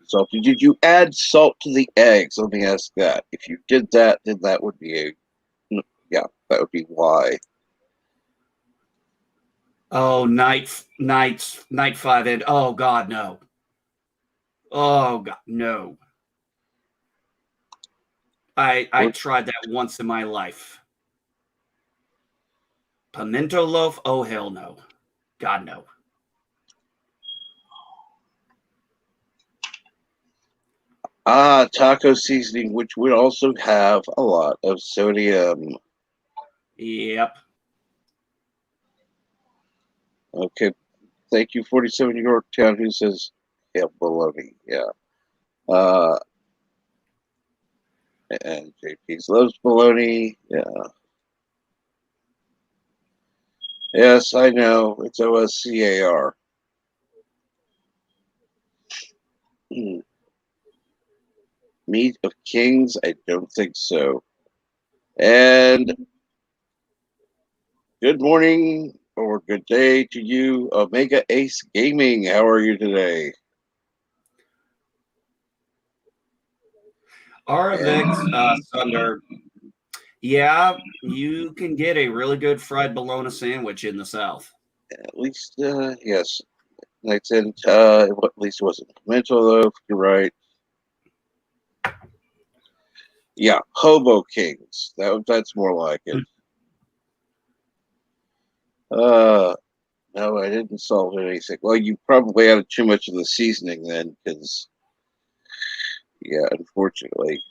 Salty. Did you add salt to the eggs? Let me ask that. If you did that, then that would be that would be why. Oh, night 5 and oh God, no. Oh God, no. I tried that once in my life. Pimento loaf? Oh hell no. God no. Taco seasoning, which would also have a lot of sodium. Yep. Okay. Thank you, 47 Yorktown, who says, yeah, bologna. Yeah. And JP's loves bologna. Yeah. Yes, I know. It's OSCAR. Meat of Kings? I don't think so. And good morning or good day to you, Omega Ace Gaming. How are you today? RFX Thunder. Yeah, you can get a really good fried bologna sandwich in the South. At least, yes. Night's End, at least it wasn't pimento loaf. You're right. Yeah, Hobo Kings. That's more like it. No, I didn't solve anything. Well, you probably added too much of the seasoning then, because, yeah, unfortunately.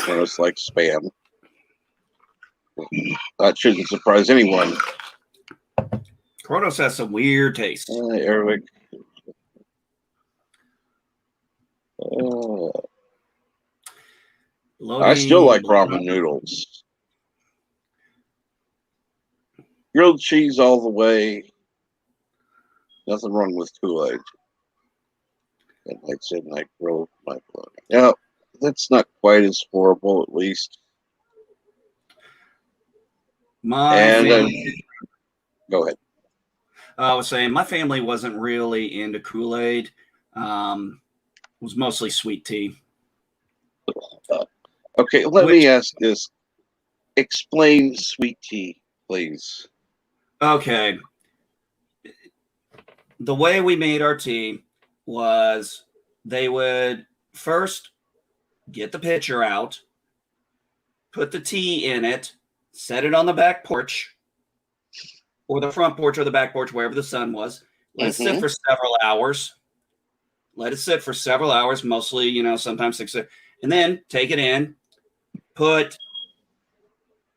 Almost like Spam. That shouldn't surprise anyone. Kronos has some weird taste. Airwick. I still like ramen noodles. Grilled cheese all the way. Nothing wrong with Kool-Aid. And I said, I grilled my bologna. Now, that's not quite as horrible, at least. Go ahead. I was saying my family wasn't really into Kool-Aid. It was mostly sweet tea. Okay, let me ask this. Explain sweet tea, please. Okay. The way we made our tea was they would first get the pitcher out, put the tea in it, set it on the back porch or the front porch or the back porch, wherever the sun was. Let it sit for several hours. Mostly, sometimes 6. And then take it in, put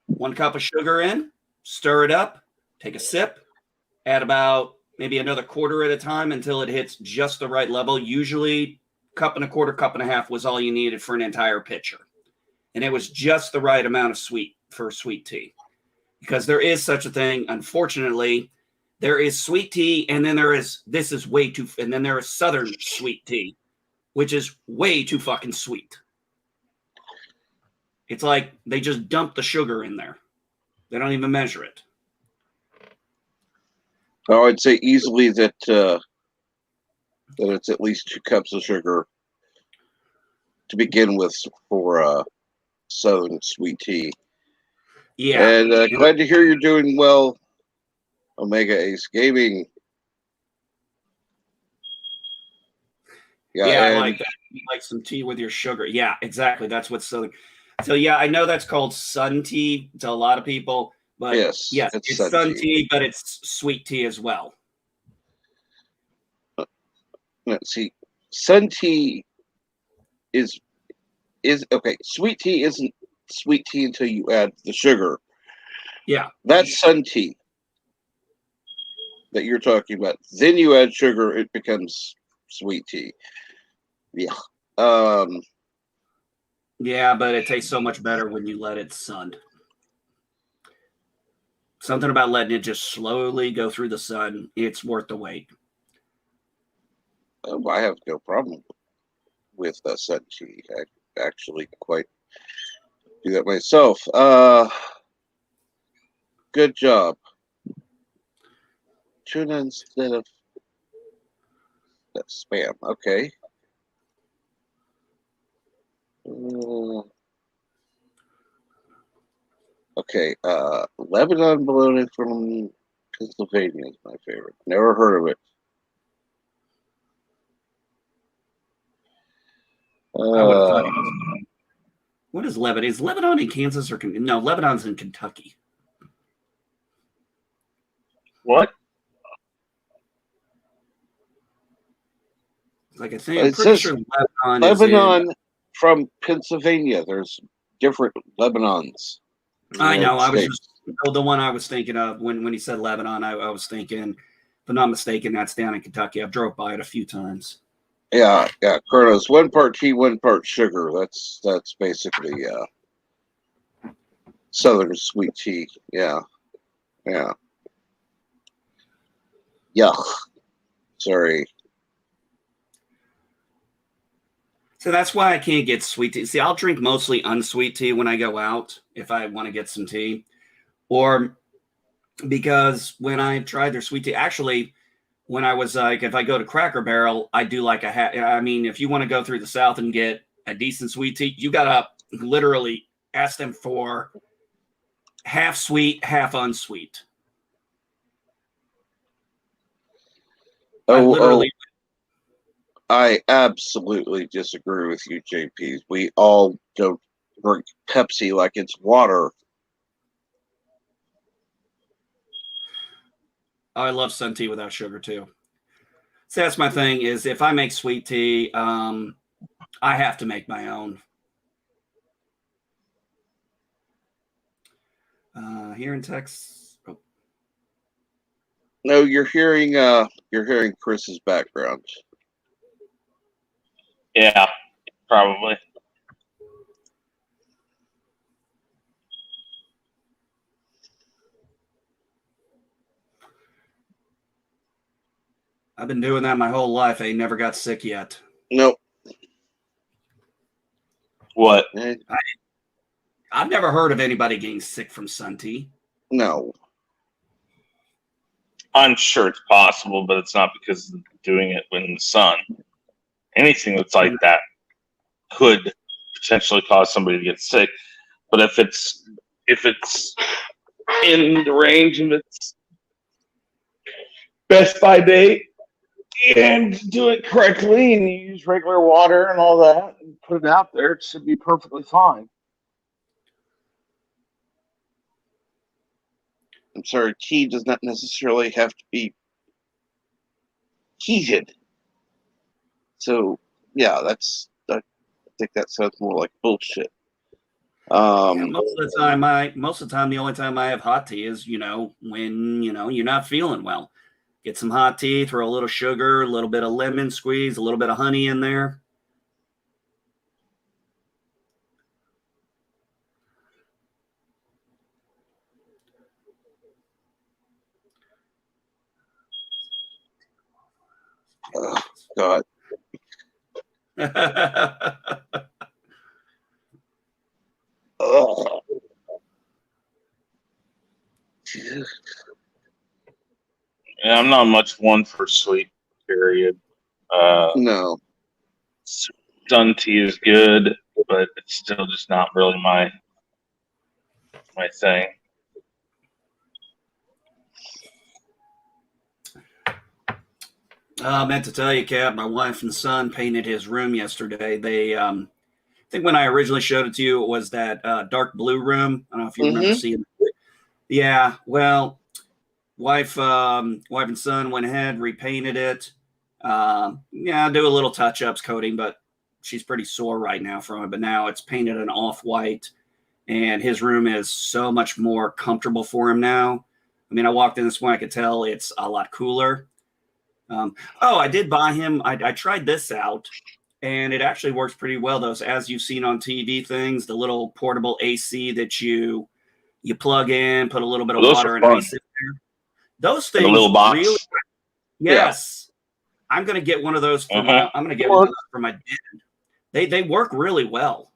1 cup of sugar in, stir it up, take a sip, add about maybe another quarter at a time until it hits just the right level. Usually 1.25 cups, 1.5 cups was all you needed for an entire pitcher. And it was just the right amount of sweet for sweet tea. Because there is such a thing, unfortunately, there is sweet tea, and then there is and then there is Southern sweet tea, which is way too fucking sweet. It's like they just dump the sugar in there. They don't even measure it. Oh, I'd say easily that it's at least 2 cups of sugar to begin with for Southern sweet tea. Yeah. And glad to hear you're doing well, Omega Ace Gaming. Yeah, I like that. You like some tea with your sugar. Yeah, exactly. That's what's Southern. So, yeah, I know that's called sun tea to a lot of people. But yes, it's sun tea, but it's sweet tea as well. Let's see. Sun tea is okay. Sweet tea isn't sweet tea until you add the sugar. Yeah. That's sun tea that you're talking about. Then you add sugar, it becomes sweet tea. Yeah. Yeah, but it tastes so much better when you let it sun. Something about letting it just slowly go through the sun, it's worth the wait. I have no problem with sun tea. I actually quite do that myself. Good job. Tuna instead of spam. Okay. Okay. Lebanon bologna from Pennsylvania is my favorite. Never heard of it. I would have thought it was. What is Lebanon? Is Lebanon in Kansas or no? Lebanon's in Kentucky. What? Like I think, I'm pretty sure Lebanon from Pennsylvania. There's different Lebanons. I know. I was just the one I was thinking of when he said Lebanon. I was thinking, if I'm not mistaken, that's down in Kentucky. I've drove by it a few times. Yeah. Kronos, 1 part tea, 1 part sugar. That's basically Southern sweet tea. Yeah. Yuck. Sorry. So that's why I can't get sweet tea. See, I'll drink mostly unsweet tea when I go out if I want to get some tea. Or because when I tried their sweet tea, actually, when I was like, if I go to Cracker Barrel, I do like if you want to go through the South and get a decent sweet tea, you got to literally ask them for half sweet, half unsweet. I absolutely disagree with you, JP. We all don't drink Pepsi like it's water. I love sun tea without sugar too. So that's my thing is if I make sweet tea, I have to make my own. Here in Texas. No, you're hearing Chris's background. Yeah, probably. I've been doing that my whole life. I ain't never got sick yet. Nope. What? I've never heard of anybody getting sick from sun tea. No. I'm sure it's possible, but it's not because of doing it in the sun. Anything that's like that could potentially cause somebody to get sick. But if it's in the range of its best by date and do it correctly and you use regular water and all that and put it out there, it should be perfectly fine. I'm sorry, tea does not necessarily have to be heated. So, yeah, I think that sounds more like bullshit. Most of the time, the only time I have hot tea is, when, you're not feeling well. Get some hot tea, throw a little sugar, a little bit of lemon squeeze, a little bit of honey in there. Oh, God. Oh. Yeah, I'm not much one for sweet, period. No. Sun tea is good, but it's still just not really my thing. I meant to tell you, Cap, my wife and son painted his room yesterday. They, I think when I originally showed it to you, it was that dark blue room. I don't know if you remember seeing it. Yeah, well, wife and son went ahead, repainted it. Yeah, do a little touch-ups coating, but she's pretty sore right now from it. But now it's painted an off-white, and his room is so much more comfortable for him now. I mean, I walked in this morning, I could tell it's a lot cooler. I did buy him. I tried this out, and it actually works pretty well. Those, as you've seen on TV things, the little portable AC that you plug in, put a little bit of water and ice in there. Those things, in a little box. Really, yes. Yeah. I'm going to get one of those for my. I'm going to get one of those for my dad. They work really well.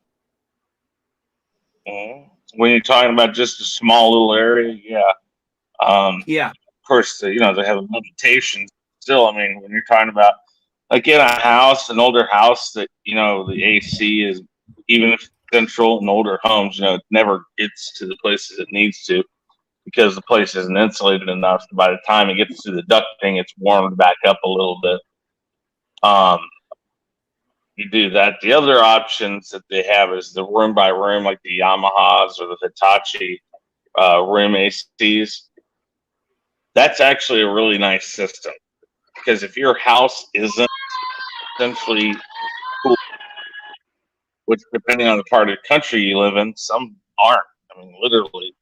When you're talking about just a small little area, yeah. Yeah. Of course, they have limitations. Still, I mean, when you're talking about like in a house, an older house that the AC is, even if central in older homes, it never gets to the places it needs to because the place isn't insulated enough. By the time it gets to the ducting, it's warmed back up a little bit. You do that. The other options that they have is the room by room, like the Yamahas or the Hitachi room ACs. That's actually a really nice system because if your house isn't essentially cool, which depending on the part of the country you live in, some aren't. I mean, literally,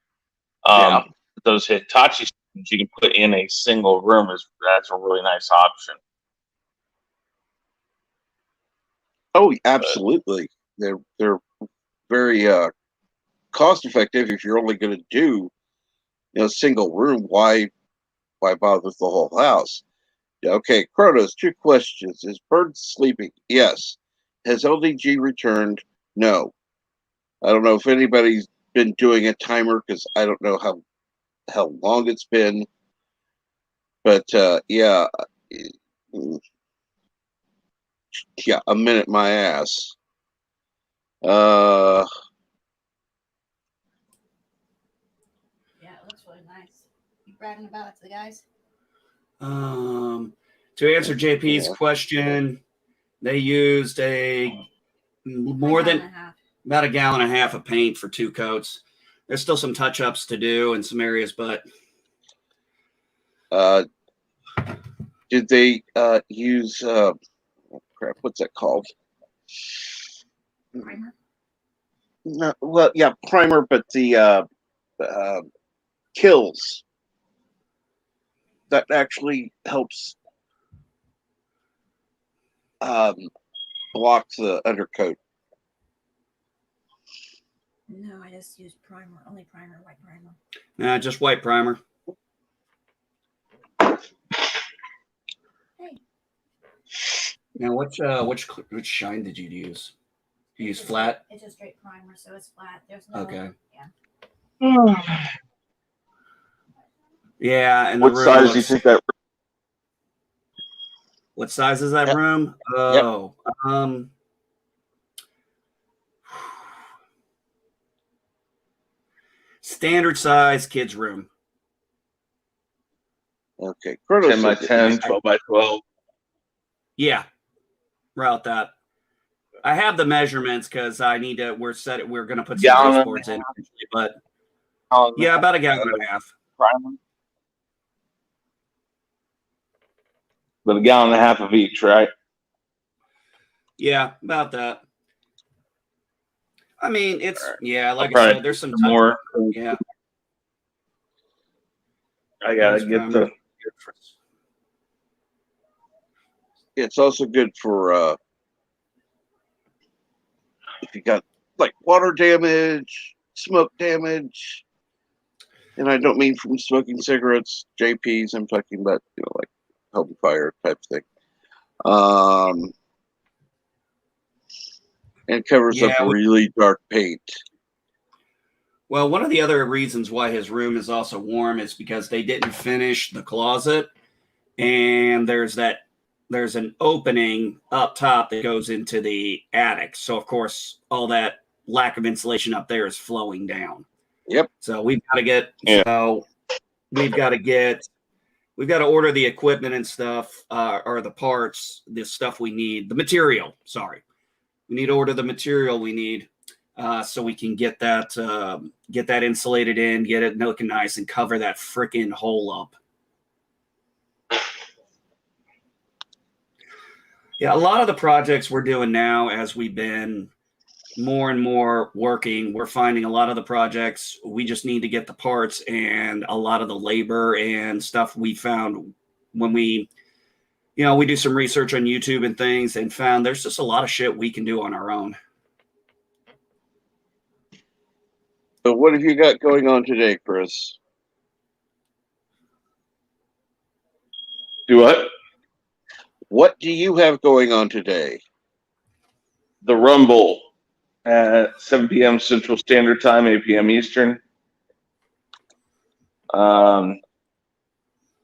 those Hitachi systems you can put in a single room that's a really nice option. Oh, absolutely. They're very cost effective. If you're only going to do a single room, why bother with the whole house? Yeah, okay, Kronos, 2 questions. Is Bird sleeping? Yes. Has LDG returned? No. I don't know if anybody's been doing a timer because I don't know how long it's been. But yeah, a minute my ass. Yeah, it looks really nice. You bragging about it to the guys? To answer JP's question, they used about a gallon and a half of paint for 2 coats. There's still some touch-ups to do in some areas, but did they use crap? What's that called? Primer. No, well, yeah, primer, but the kills. that actually helps block the undercoat. No, I just use primer. Only primer, white primer. Nah, just white primer. Hey. Now, which shine did you use? You use flat? It's a straight primer, so it's flat. There's no. Okay. Yeah. Yeah, and What the room size looks, do you think that? What size is that Yep. room? Oh, standard size kids room. Okay. 10 by 10, 12 by 12. Yeah, route that. I have the measurements because I need to. We're going to put some Gallon baseboards in, but yeah, about a gallon and a half. Primer. But a gallon and a half of each, right? Yeah, about that. I mean, it's like I'll I said, there's some more. Yeah, I gotta get the. It's also good for if you got like water damage, smoke damage, and I don't mean from smoking cigarettes, JPs. I'm talking about like home fire type thing. And covers up really dark paint. Well, one of the other reasons why his room is also warm is because they didn't finish the closet, and there's an opening up top that goes into the attic. So of course, all that lack of insulation up there is flowing down. Yep. So we've got to order the equipment and stuff, or the parts, the stuff we need, the material. Sorry, we need to order the material we need. So we can get that insulated in, get it looking nice, and cover that freaking hole up. Yeah, a lot of the projects we're doing now, as we've been more and more working, we're finding a lot of the projects, we just need to get the parts, and a lot of the labor and stuff we found when we do some research on YouTube and things, and found there's just a lot of shit we can do on our own. So what have you got going on today, Chris? Do what? What do you have going on today? The Rumble at 7 p.m. Central Standard Time, 8 p.m. Eastern.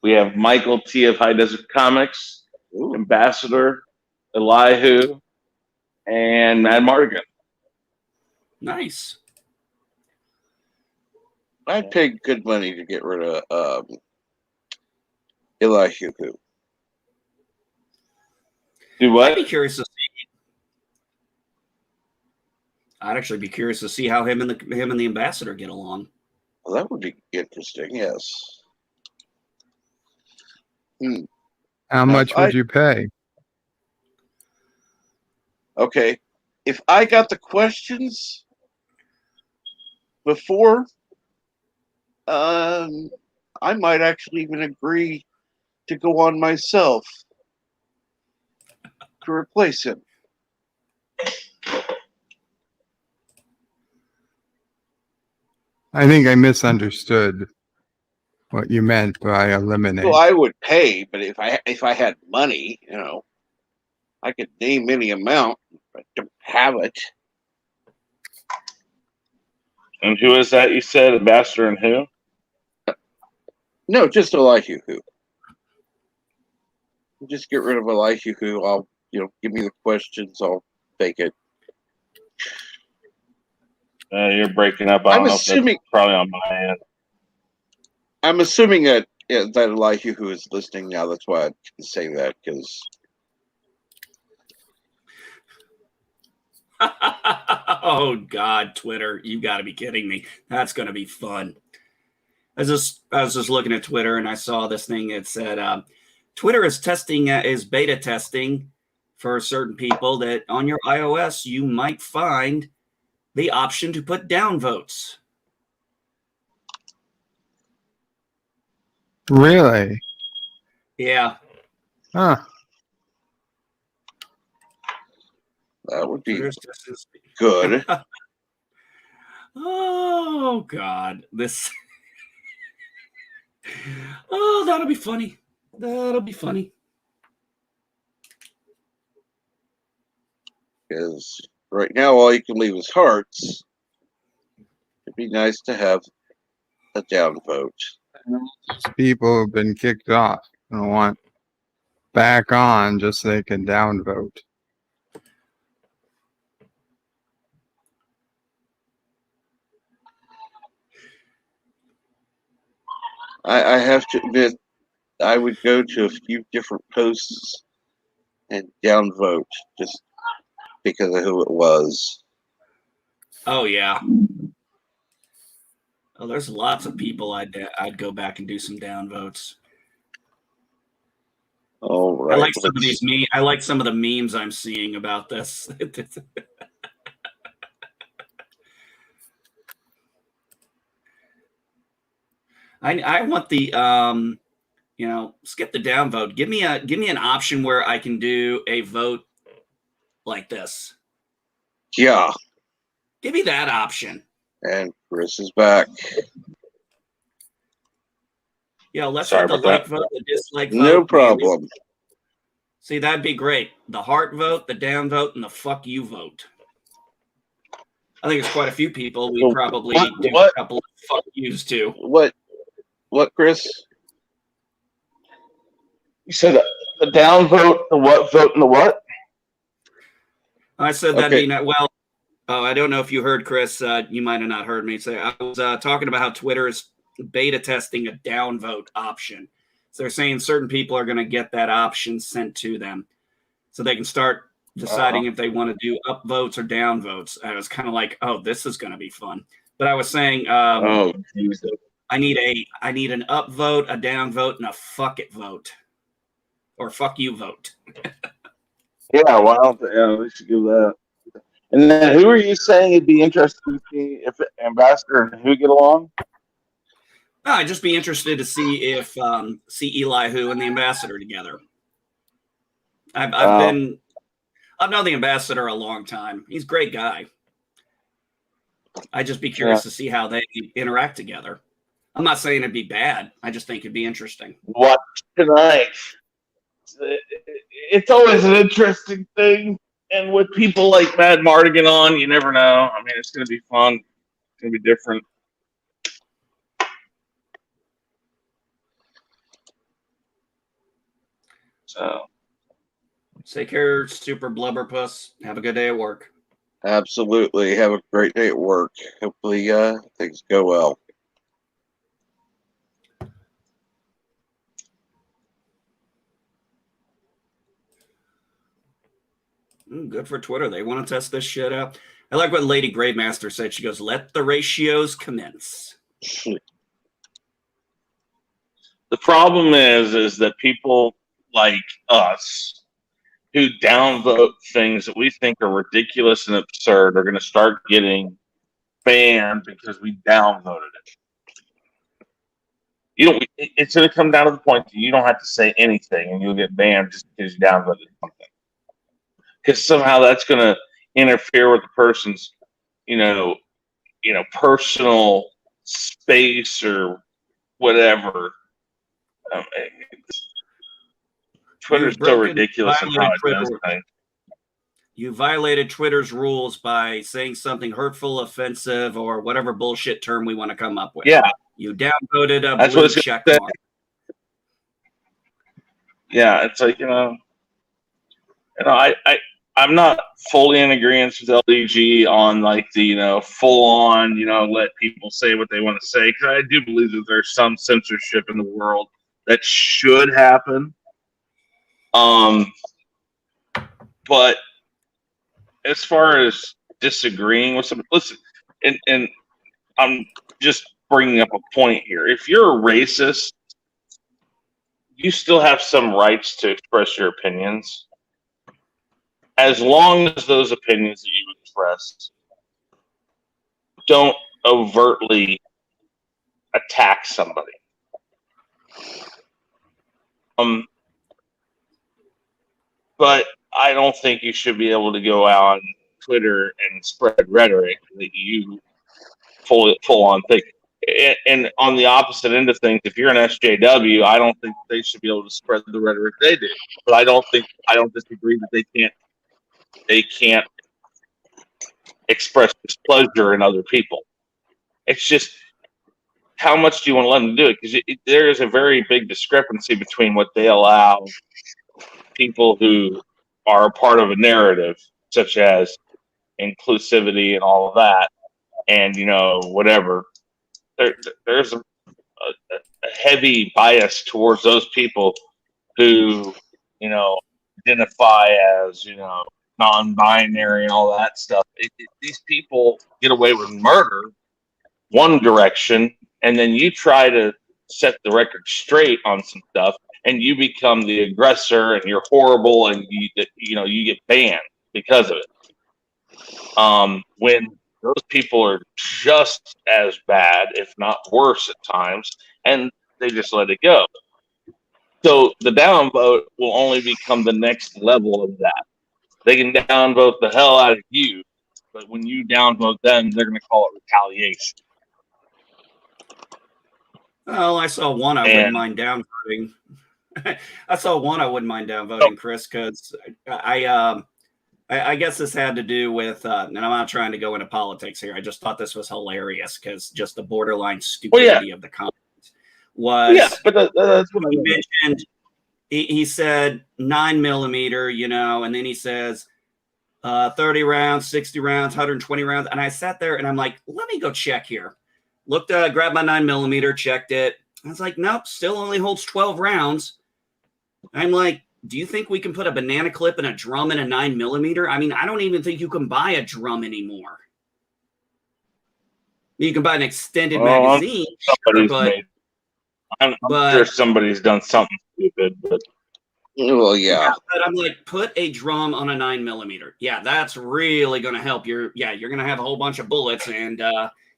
We have Michael T. of High Desert Comics, Ambassador, Elihu, and Mad Mardigan. Nice. I'd pay good money to get rid of Elihu. Do what? I'd be curious to see. I'd actually be curious to see how him and the Ambassador get along. Well, that would be interesting. Yes. How much would you pay? Okay, if I got the questions before, I might actually even agree to go on myself to replace him. I think I misunderstood what you meant by eliminate. Well, I would pay, but if I had money, I could name any amount, but I don't have it. And who is that you said? Ambassador and who? No, just Elihu. Just get rid of Elihu. I'll, give me the questions. I'll take it. You're breaking up. I'm assuming probably on my end. I'm assuming that Elihu is listening now. That's why I can say that, because. Oh God, Twitter! You got to be kidding me. That's going to be fun. I was just looking at Twitter and I saw this thing. It said Twitter is beta testing for certain people that on your iOS you might find the option to put down votes. Really? Yeah. Huh. That would be Twitter's just good. Oh God, this. Oh, that'll be funny. That'll be funny. Because right now, all you can leave is hearts. It'd be nice to have a downvote. People have been kicked off and want back on just so they can downvote. I have to admit, I would go to a few different posts and downvote just because of who it was. Oh yeah. Oh, there's lots of people I'd go back and do some downvotes. All right. I like some of these I like some of the memes I'm seeing about this. I want the skip the downvote. Give me an option where I can do a vote like this. Yeah. Give me that option. And Chris is back. Yeah, let's Sorry have the about like that. vote, the dislike vote. No problem. See, that'd be great. The heart vote, the down vote, and the fuck you vote. I think it's quite a few people. We probably do a couple of fuck yous too. What, Chris? You said the down vote, the what vote, and the what? I said that'd be not well. Oh, I don't know if you heard, Chris. You might have not heard me say. I was talking about how Twitter is beta testing a downvote option. So they're saying certain people are going to get that option sent to them, so they can start deciding if they want to do up votes or down votes. I was kind of like, oh, this is going to be fun. But I was saying, I need an up vote, a down vote, and a fuck it vote, or fuck you vote. Yeah, well, yeah, we should do that. And then, who are you saying it'd be interesting to see if Ambassador and who get along? I'd just be interested to see if see Eli Who and the Ambassador together. I've known the Ambassador a long time. He's a great guy. I'd just be curious to see how they interact together. I'm not saying it'd be bad. I just think it'd be interesting. Watch tonight. It's always an interesting thing. And with people like Mad Mardigan on, you never know. I mean, it's going to be fun. It's going to be different. So, take care, Super Blubberpuss. Have a good day at work. Absolutely. Have a great day at work. Hopefully, things go well. Good for Twitter. They want to test this shit out. I like what Lady Gravemaster said. She goes, "Let the ratios commence." the problem is that people like us who downvote things that we think are ridiculous and absurd are going to start getting banned because we downvoted it. It's going to come down to the point that you don't have to say anything and you'll get banned just because you downvoted something. Because somehow that's going to interfere with the person's, personal space or whatever. Twitter's so ridiculous in how it does things. You violated Twitter's rules by saying something hurtful, offensive, or whatever bullshit term we want to come up with. Yeah. You downvoted a That's blue check mark. Yeah, it's like, I'm not fully in agreement with LDG on like the, full on, let people say what they want to say. Because I do believe that there's some censorship in the world that should happen. But as far as disagreeing with somebody, listen, and I'm just bringing up a point here. If you're a racist, you still have some rights to express your opinions, as long as those opinions that you express don't overtly attack somebody. But I don't think you should be able to go out on Twitter and spread rhetoric that you full on think. And on the opposite end of things, if you're an SJW, I don't think they should be able to spread the rhetoric they do. But I don't disagree that they can't express displeasure in other people. It's just, how much do you want to let them do it? Because there is a very big discrepancy between what they allow people who are a part of a narrative, such as inclusivity and all of that, and whatever. There's a heavy bias towards those people who identify as non-binary and all that stuff. These people get away with murder one direction, and then you try to set the record straight on some stuff, and you become the aggressor, and you're horrible, and you get banned because of it. When those people are just as bad, if not worse at times, and they just let it go. So the downvote will only become the next level of that. They can downvote the hell out of you, but when you downvote them, they're going to call it retaliation. Well, I saw one I wouldn't mind downvoting. I saw one I wouldn't mind downvoting, Chris, because I guess this had to do with, and I'm not trying to go into politics here. I just thought this was hilarious because just the borderline stupidity of the comments was. Yeah, but that's what he mentioned. He said 9mm, and then he says 30 rounds, 60 rounds, 120 rounds, and I sat there and I'm like, let me go check here. Looked, grabbed my 9mm, checked it. I was like, nope, still only holds 12 rounds. I'm like, do you think we can put a banana clip and a drum in a 9mm? I mean, I don't even think you can buy a drum anymore. You can buy an extended magazine. I'm sure somebody's done something stupid, but. Well, yeah. But I'm like, put a drum on a 9mm. Yeah, that's really going to help. You're going to have a whole bunch of bullets, and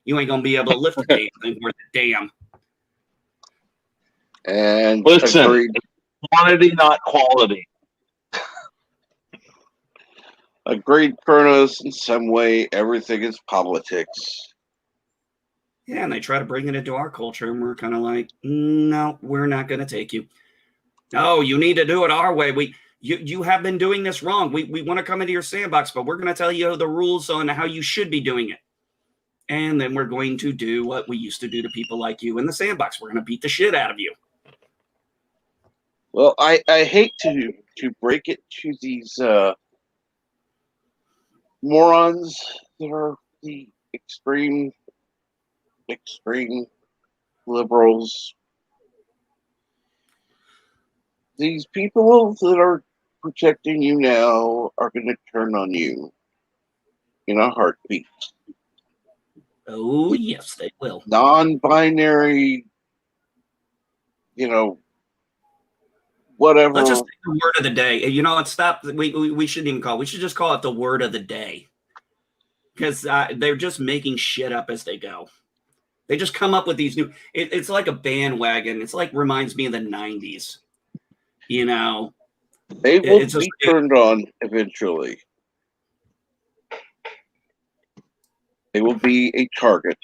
you ain't going to be able to lift the damn thing worth a damn. And listen, quantity, not quality. Agreed, Kronos. In some way, everything is politics. Yeah, and they try to bring it into our culture, and we're kind of like, no, we're not going to take you. No, you need to do it our way. You have been doing this wrong. We want to come into your sandbox, but we're going to tell you the rules on how you should be doing it. And then we're going to do what we used to do to people like you in the sandbox. We're going to beat the shit out of you. Well, I hate to break it to these morons that are the extreme liberals. These people that are protecting you now are going to turn on you in a heartbeat. Oh, yes, they will. Non-binary, whatever. Let's just take the word of the day. You know what? Stop. We shouldn't even call it. We should just call it the word of the day. Because they're just making shit up as they go. They just come up with these new. It's like a bandwagon. It's like reminds me of the 90s. They will be turned on eventually. They will be a target,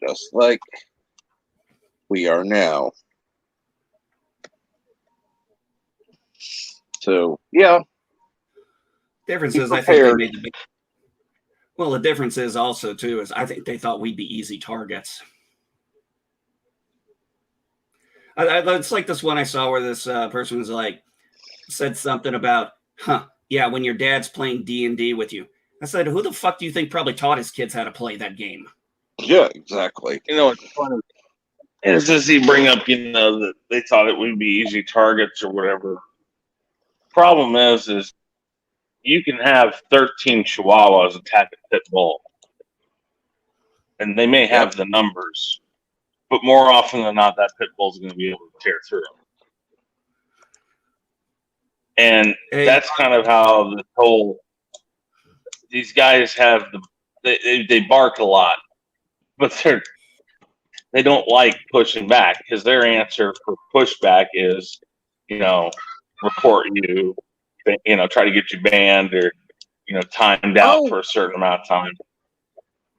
just like we are now. So, yeah. Difference is, I think they made the big. Well, the difference is also, too, is I think they thought we'd be easy targets. It's like this one I saw where this person was like, said something about, when your dad's playing D&D with you. I said, who the fuck do you think probably taught his kids how to play that game? Yeah, exactly. It's funny. It's just you bring up, that they thought it would be easy targets or whatever. Problem is you can have 13 Chihuahuas attack a pit bull. And they may have the numbers. But more often than not, that pit bull is going to be able to tear through them. And that's kind of how the whole. These guys have they bark a lot, but they don't like pushing back because their answer for pushback is report you, try to get you banned or, timed out for a certain amount of time.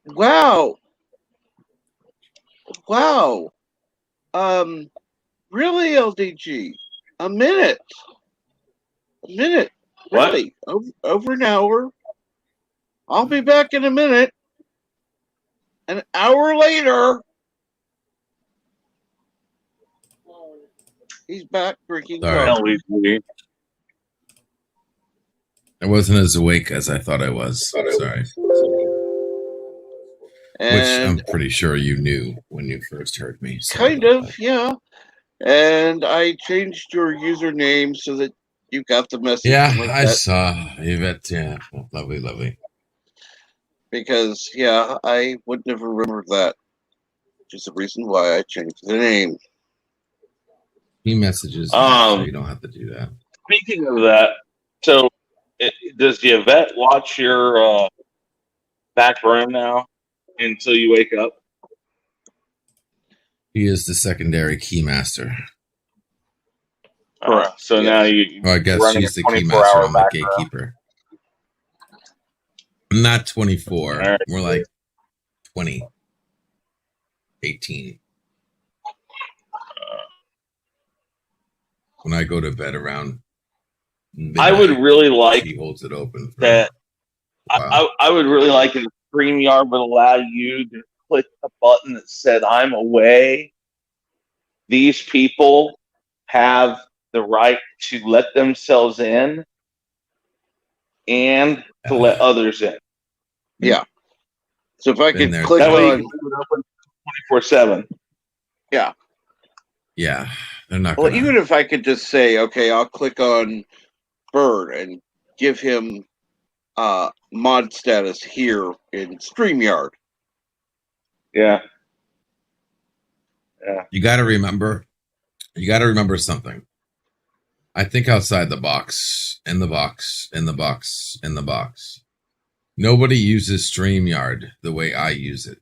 Wow. Wow. Really, LDG? A minute. Really? What? Over an hour. I'll be back in a minute. An hour later, he's back drinking coffee. I wasn't as awake as I thought I was. Sorry. Which I'm pretty sure you knew when you first heard me. Kind of, yeah. And I changed your username so that you got the message. Yeah, I saw Yvette. Yeah, lovely. Because, yeah, I would never remember that. Which is the reason why I changed the name. He messages me, so you don't have to do that. Speaking of that, so does the Yvette watch your back room now until you wake up? He is the secondary keymaster. Correct. So now you. Well, I guess she's the keymaster. I'm the gatekeeper. Not 24. Right. More like 20. 18. When I go to bed around midnight, I would really like she holds it open. That. I would really like if StreamYard would allow you to click a button that said, "I'm away." These people have the right to let themselves in and to let others in. Yeah. So if I could click that way on... you can leave it open 24/7. Yeah. Yeah. They're not well, even if I could just say, okay, I'll click on Bird and give him mod status here in StreamYard. Yeah. You got to remember something. I think outside the box, in the box. Nobody uses StreamYard the way I use it.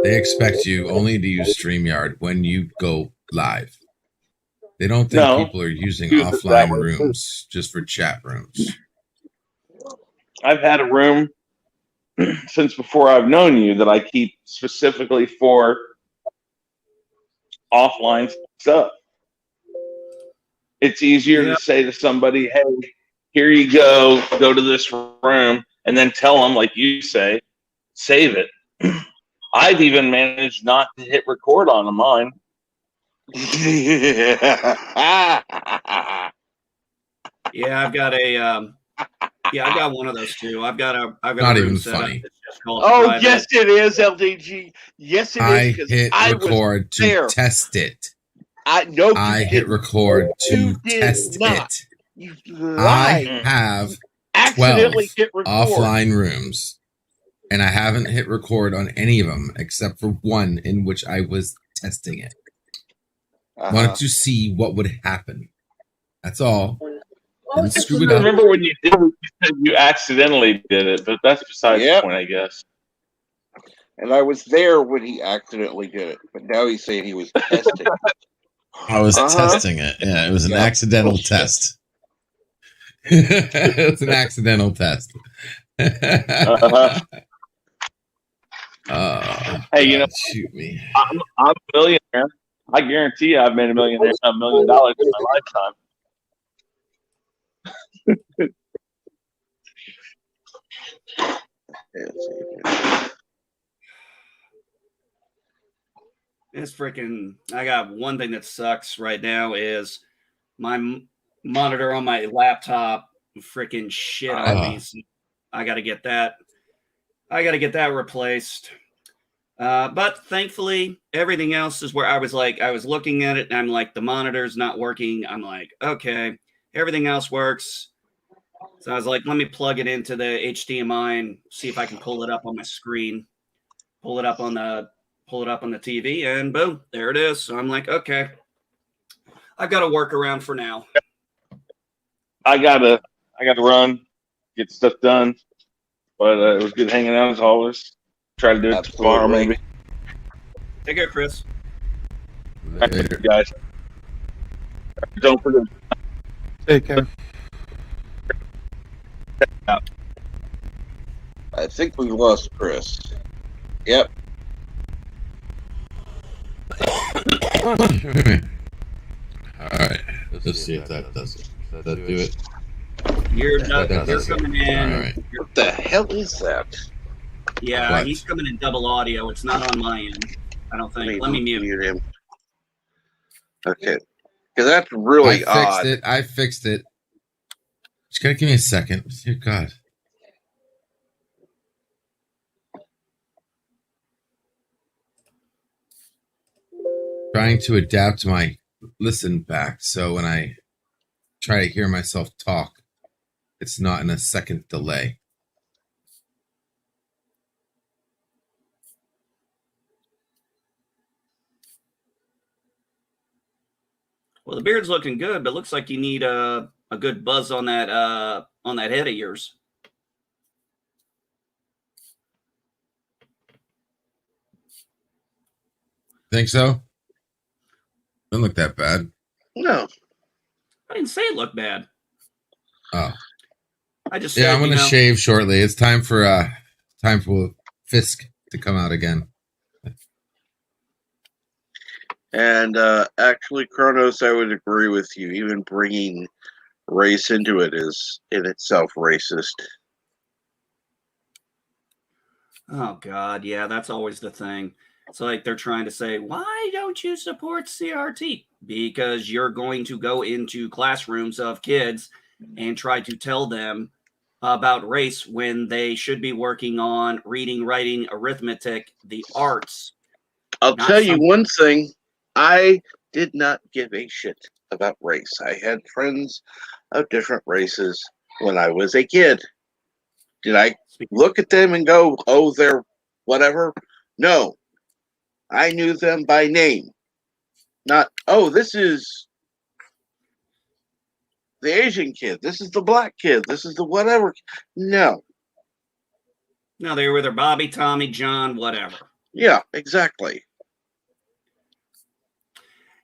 They expect you only to use StreamYard when you go live. They don't think people are using offline rooms just for chat rooms. I've had a room since before I've known you that I keep specifically for offline stuff. It's easier to say to somebody, "Hey, here you go to this room," and then tell them, like you say, save it. I've even managed not to hit record on mine. Yeah, I've got a I've got one of those too. I've got not a even funny. Oh, private. Yes, it is, LDG. Yes, it is. I hit record to test it. I hit record to test it. You lied. I have 12 offline rooms, and I haven't hit record on any of them except for one in which I was testing it. Wanted to see what would happen. That's all. Didn't screw it up. I remember when you did it, you said you accidentally did it, but that's besides the point, I guess. And I was there when he accidentally did it, but now he's saying he was testing. I was testing it. Yeah, it was an accidental test. It was an accidental test. Hey, you know, shoot me. I'm a millionaire. I guarantee you I've made $1 million in my lifetime. It's freaking. I got one thing that sucks right now is my monitor on my laptop freaking shit on me. So I got to get that. I got to get that replaced. But thankfully, everything else is where I was looking at it and I'm like, the monitor's not working. I'm like, okay, everything else works. So I was like, let me plug it into the HDMI and see if I can pull it up on my screen, pull it up on the TV, and boom, there it is. So I'm like, okay, I've got a workaround for now. I gotta run, get stuff done. But it was good hanging out as always. Try to do it tomorrow, maybe. Take care, Chris. Later, guys. Don't forget. Take care. I think we've lost Chris. Yep. All right. Let's see if that does it. Does that do it? You're You're coming in. All right. What the hell is that? Yeah, What? he's coming in double audio. It's not on my end, I don't think. Let me mute. him. Okay. Because that's really odd. I fixed it. Just gotta give me a second. Dear God. Trying to adapt my listen back so when I try to hear myself talk, it's not in a second delay. Well, the beard's looking good, but looks like you need a good buzz on that head of yours. Think so? Doesn't look that bad. No. I didn't say it looked bad. Oh. I just said, I'm gonna shave shortly. It's time for Fisk to come out again. And actually, Kronos, I would agree with you. Even bringing race into it is in itself racist. Oh, God. Yeah, that's always the thing. It's like they're trying to say, why don't you support CRT? Because you're going to go into classrooms of kids and try to tell them about race when they should be working on reading, writing, arithmetic, the arts. I'll tell you one thing. I did not give a shit about race. I had friends of different races when I was a kid. Did I look at them and go, oh, they're whatever? No. I knew them by name. Not, oh, this is the Asian kid. This is the black kid. This is the whatever. No. No, they were either Bobby, Tommy, John, whatever. Yeah, exactly.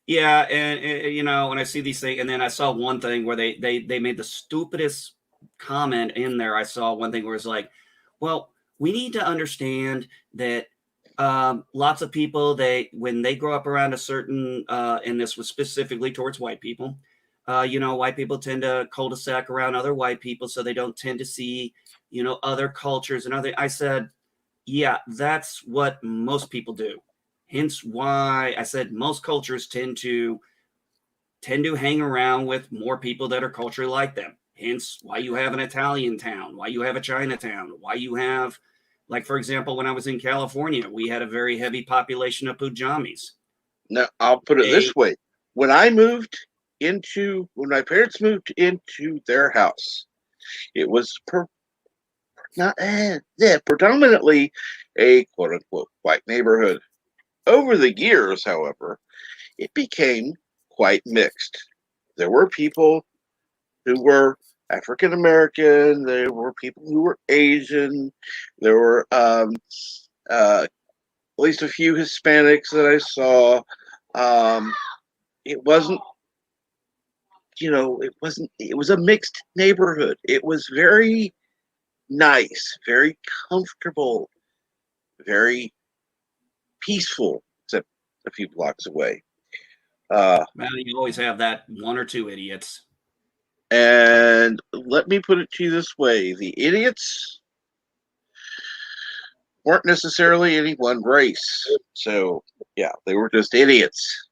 Yeah, and you know, when I see these things, and then I saw one thing where they made the stupidest comment in there. I saw one thing where it's like, well, we need to understand that lots of people, when they grow up around a certain, and this was specifically towards white people, you know, white people tend to cul-de-sac around other white people, so they don't tend to see, you know, other cultures and other. I said, yeah, that's what most people do. Hence why I said most cultures tend to hang around with more people that are culturally like them. Hence why you have an Italian town, why you have a Chinatown, why you have, like, for example, when I was in California, we had a very heavy population of Pujamis. Now, I'll put it this way. When my parents moved into their house, it was predominantly a quote-unquote white neighborhood. Over the years, however, it became quite mixed. There were people who were African American. There were people who were Asian. There were at least a few Hispanics that I saw. It wasn't, it was a mixed neighborhood. It was very nice, very comfortable, very peaceful, except a few blocks away. Man, you always have that one or two idiots. And let me put it to you this way. The idiots weren't necessarily any one race. So, yeah, they were just idiots.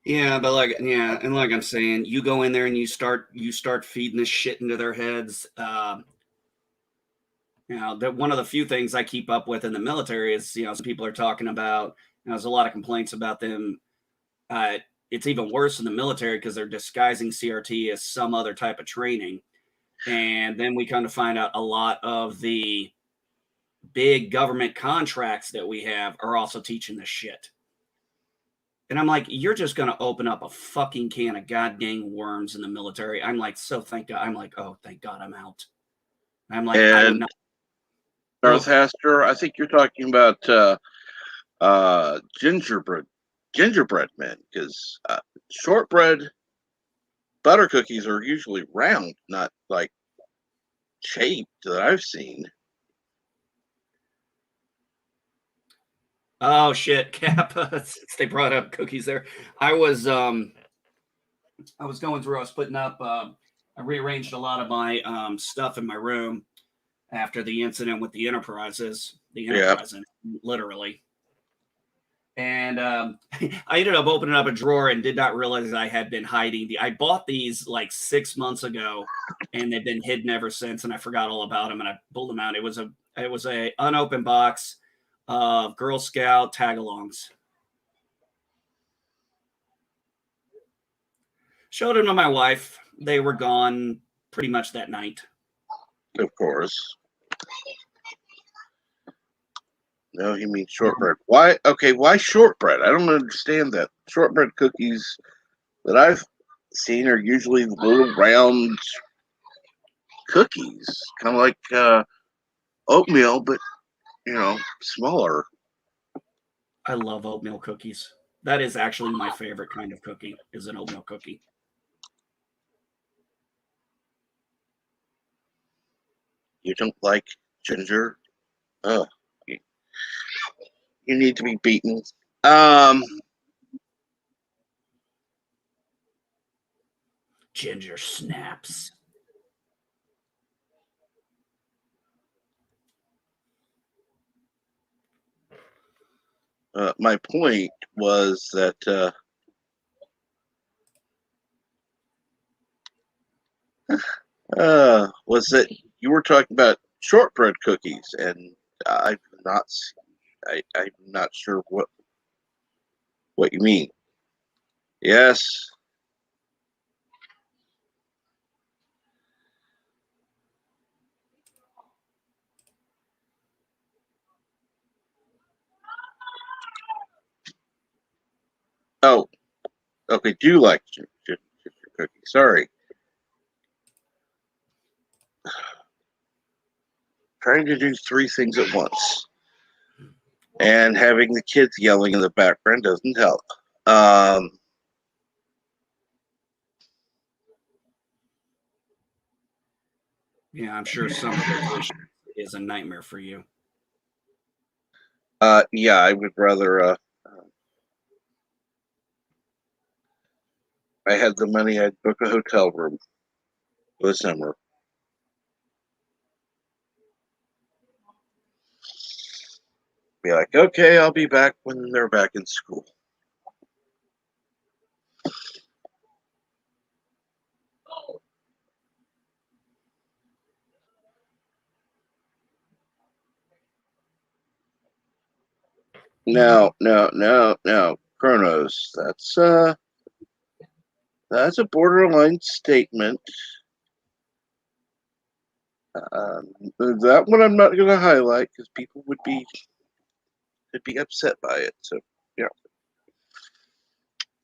Yeah, but and like I'm saying, you go in there and you start feeding this shit into their heads. You know, that one of the few things I keep up with in the military is, you know, some people are talking about, you know, there's a lot of complaints about them. It's even worse in the military because they're disguising CRT as some other type of training. And then we kind of find out a lot of the big government contracts that we have are also teaching this shit. And I'm like, you're just going to open up a fucking can of goddamn worms in the military. I'm like, so thank God. I'm like, oh, thank God I'm out. I'm like, I would not. Darth Haster, I think you're talking about gingerbread men, because shortbread butter cookies are usually round, not like shaped that I've seen. Oh shit, Cap! Since they brought up cookies there, I was going through. I was putting up. I rearranged a lot of my stuff in my room after the incident with the Enterprises. The Enterprise, literally. And I ended up opening up a drawer and did not realize I had been hiding I bought these like 6 months ago, and they've been hidden ever since. And I forgot all about them, and I pulled them out. It was a unopened box of Girl Scout tagalongs. Showed them to my wife. They were gone pretty much that night. Of course. No, you mean shortbread. Why? Okay, why shortbread? I don't understand that. Shortbread cookies that I've seen are usually little round cookies, kind of like oatmeal, but smaller. I love oatmeal cookies. That is actually my favorite kind of cookie, is an oatmeal cookie. You don't like ginger? Oh, you need to be beaten. Ginger snaps. My point was that you were talking about shortbread cookies, and I'm not sure what you mean. Yes. Oh, okay. Do you like ginger cookies? Sorry. Trying to do 3 things at once, and having the kids yelling in the background doesn't help. Yeah, I'm sure summer vacation is a nightmare for you. Yeah, I would rather. I had the money, I'd book a hotel room for the summer. Be like, okay, I'll be back when they're back in school. No, Chronos. That's a borderline statement. That one I'm not going to highlight because people would be upset by it. So yeah.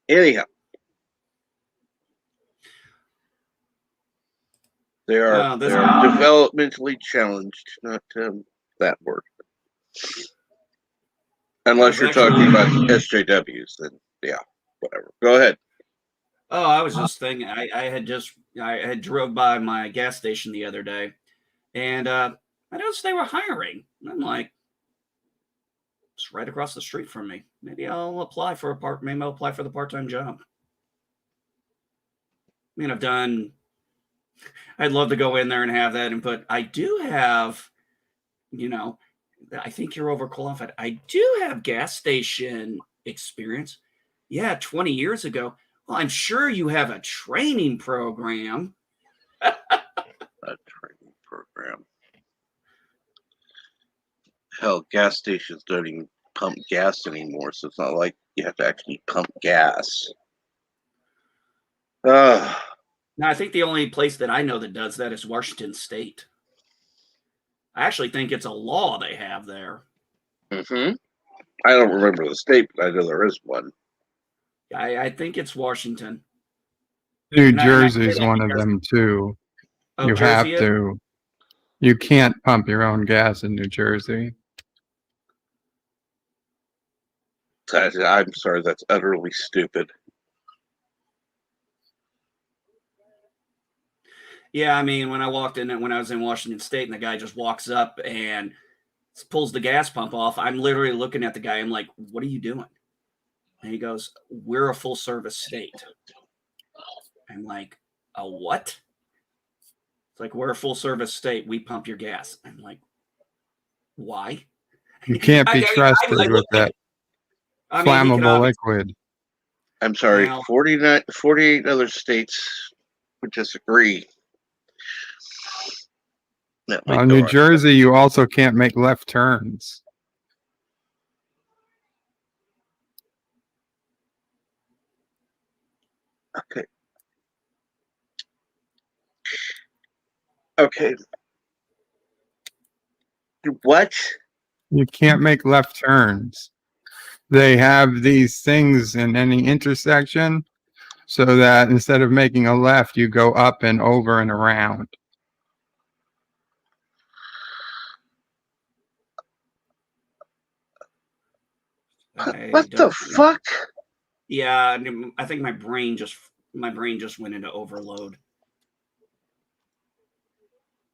Anyhow, they are developmentally challenged, not that word. Unless you're talking about SJWs, then yeah, whatever. Go ahead. Oh, I was just thinking. I had drove by my gas station the other day, and I noticed they were hiring. And I'm like, it's right across the street from me. Maybe I'll apply for the part-time job. I mean, I'd love to go in there and have that input. I do have, I think you're overqualified. I do have gas station experience. Yeah, 20 years ago. Well, I'm sure you have a training program. A training program. Hell, gas stations don't even pump gas anymore, so it's not like you have to actually pump gas. Now, I think the only place that I know that does that is Washington State. I actually think it's a law they have there. Mm-hmm. I don't remember the state, but I know there is one. I think it's Washington. New Jersey's one of them too. You have to. You can't pump your own gas in New Jersey. I'm sorry, that's utterly stupid. Yeah, I mean, when I was in Washington State, and the guy just walks up and pulls the gas pump off, I'm literally looking at the guy. I'm like, "What are you doing?" And he goes, "We're a full service state." I'm like, "A what?" It's like, "We're a full service state. We pump your gas." I'm like, "Why?" You can't be trusted with that flammable liquid. I'm sorry, Now- 48 other states would disagree. New Jersey, you also can't make left turns. Okay. Okay. What? You can't make left turns. They have these things in any intersection so that instead of making a left, you go up and over and around. What the fuck? Yeah, I think my brain just went into overload.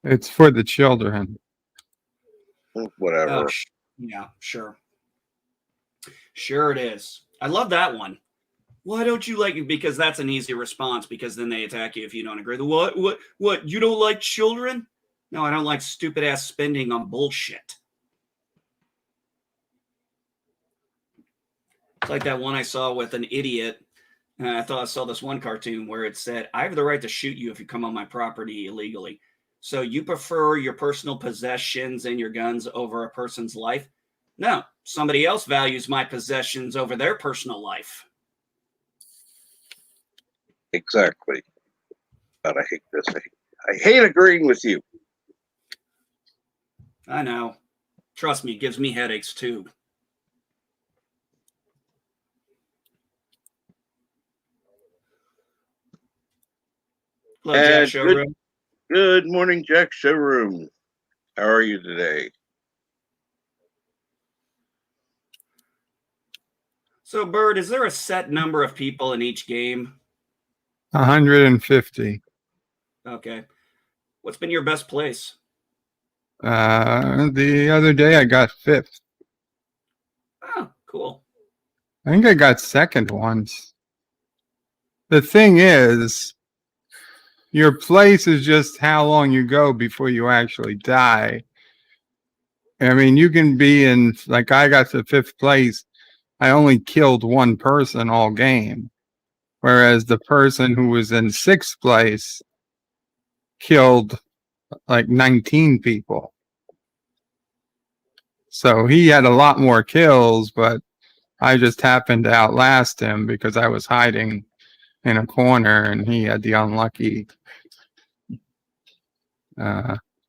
It's for the children. Whatever. Oh, yeah, sure. Sure it is. I love that one. Why don't you like it? Because that's an easy response, because then they attack you if you don't agree. What? You don't like children? No, I don't like stupid ass spending on bullshit. It's like that one I saw with an idiot. And I thought I saw this one cartoon where it said, "I have the right to shoot you if you come on my property illegally. So you prefer your personal possessions and your guns over a person's life? No, somebody else values my possessions over their personal life." Exactly. God, I hate this. I hate agreeing with you. I know. Trust me, it gives me headaches too. Hello, Jack Showroom. Good morning, Jack Showroom. How are you today? So, Bird, is there a set number of people in each game? 150. Okay. What's been your best place? The other day I got 5th. Oh, cool. I think I got 2nd once. The thing is, your place is just how long you go before you actually die. I mean, you can be in, like, I got to 5th place. I only killed one person all game. Whereas the person who was in 6th place killed like 19 people. So he had a lot more kills, but I just happened to outlast him because I was hiding in a corner and he had the unlucky,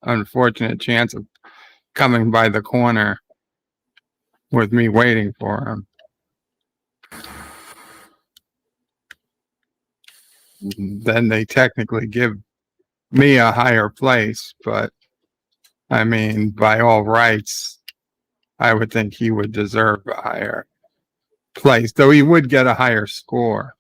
unfortunate chance of coming by the corner with me waiting for him. Then they technically give me a higher place, but I mean, by all rights, I would think he would deserve a higher place, though he would get a higher score.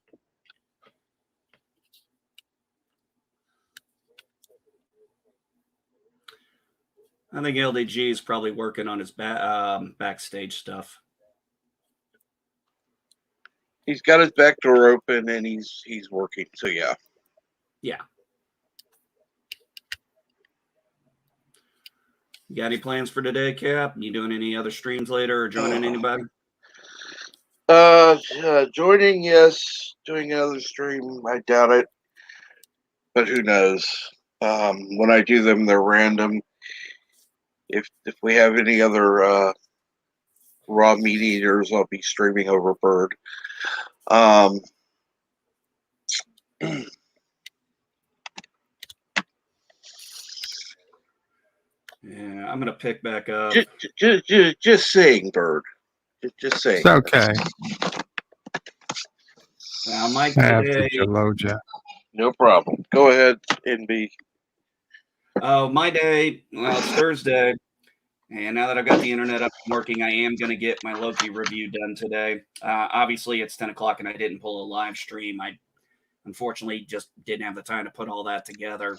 I think LDG is probably working on his backstage stuff. He's got his back door open and he's working. So yeah. Yeah. You got any plans for today, Cap? You doing any other streams later or joining anybody? Joining, yes. Doing another stream, I doubt it. But who knows? When I do them, they're random. If we have any other raw meat eaters, I'll be streaming over Bird. Yeah, I'm gonna pick back up. Just saying, Bird. Just saying. It's okay. Now, Mike, I have today, to load you. No problem. Go ahead, NB. oh, my day. Well, it's Thursday. And now that I've got the internet up and working, I am going to get my Loki review done today. Obviously, it's 10 o'clock and I didn't pull a live stream. I unfortunately just didn't have the time to put all that together.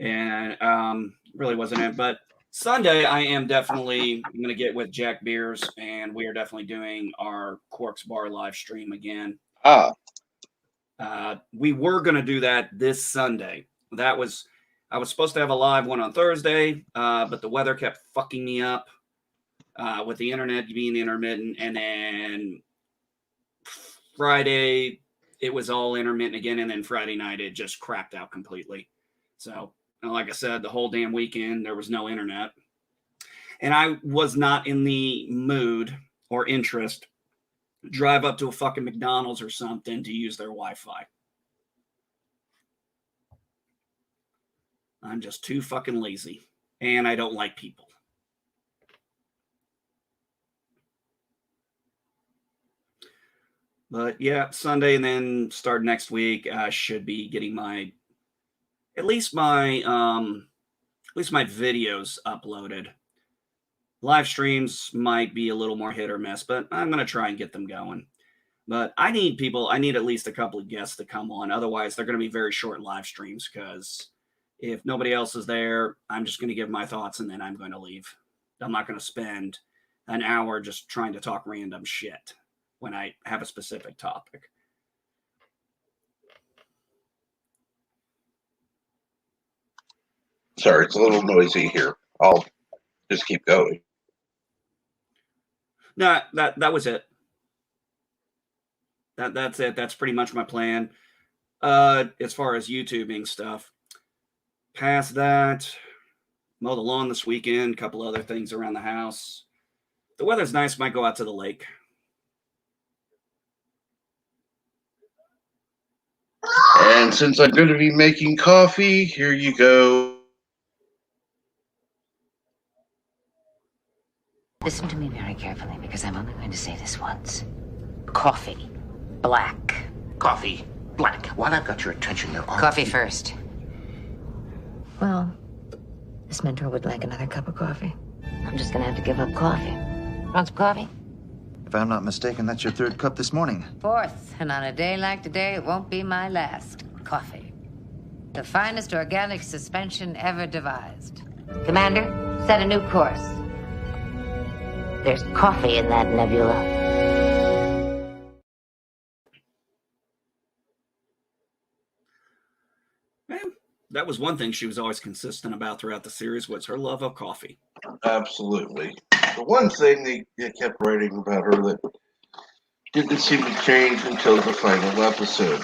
And really wasn't it. But Sunday, I am definitely going to get with Jack Beers, and we are definitely doing our Quarks Bar live stream again. We were going to do that this Sunday. I was supposed to have a live one on Thursday, but the weather kept fucking me up with the internet being intermittent. And then Friday, it was all intermittent again. And then Friday night, it just crapped out completely. So, like I said, the whole damn weekend, there was no internet. And I was not in the mood or interest to drive up to a fucking McDonald's or something to use their Wi-Fi. I'm just too fucking lazy. And I don't like people. But yeah, Sunday and then start next week, I should be getting at least my videos uploaded. Live streams might be a little more hit or miss, but I'm going to try and get them going. But I need at least a couple of guests to come on. Otherwise, they're going to be very short live streams because if nobody else is there, I'm just going to give my thoughts and then I'm going to leave. I'm not going to spend an hour just trying to talk random shit when I have a specific topic. Sorry, it's a little noisy here. I'll just keep going. No, that was it. That's it. That's pretty much my plan. As far as YouTubing stuff. Past that, mow the lawn this weekend, a couple other things around the house. If the weather's nice, might go out to the lake. And since I'm going to be making coffee, here you go. Listen to me very carefully, because I'm only going to say this once. Coffee. Black. Coffee. Black. While I've got your attention, there are... Coffee first. Well, this mentor would like another cup of coffee. I'm just gonna have to give up coffee. Want some coffee? If I'm not mistaken, that's your third cup this morning. Fourth, and on a day like today, it won't be my last. Coffee. The finest organic suspension ever devised. Commander, set a new course. There's coffee in that nebula. That was one thing she was always consistent about throughout the series was her love of coffee. Absolutely. The one thing they kept writing about her that didn't seem to change until the final episode,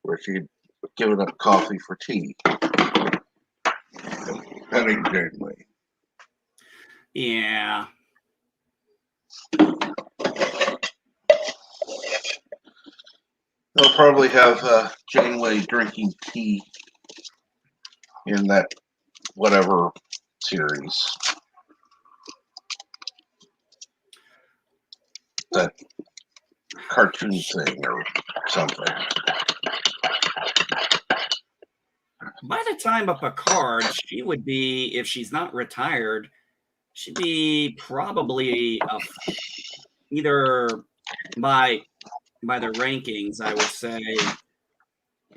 where she'd given up coffee for tea. Penning Janeway. Yeah. They'll probably have Janeway drinking tea in that whatever series. That cartoon thing or something. By the time of Picard, she would be, if she's not retired, she'd be probably either by their rankings, I would say,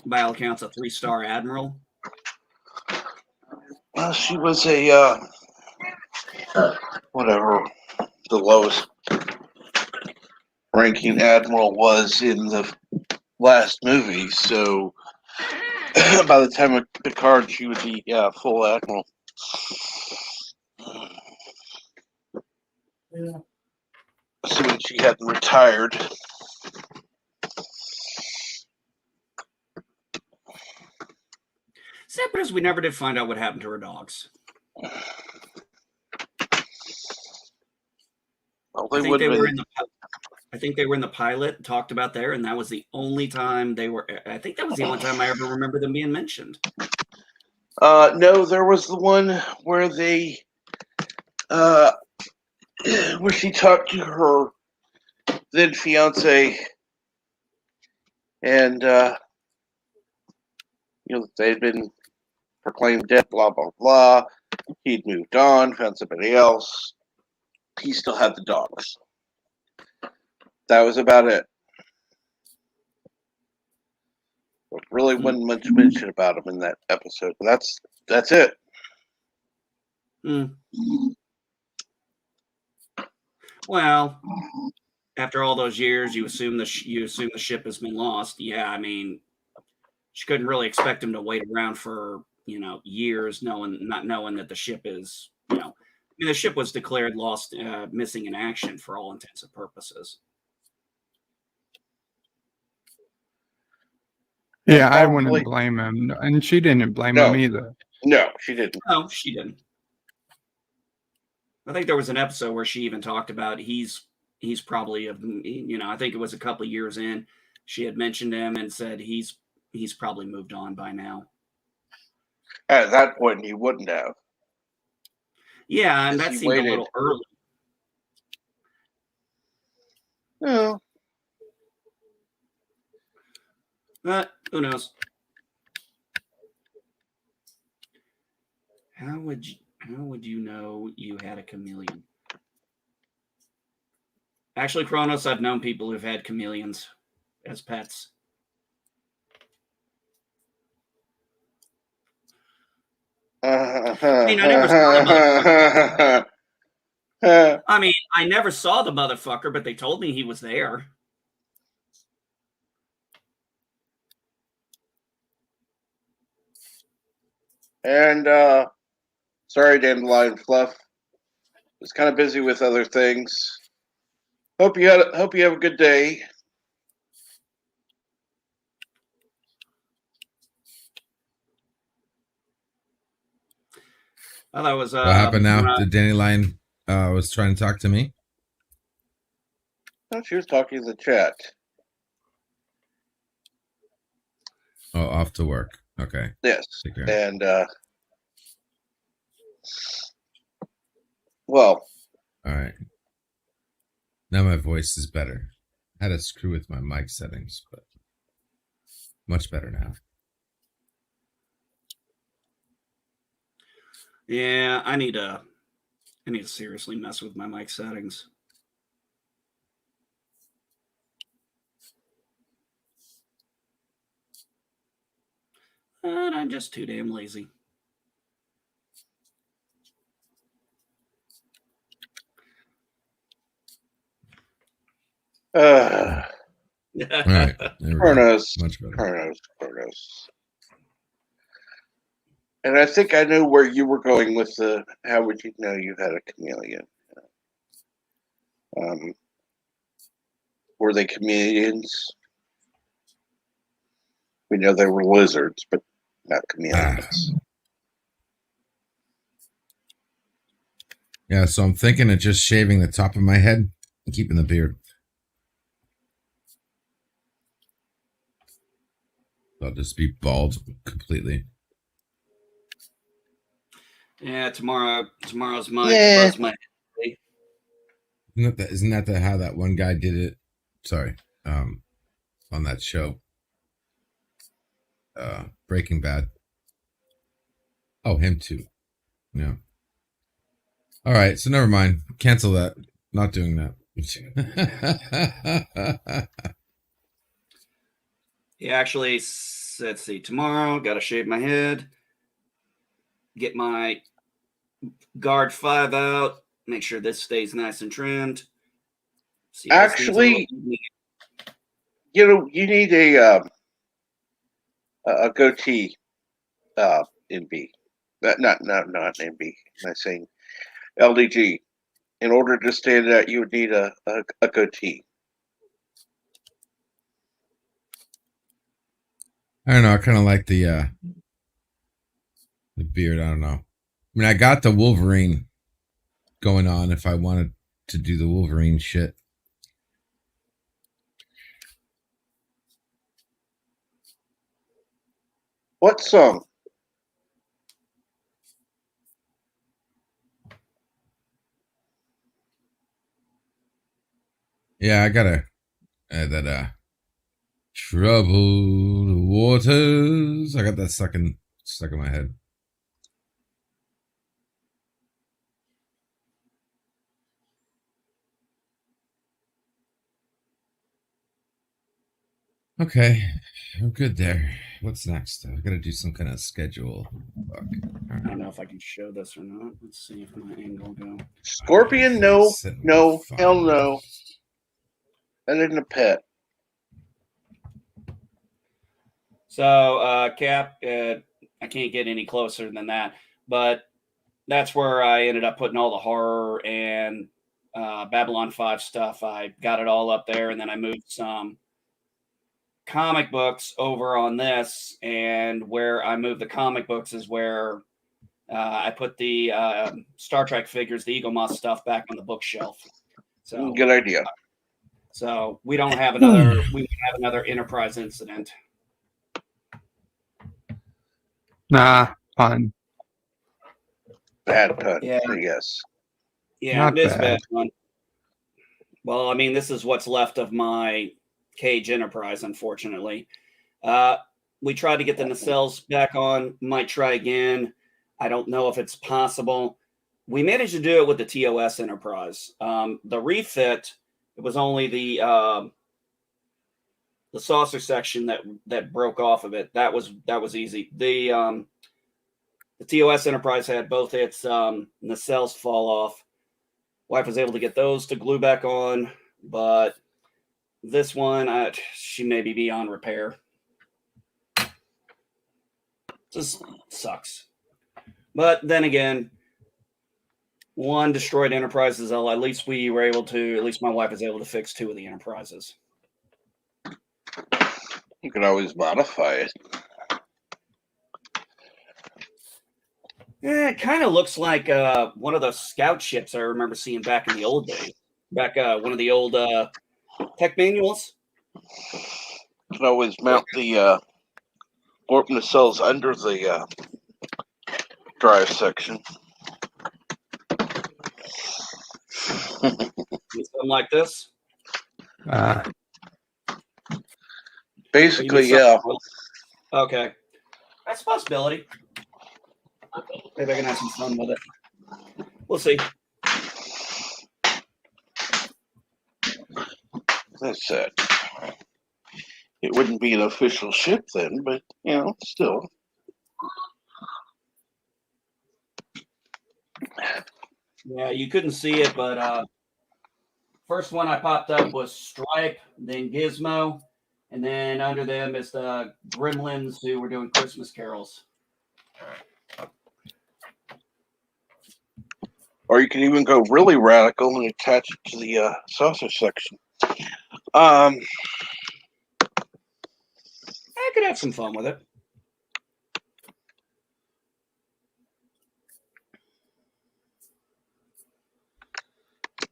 by all accounts, a 3-star admiral. Well, she was a whatever the lowest ranking admiral was in the last movie. So by the time of Picard, she would be full admiral. Yeah. Assuming she hadn't retired. Sad part is we never did find out what happened to her dogs. Well, I think they were in the pilot, talked about there, and that was the only time they were. I think that was the only time I ever remember them being mentioned. No, there was the one where they, where she talked to her then fiance, and you know they had been proclaimed dead, blah blah blah. He'd moved on, found somebody else. He still had the dogs. That was about it. There really wasn't much mention about him in that episode. But that's it. Well, after all those years, you assume the ship has been lost. Yeah, I mean, she couldn't really expect him to wait around for years, not knowing that the ship is the ship was declared lost, missing in action for all intents and purposes. Yeah, I wouldn't blame him, and she didn't blame him either. No, she didn't. No, she didn't. I think there was an episode where she even talked about he's probably I think it was a couple of years in, she had mentioned him and said he's probably moved on by now. At that point, he wouldn't have. Yeah, and that seemed a little early. No. But who knows? How would you know you had a chameleon? Actually, Kronos, I've known people who've had chameleons as pets. I mean, I never saw the motherfucker. I mean, I never saw the motherfucker, but they told me he was there. And sorry, Dandelion Fluff. Was kind of busy with other things. Hope you have a good day. Well, that was what happened now? Did Dandelion was trying to talk to me? No, she was talking in the chat. Oh, off to work. Okay. Yes. And well. All right. Now my voice is better. I had to screw with my mic settings, but much better now. Yeah, I need to seriously mess with my mic settings. But I'm just too damn lazy. All right. Kronos. Much better. Kronos. And I think I know where you were going with the how would you know you had a chameleon? Were they chameleons? We know they were lizards, but not chameleons. Yeah, so I'm thinking of just shaving the top of my head and keeping the beard. I'll just be bald completely. Yeah, tomorrow's my buzz my day. Isn't that how that one guy did it? Sorry, on that show, Breaking Bad. Oh, him too. Yeah. All right, so never mind. Cancel that. Not doing that. Yeah, actually, let's see. Tomorrow, got to shave my head, get my guard 5 out, make sure this stays nice and trimmed. See, actually, you need a goatee in B. Not in B. I'm saying LDG. In order to stand out, you would need a goatee. I don't know. I kind of like the beard. I don't know. I mean, I got the Wolverine going on if I wanted to do the Wolverine shit. What song? Yeah, I gotta add that troubled waters. I got that stuck in my head. Okay, I'm good there. What's next? I gotta do some kind of schedule. Fuck. I don't know if I can show this or not. Let's see if my angle will go. Scorpion, no, hell no. And then the pet. So, Cap, I can't get any closer than that, but that's where I ended up putting all the horror and Babylon 5 stuff. I got it all up there, and then I moved some comic books over on this, and where I moved the comic books is where I put the Star Trek figures, the Eagle Moss stuff, back on the bookshelf. So good idea. So we don't have another. We would have another Enterprise incident. Nah, pun. Bad pun. Yeah. Yes. Yeah, Not it is bad. bad pun. Well, I mean, this is what's left of my Cage Enterprise, unfortunately. We tried to get the nacelles back on. Might try again. I don't know if it's possible. We managed to do it with the TOS Enterprise. The refit, it was only the saucer section that broke off of it. That was easy. The TOS Enterprise had both its nacelles fall off. Wife was able to get those to glue back on, but this one, she may be beyond repair. Just sucks. But then again, one destroyed Enterprises. At least we were able to. At least my wife was able to fix two of the Enterprises. You can always modify it. Yeah, it kind of looks like one of those scout ships I remember seeing back in the old days. Back one of the old tech manuals. You can always mount the warp nacelles under the drive section. Something like this. Basically, yeah. Okay, that's a possibility. Maybe I can have some fun with it. We'll see. That's it. It wouldn't be an official ship then, but still. Yeah, you couldn't see it, but first one I popped up was Stripe, then Gizmo, and then under them is the Gremlins who were doing Christmas carols. Or you can even go really radical and attach it to the saucer section. I could have some fun with it.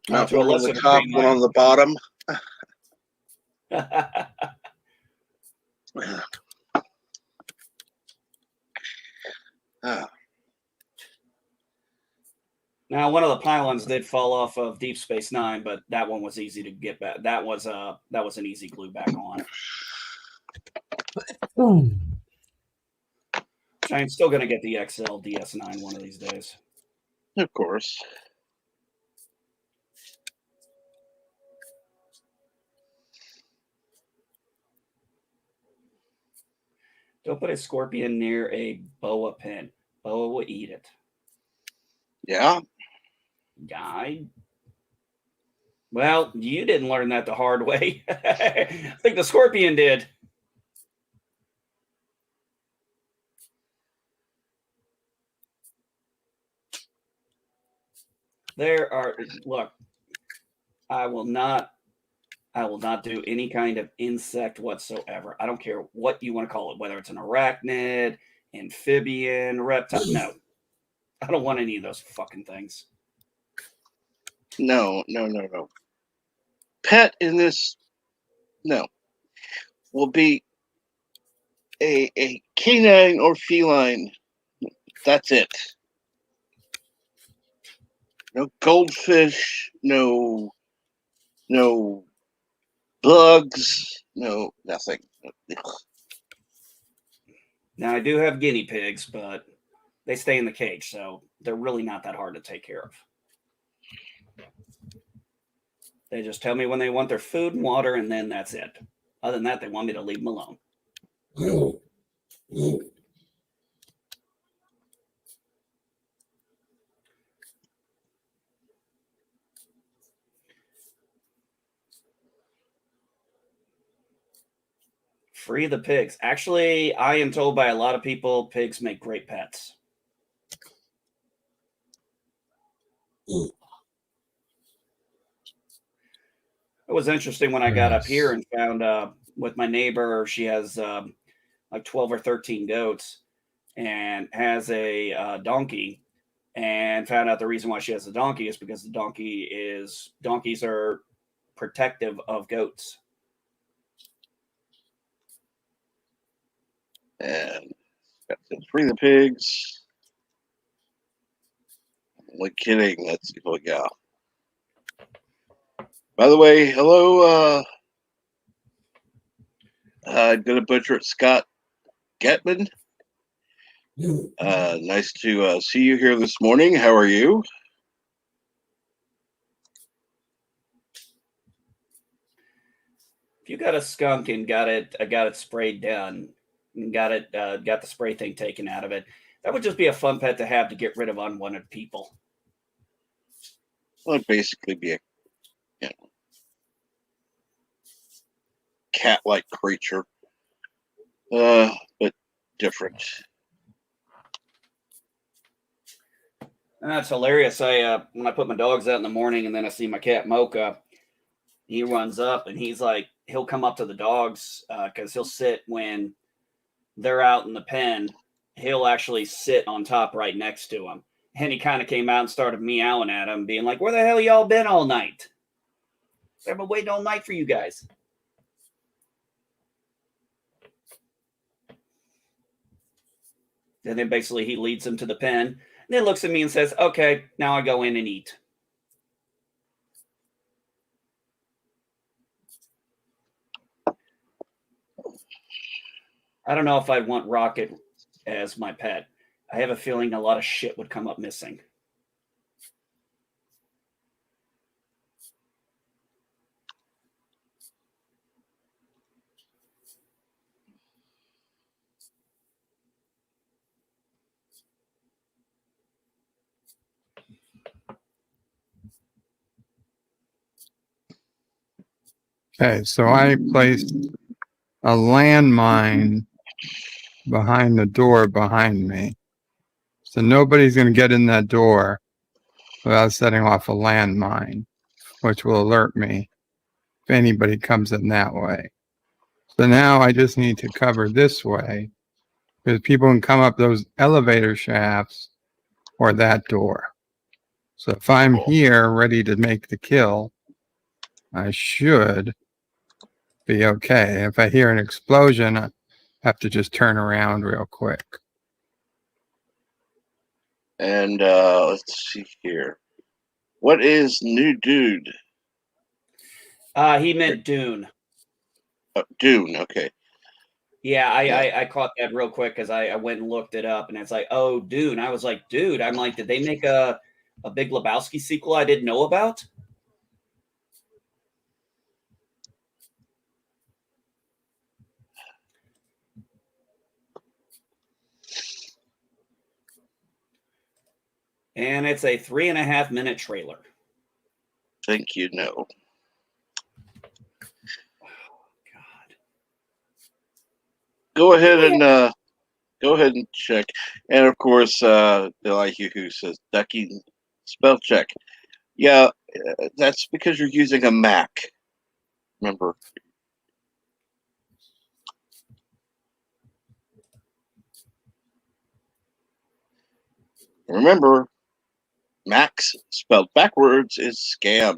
Not one on the top, one on the bottom. Now, one of the pylons did fall off of Deep Space Nine, but that one was easy to get back. That was an easy glue back on. I'm still going to get the XL DS9 one of these days. Of course. Don't put a scorpion near a boa pin. Boa will eat it. Yeah. Well, you didn't learn that the hard way. I think the scorpion did. Look, I will not do any kind of insect whatsoever. I don't care what you want to call it, whether it's an arachnid, amphibian, reptile. No, I don't want any of those fucking things. No. Pet in this, will be a canine or feline. That's it. No goldfish, no bugs, no nothing. Now, I do have guinea pigs, but they stay in the cage, so they're really not that hard to take care of. They just tell me when they want their food and water, and then that's it. Other than that, they want me to leave them alone. Free the pigs. Actually, I am told by a lot of people pigs make great pets. It was interesting when I got up here and found with my neighbor, she has like 12 or 13 goats and has a donkey, and found out the reason why she has a donkey is because donkeys are protective of goats. And got to free the pigs. I'm only kidding. Let's see what we got. By the way, hello. I'm gonna butcher it, Scott Getman. Nice to see you here this morning. How are you? If you got a skunk and got it sprayed down and got the spray thing taken out of it, that would just be a fun pet to have to get rid of unwanted people. Well, it'd basically be a cat-like creature, but different. That's hilarious. When I put my dogs out in the morning and then I see my cat Mocha, he runs up and he'll come up to the dogs because he'll sit when they're out in the pen. He'll actually sit on top right next to them. And he kind of came out and started meowing at him, being like, "Where the hell y'all been all night? I've been waiting all night for you guys." And then basically he leads him to the pen and then looks at me and says, "Okay, now I go in and eat." I don't know if I want Rocket as my pet. I have a feeling a lot of shit would come up missing. Okay, so I placed a landmine behind the door behind me. So nobody's going to get in that door without setting off a landmine, which will alert me if anybody comes in that way. So now I just need to cover this way because people can come up those elevator shafts or that door. So if I'm here ready to make the kill, I should be okay. If I hear an explosion, I have to just turn around real quick. And let's see here. What is new dude? He meant Dune. Oh, Dune, okay. Yeah, I caught that real quick because I went and looked it up, and it's like, oh, Dune. I was like, dude, I'm like, did they make a Big Lebowski sequel I didn't know about? And it's a 3.5-minute trailer. Think you know. Go ahead and check. And of course, they like you who says ducking spell check. Yeah, that's because you're using a Mac. Remember. Remember, Max spelled backwards is scam.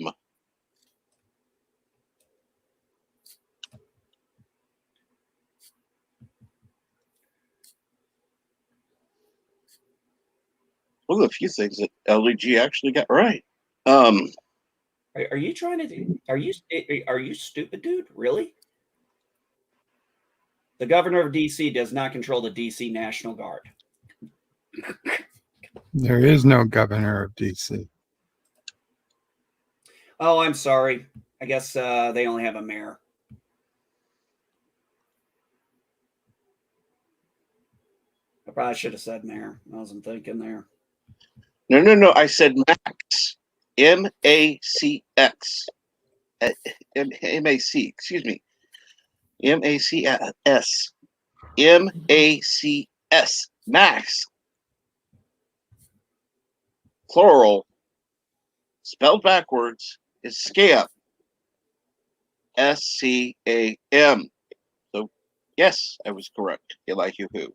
One of the few things that LDG actually got right. Are you trying to do? Are you stupid, dude? Really? The governor of DC does not control the DC National Guard. There is no governor of DC. Oh, I'm sorry. I guess they only have a mayor. probably should have said mayor. I wasn't thinking there. No. I said Max. M-A-C-X. M-A-C. Excuse me. M-A-C-S. M-A-C-S. Max. Plural. Spelled backwards is scam. S-C-A-M. So, yes, I was correct. Elihu who.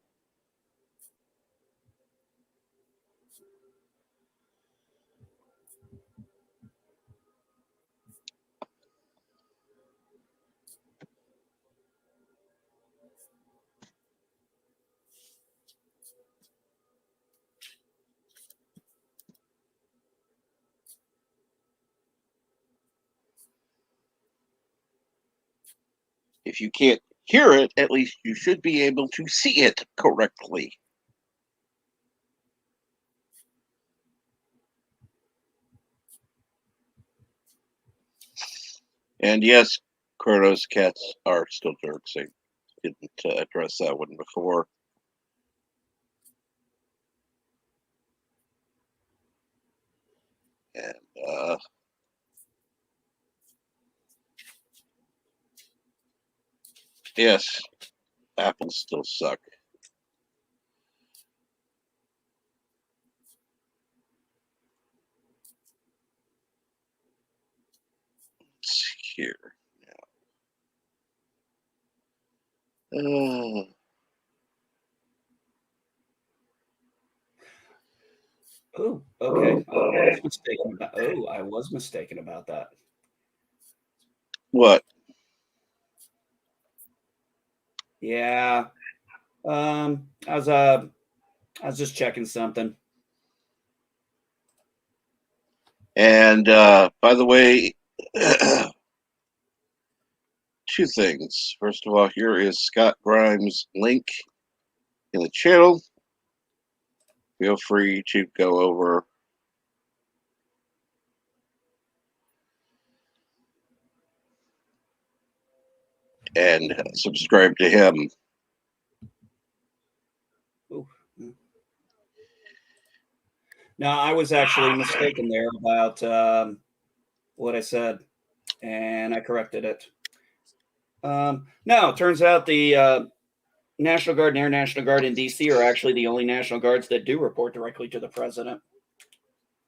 If you can't hear it, at least you should be able to see it correctly. And yes, Kronos cats are still jerks. I didn't address that one before. And yes, apples still suck. Let's see here now. Oh, okay. I was mistaken about. Oh, I was mistaken about that. What? Yeah. I was just checking something. And by the way, two things. First of all, here is Scott Grimes' link in the channel. Feel free to go over and subscribe to him. Ooh. No, I was actually mistaken there about what I said, and I corrected it. No, it turns out the National Guard and Air National Guard in D.C. are actually the only National Guards that do report directly to the president.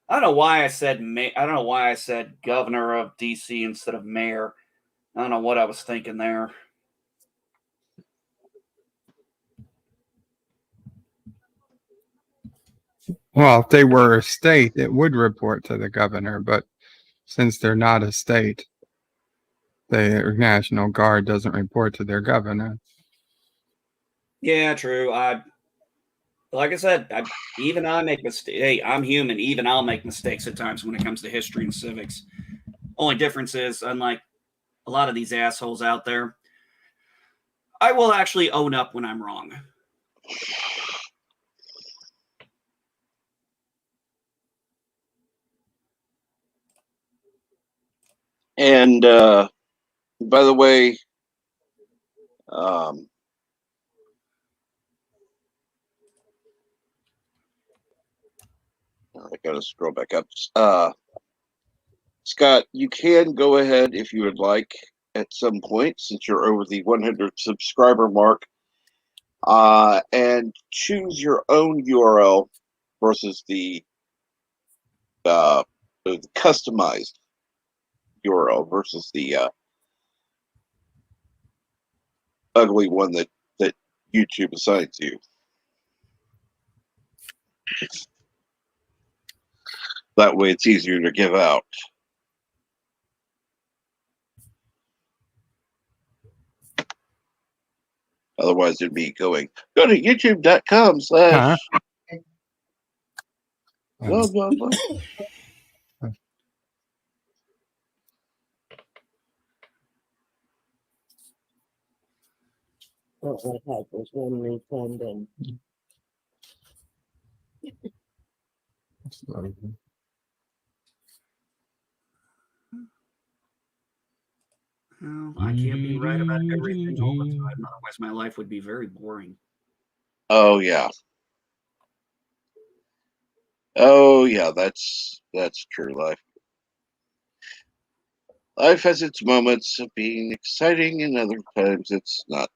I don't know why I said I don't know why I said governor of D.C. instead of mayor. I don't know what I was thinking there. Well, if they were a state, it would report to the governor, but since they're not a state, the National Guard doesn't report to their governor. Yeah, true. Like I said, even I make mistakes. Hey, I'm human. Even I'll make mistakes at times when it comes to history and civics. Only difference is, unlike a lot of these assholes out there, I will actually own up when I'm wrong. And by the way, I gotta scroll back up. Scott, you can go ahead if you would like at some point, since you're over the 100 subscriber mark, and choose your own URL versus the customized URL versus the ugly one that YouTube assigns you. That way it's easier to give out. Otherwise it'd be going, go to youtube.com/ blah, blah, blah. What I had was one new Fandom. Well, I can't be right about everything all the time. Otherwise, my life would be very boring. Oh, yeah. Oh yeah, that's true. Life has its moments of being exciting, and other times it's not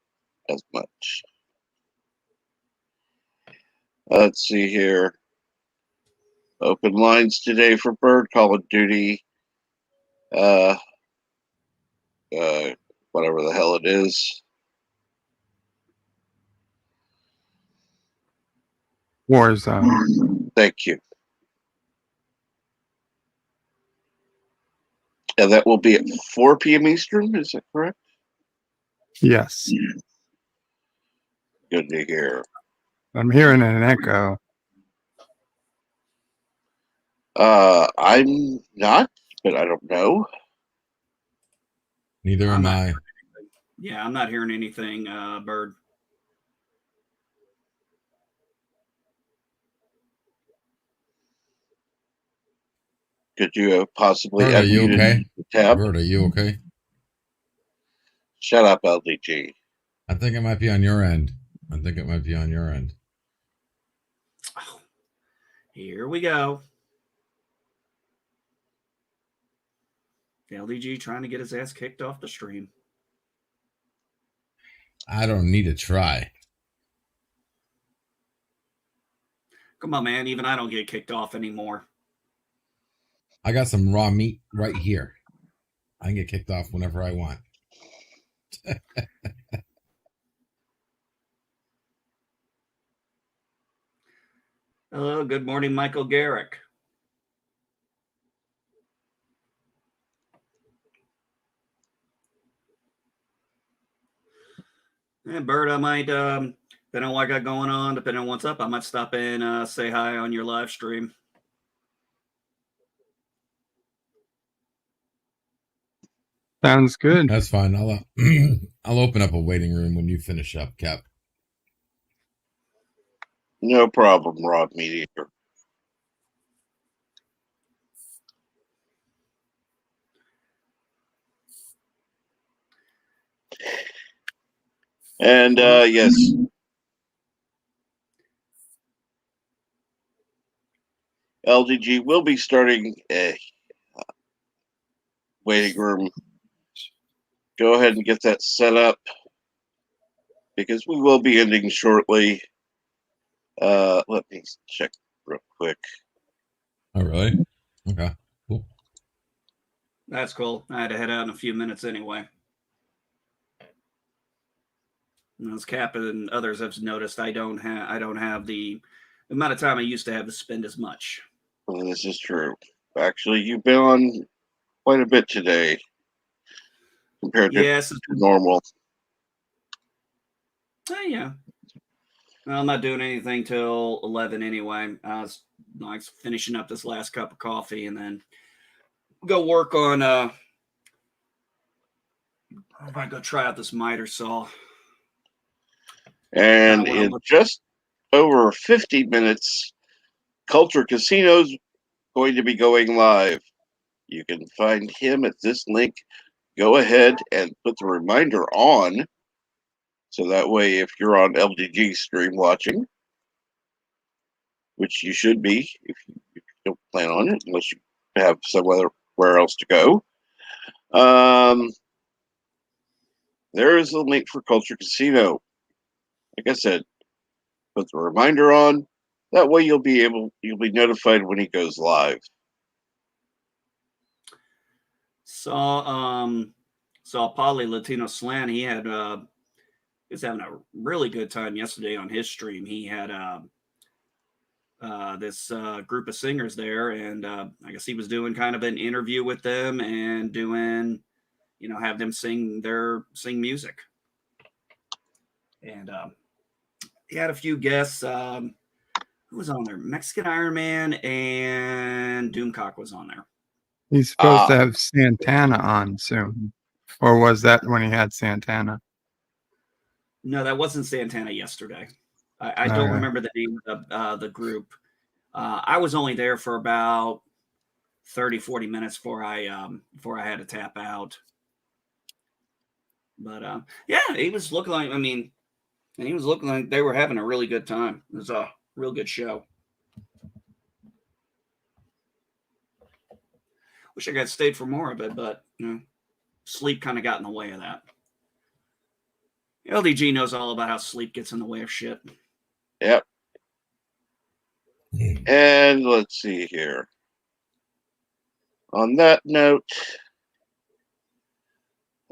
as much. Let's see here. Open lines today for Bird Call of Duty. Whatever the hell it is. Warzone. Thank you. And that will be at 4 p.m. Eastern. Is that correct? Yes. Good to hear. I'm hearing an echo. I'm not, but I don't know. Neither am I. Yeah, I'm not hearing anything, Bird. Could you have possibly Bird, are you okay? the tab? Bird, are you okay? Shut up, LDG. I think it might be on your end. Here we go. LDG trying to get his ass kicked off the stream. I don't need to try. Come on, man. Even I don't get kicked off anymore. I got some raw meat right here. I can get kicked off whenever I want. Hello, good morning, Michael Garrick. And Bird, I might, depending on what I got going on, depending on what's up, I might stop in, say hi on your live stream. Sounds good. That's fine. I'll open up a waiting room when you finish up, Cap. No problem, Rod Mediator. And yes, LDG will be starting a waiting room. Go ahead and get that set up because we will be ending shortly. Let me check real quick. Oh, really? Okay, cool. That's cool. I had to head out in a few minutes anyway. As Cap and others have noticed, I don't have the amount of time I used to have to spend as much. Well, this is true. Actually, you've been on quite a bit today compared to normal. Yeah. Well, I'm not doing anything till 11 anyway. I was like finishing up this last cup of coffee and then go work on I might go try out this miter saw. And in just over 50 minutes, Culture Casino's going to be going live. You can find him at this link. Go ahead and put the reminder on. So that way, if you're on LDG stream watching, which you should be if you don't plan on it, unless you have somewhere else to go, there is a link for Culture Casino. Like I said, put the reminder on. That way, you'll be notified when he goes live. Saw Polly Latino Slan. He was having a really good time yesterday on his stream. He had this group of singers there, and I guess he was doing kind of an interview with them and doing, have them sing music. And he had a few guests. Who was on there? Mexican Iron Man and Doomcock was on there. He's supposed to have Santana on soon. Or was that when he had Santana? No, that wasn't Santana yesterday. I don't remember the name of the group. I was only there for about 30, 40 minutes before I had to tap out. But yeah, he was looking like, he was looking like they were having a really good time. It was a real good show. Wish I could have stayed for more of it, but sleep kind of got in the way of that. LDG knows all about how sleep gets in the way of shit. Yep. And let's see here. On that note,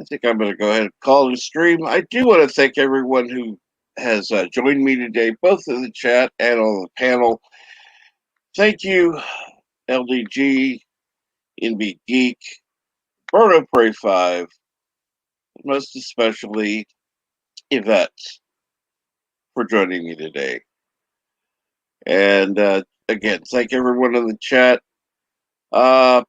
I think I'm going to go ahead and call it a stream. I do want to thank everyone who has joined me today, both in the chat and on the panel. Thank you, LDG, NB Geek, Birdo Prey 5, most especially Yvette, for joining me today. And again, thank everyone in the chat. Have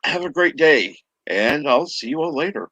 a great day, and I'll see you all later.